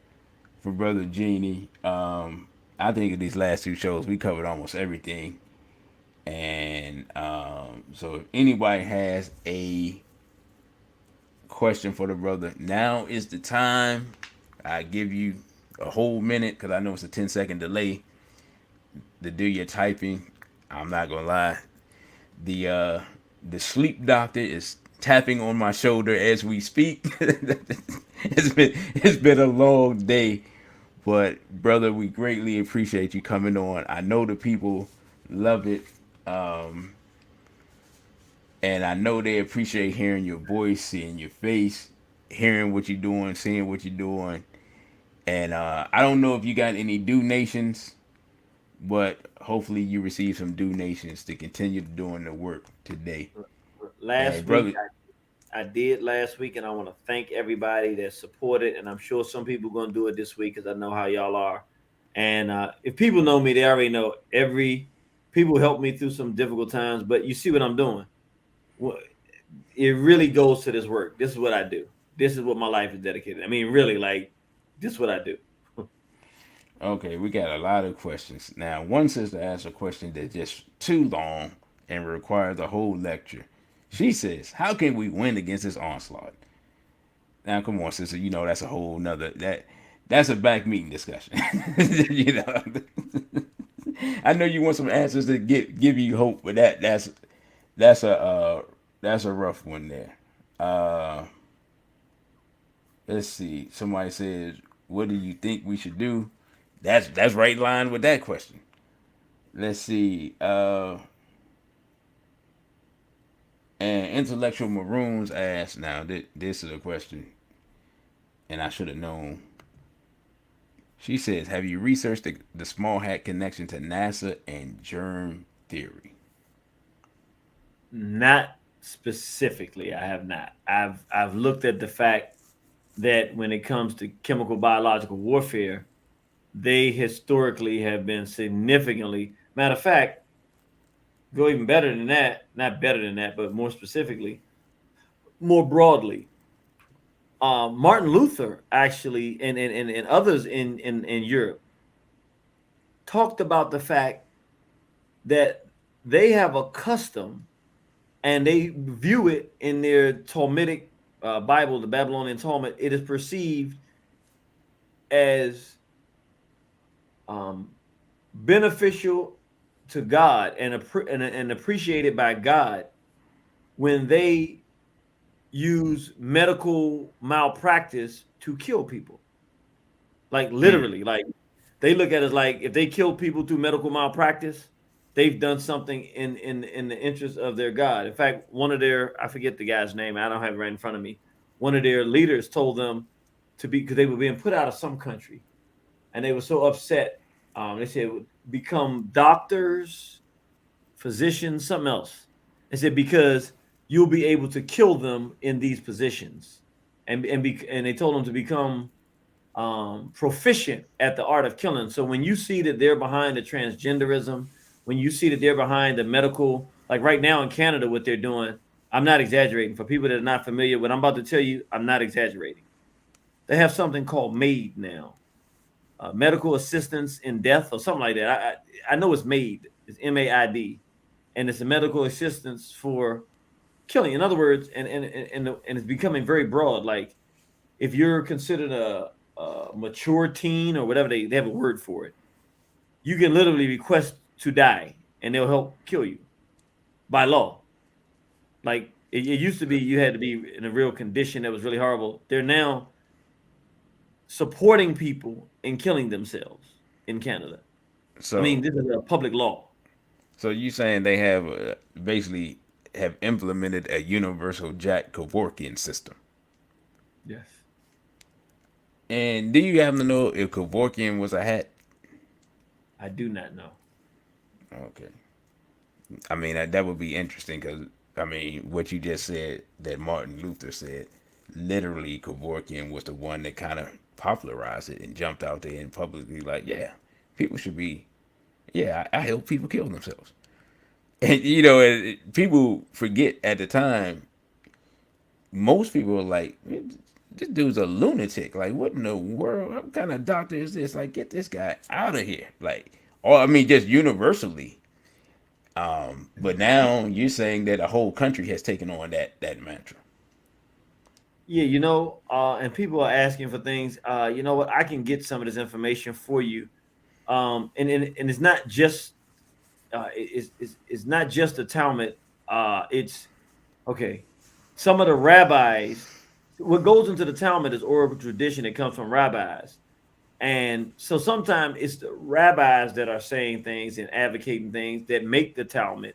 for Brother Genie. I think of these last two shows, we covered almost everything. And so if anybody has a question for the brother, now is the time. I give you a whole minute because I know it's a 10-second delay to do your typing. I'm not gonna lie. The sleep doctor is tapping on my shoulder as we speak. It's been a long day, but brother, we greatly appreciate you coming on. I know the people love it, and I know they appreciate hearing your voice, seeing your face, hearing what you're doing, seeing what you're doing. And I don't know if you got any donations, but hopefully you receive some donations to continue doing the work today. Last And week brother, I did last week, and I want to thank everybody that supported. And I'm sure some people are gonna do it this week because I know how y'all are. And if people know me, they already know every people help me through some difficult times. But you see what I'm doing. Well, it really goes to this work. This is what I do. This is what my life is dedicated. I mean, really, like this is what I do. okay, we got a lot of questions. Now, one sister asked a question that's just too long and requires a whole lecture. She says, how can we win against this onslaught? Now, come on, sister. That's a whole nother that's a back meeting discussion. you know, I know you want some answers that give you hope, but that's a that's a rough one there. Uh, let's see. Somebody says, "What do you think we should do?" That's right in line with that question. Let's see. And intellectual maroons asked. Now this is a question, and I should have known. She says, "Have you researched the small hat connection to NASA and germ theory?" Not specifically, I have not. I've looked at the fact that when it comes to chemical biological warfare, they historically have been significantly. Matter of fact, go even better than that. Not better than that, but more specifically, more broadly. Martin Luther actually, and others in Europe talked about the fact that they have a custom and they view it in their Talmudic Bible, the Babylonian Talmud. It is perceived as beneficial to God and appreciated by God when they use medical malpractice to kill people. Like Mm. literally, like they look at it like if they kill people through medical malpractice, they've done something in the interest of their God. In fact, one of their, I forget the guy's name, I don't have it right in front of me. One of their leaders told them to be, because they were being put out of some country, and they were so upset. They said it would become doctors, physicians, something else. They said because you'll be able to kill them in these positions, and they told them to become proficient at the art of killing. So when you see that they're behind the transgenderism, when you see that they're behind the medical, like right now in Canada, what they're doing, I'm not exaggerating. For people that are not familiar, what I'm about to tell you, I'm not exaggerating. They have something called MAID now, medical assistance in death or something like that. I know it's MAID, it's MAID, and it's a medical assistance for killing. In other words, and it's becoming very broad. Like if you're considered a mature teen or whatever, they have a word for it. You can literally request to die, and they'll help kill you by law. Like it used to be, you had to be in a real condition that was really horrible. They're now supporting people in killing themselves in Canada. I mean, So, this is a public law. so you saying they have basically have implemented a universal Jack Kevorkian system? Yes. And do you happen to know if Kevorkian was a hat? I do not know. Okay. I mean, that would be interesting because, I mean, what you just said that Martin Luther said, literally, Kevorkian was the one that kind of popularized it and jumped out there and publicly, like, yeah, people should be, yeah, I help people kill themselves. And, you know, people forget at the time, most people are like, this dude's a lunatic. Like, what in the world? What kind of doctor is this? Like, get this guy out of here. Like, or I mean, just universally. But now you're saying that a whole country has taken on that mantra. Yeah, and people are asking for things. You know what? I can get some of this information for you. And it's not just it's not just the Talmud. It's okay. Some of the rabbis, what goes into the Talmud is oral tradition that comes from rabbis. And so sometimes it's the rabbis that are saying things and advocating things that make the Talmud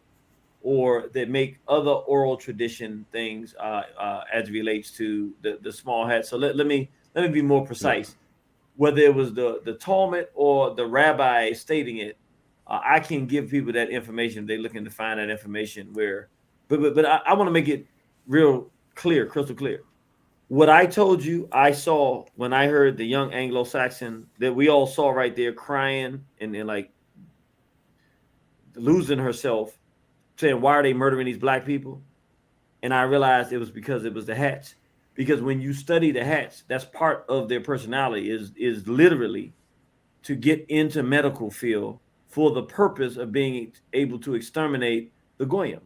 or that make other oral tradition things as it relates to the small hat. So let me be more Yeah. precise. Whether it was the Talmud or the rabbi stating it, I can give people that information if they're looking to find that information. But I want to make it real clear, crystal clear. What I told you, I saw when I heard the young Anglo-Saxon that we all saw right there crying and like losing herself, saying, "Why are they murdering these black people?" And I realized it was because it was the hats. Because when you study the hats, that's part of their personality is literally to get into medical field for the purpose of being able to exterminate the goyim.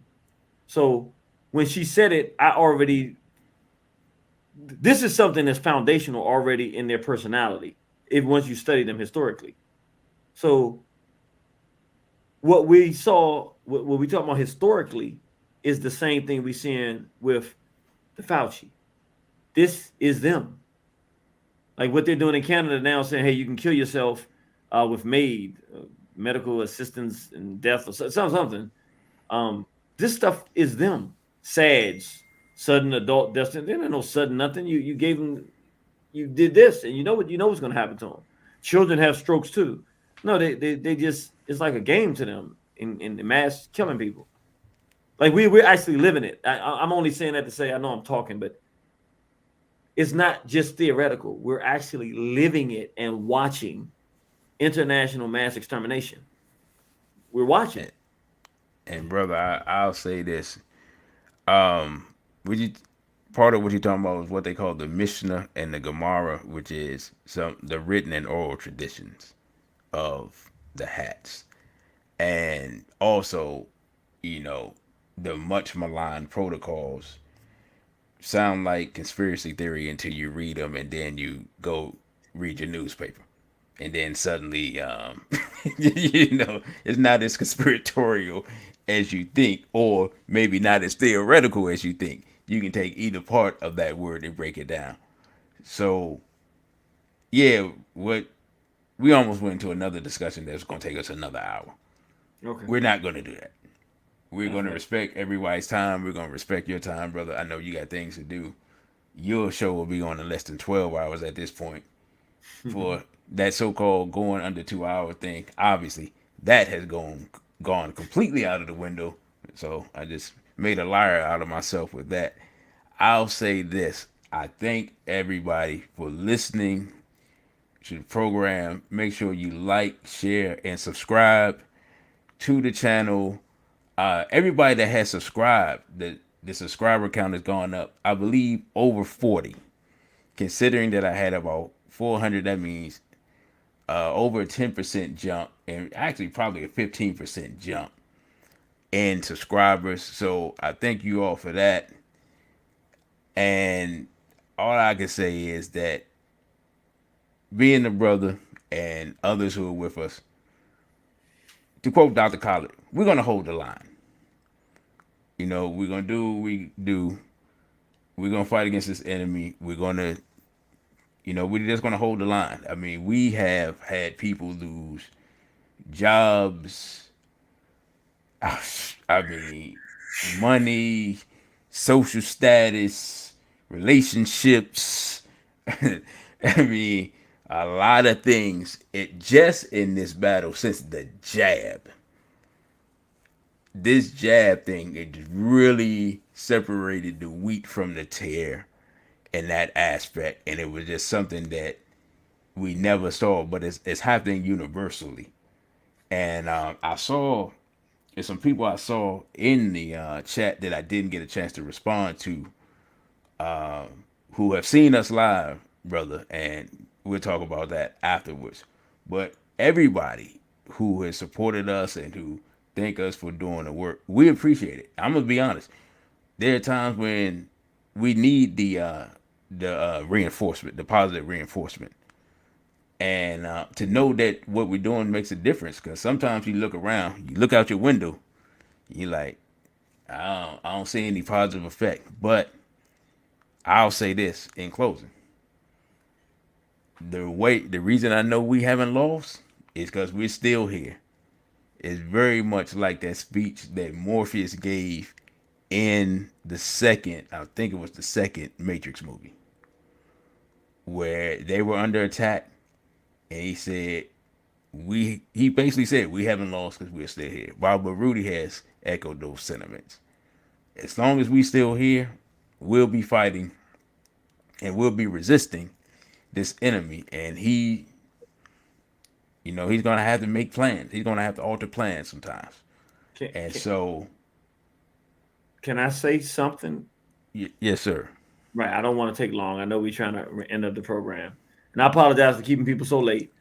So when she said it, I already this is something that's foundational already in their personality. If once you study them historically, so what we saw, what we talk about historically, is the same thing we seeing with the Fauci. This is them. Like what they're doing in Canada now, saying, "Hey, you can kill yourself with MAID, medical assistance in death, or something." Um, this stuff is them. SADS, sudden adult death. There ain't no sudden nothing. You gave them, you did this, and you know what's going to happen to them. Children have strokes too. No, they just it's like a game to them in mass killing people. Like we're actually living it. I'm only saying that to say I know I'm talking, but it's not just theoretical. We're actually living it and watching international mass extermination. We're watching And, it. and brother, I'll say this. Would you part of what you're talking about is what they call the Mishnah and the Gemara, which is some the written and oral traditions of the hats, and also, you know, the much maligned protocols sound like conspiracy theory until you read them and then you go read your newspaper and then suddenly you know it's not as conspiratorial as you think, or maybe not as theoretical as you think. You can take either part of that word and break it down. So yeah, what we almost went into another discussion that's going to take us another hour. Okay, We're not going to do that. We're that's going to right. respect everybody's time. We're going to respect your time, brother. I know you got things to do. Your show will be on in less than 12 hours at this point. For that so-called going under 2 hour thing, obviously that has gone completely out of the window. So I just made a liar out of myself with that. I'll say this: I thank everybody for listening to the program. Make sure you like, share, and subscribe to the channel. Everybody that has subscribed, the subscriber count has gone up. I believe over 40. Considering that I had about 400, that means over a 10% jump, and actually probably a 15% jump in subscribers. So I thank you all for that. And all I can say is that being a brother and others who are with us, to quote Dr. Khaled, we're gonna hold the line. We're gonna do what we do. We're gonna fight against this enemy. We're just gonna hold the line. I mean, we have had people lose jobs. I mean, money, social status, relationships. I mean, a lot of things. It just in this battle since the jab. This jab thing, it just really separated the wheat from the tare in that aspect, and it was just something that we never saw, but it's happening universally. And I saw there's some people I saw in the chat that I didn't get a chance to respond to, who have seen us live, brother, and we'll talk about that afterwards. But everybody who has supported us and who thank us for doing the work, we appreciate it. I'm gonna be honest. There are times when we need the reinforcement, the positive reinforcement, and to know that what we're doing makes a difference. Because sometimes you look around, you look out your window, you're like, I don't see any positive effect. But I'll say this in closing: the reason I know we haven't lost is because we're still here. It's very much like that speech that Morpheus gave in the second, I think it was the second Matrix movie, where they were under attack, and he said, he basically said we haven't lost because we're still here. But Rudy has echoed those sentiments. As long as we still here, we'll be fighting and we'll be resisting this enemy. And he's gonna have to make plans. He's gonna have to alter plans sometimes. Can, And can, so, can I say something? yes, sir. Right. I don't want to take long. I know we're trying to end up the program. And I apologize for keeping people so late.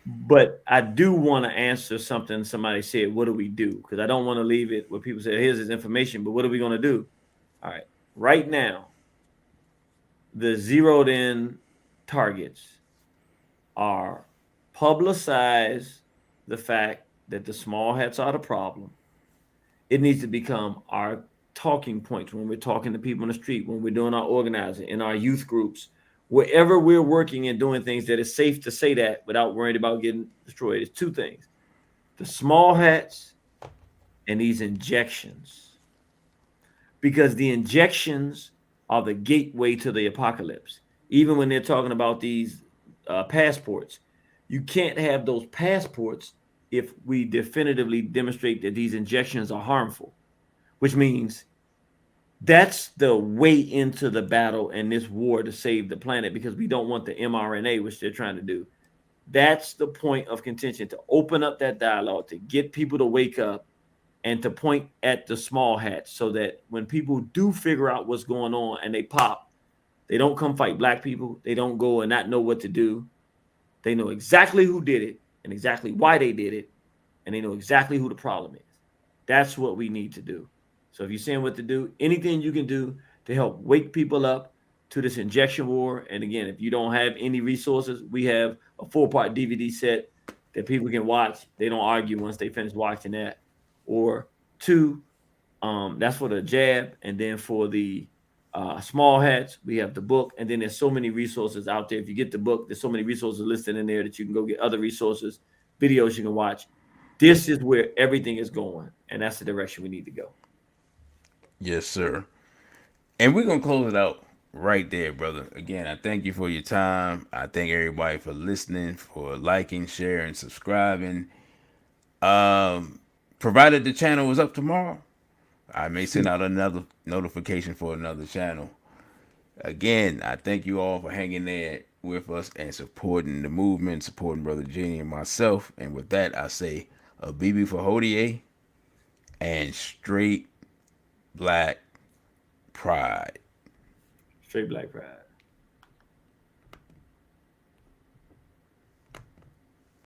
But I do want to answer something somebody said. What do we do? Because I don't want to leave it where people say, here's his information, but what are we going to do? All right. Right now, the zeroed in targets are publicize the fact that the small hats are the problem. It needs to become our talking points when we're talking to people in the street, when we're doing our organizing, in our youth groups, wherever we're working and doing things that is safe to say that without worrying about getting destroyed. It's two things: the small hats and these injections. Because the injections are the gateway to the apocalypse. Even when they're talking about these passports, you can't have those passports if we definitively demonstrate that these injections are harmful, which means that's the way into the battle and this war to save the planet, because we don't want the mRNA, which they're trying to do. That's the point of contention, to open up that dialogue, to get people to wake up and to point at the small hats, so that when people do figure out what's going on and they pop, they don't come fight black people. They don't go and not know what to do. They know exactly who did it and exactly why they did it, and they know exactly who the problem is. That's what we need to do. So if you're saying what to do, anything you can do to help wake people up to this injection war. And again, if you don't have any resources, we have a 4-part DVD set that people can watch. They don't argue once they finish watching that. Or two, that's for the jab, and then for the small hats, we have the book, and then there's so many resources out there. If you get the book, there's so many resources listed in there that you can go get other resources, videos you can watch. This is where everything is going, and that's the direction we need to go. Yes, sir. And we're gonna close it out right there, brother. Again, I thank you for your time. I thank everybody for listening, for liking, sharing, subscribing. Provided the channel is up tomorrow, I may send out another notification for another channel. Again, I thank you all for hanging there with us and supporting the movement, supporting Brother Genie and myself. And with that, I say a BB for Hodie and straight black pride. Straight black pride.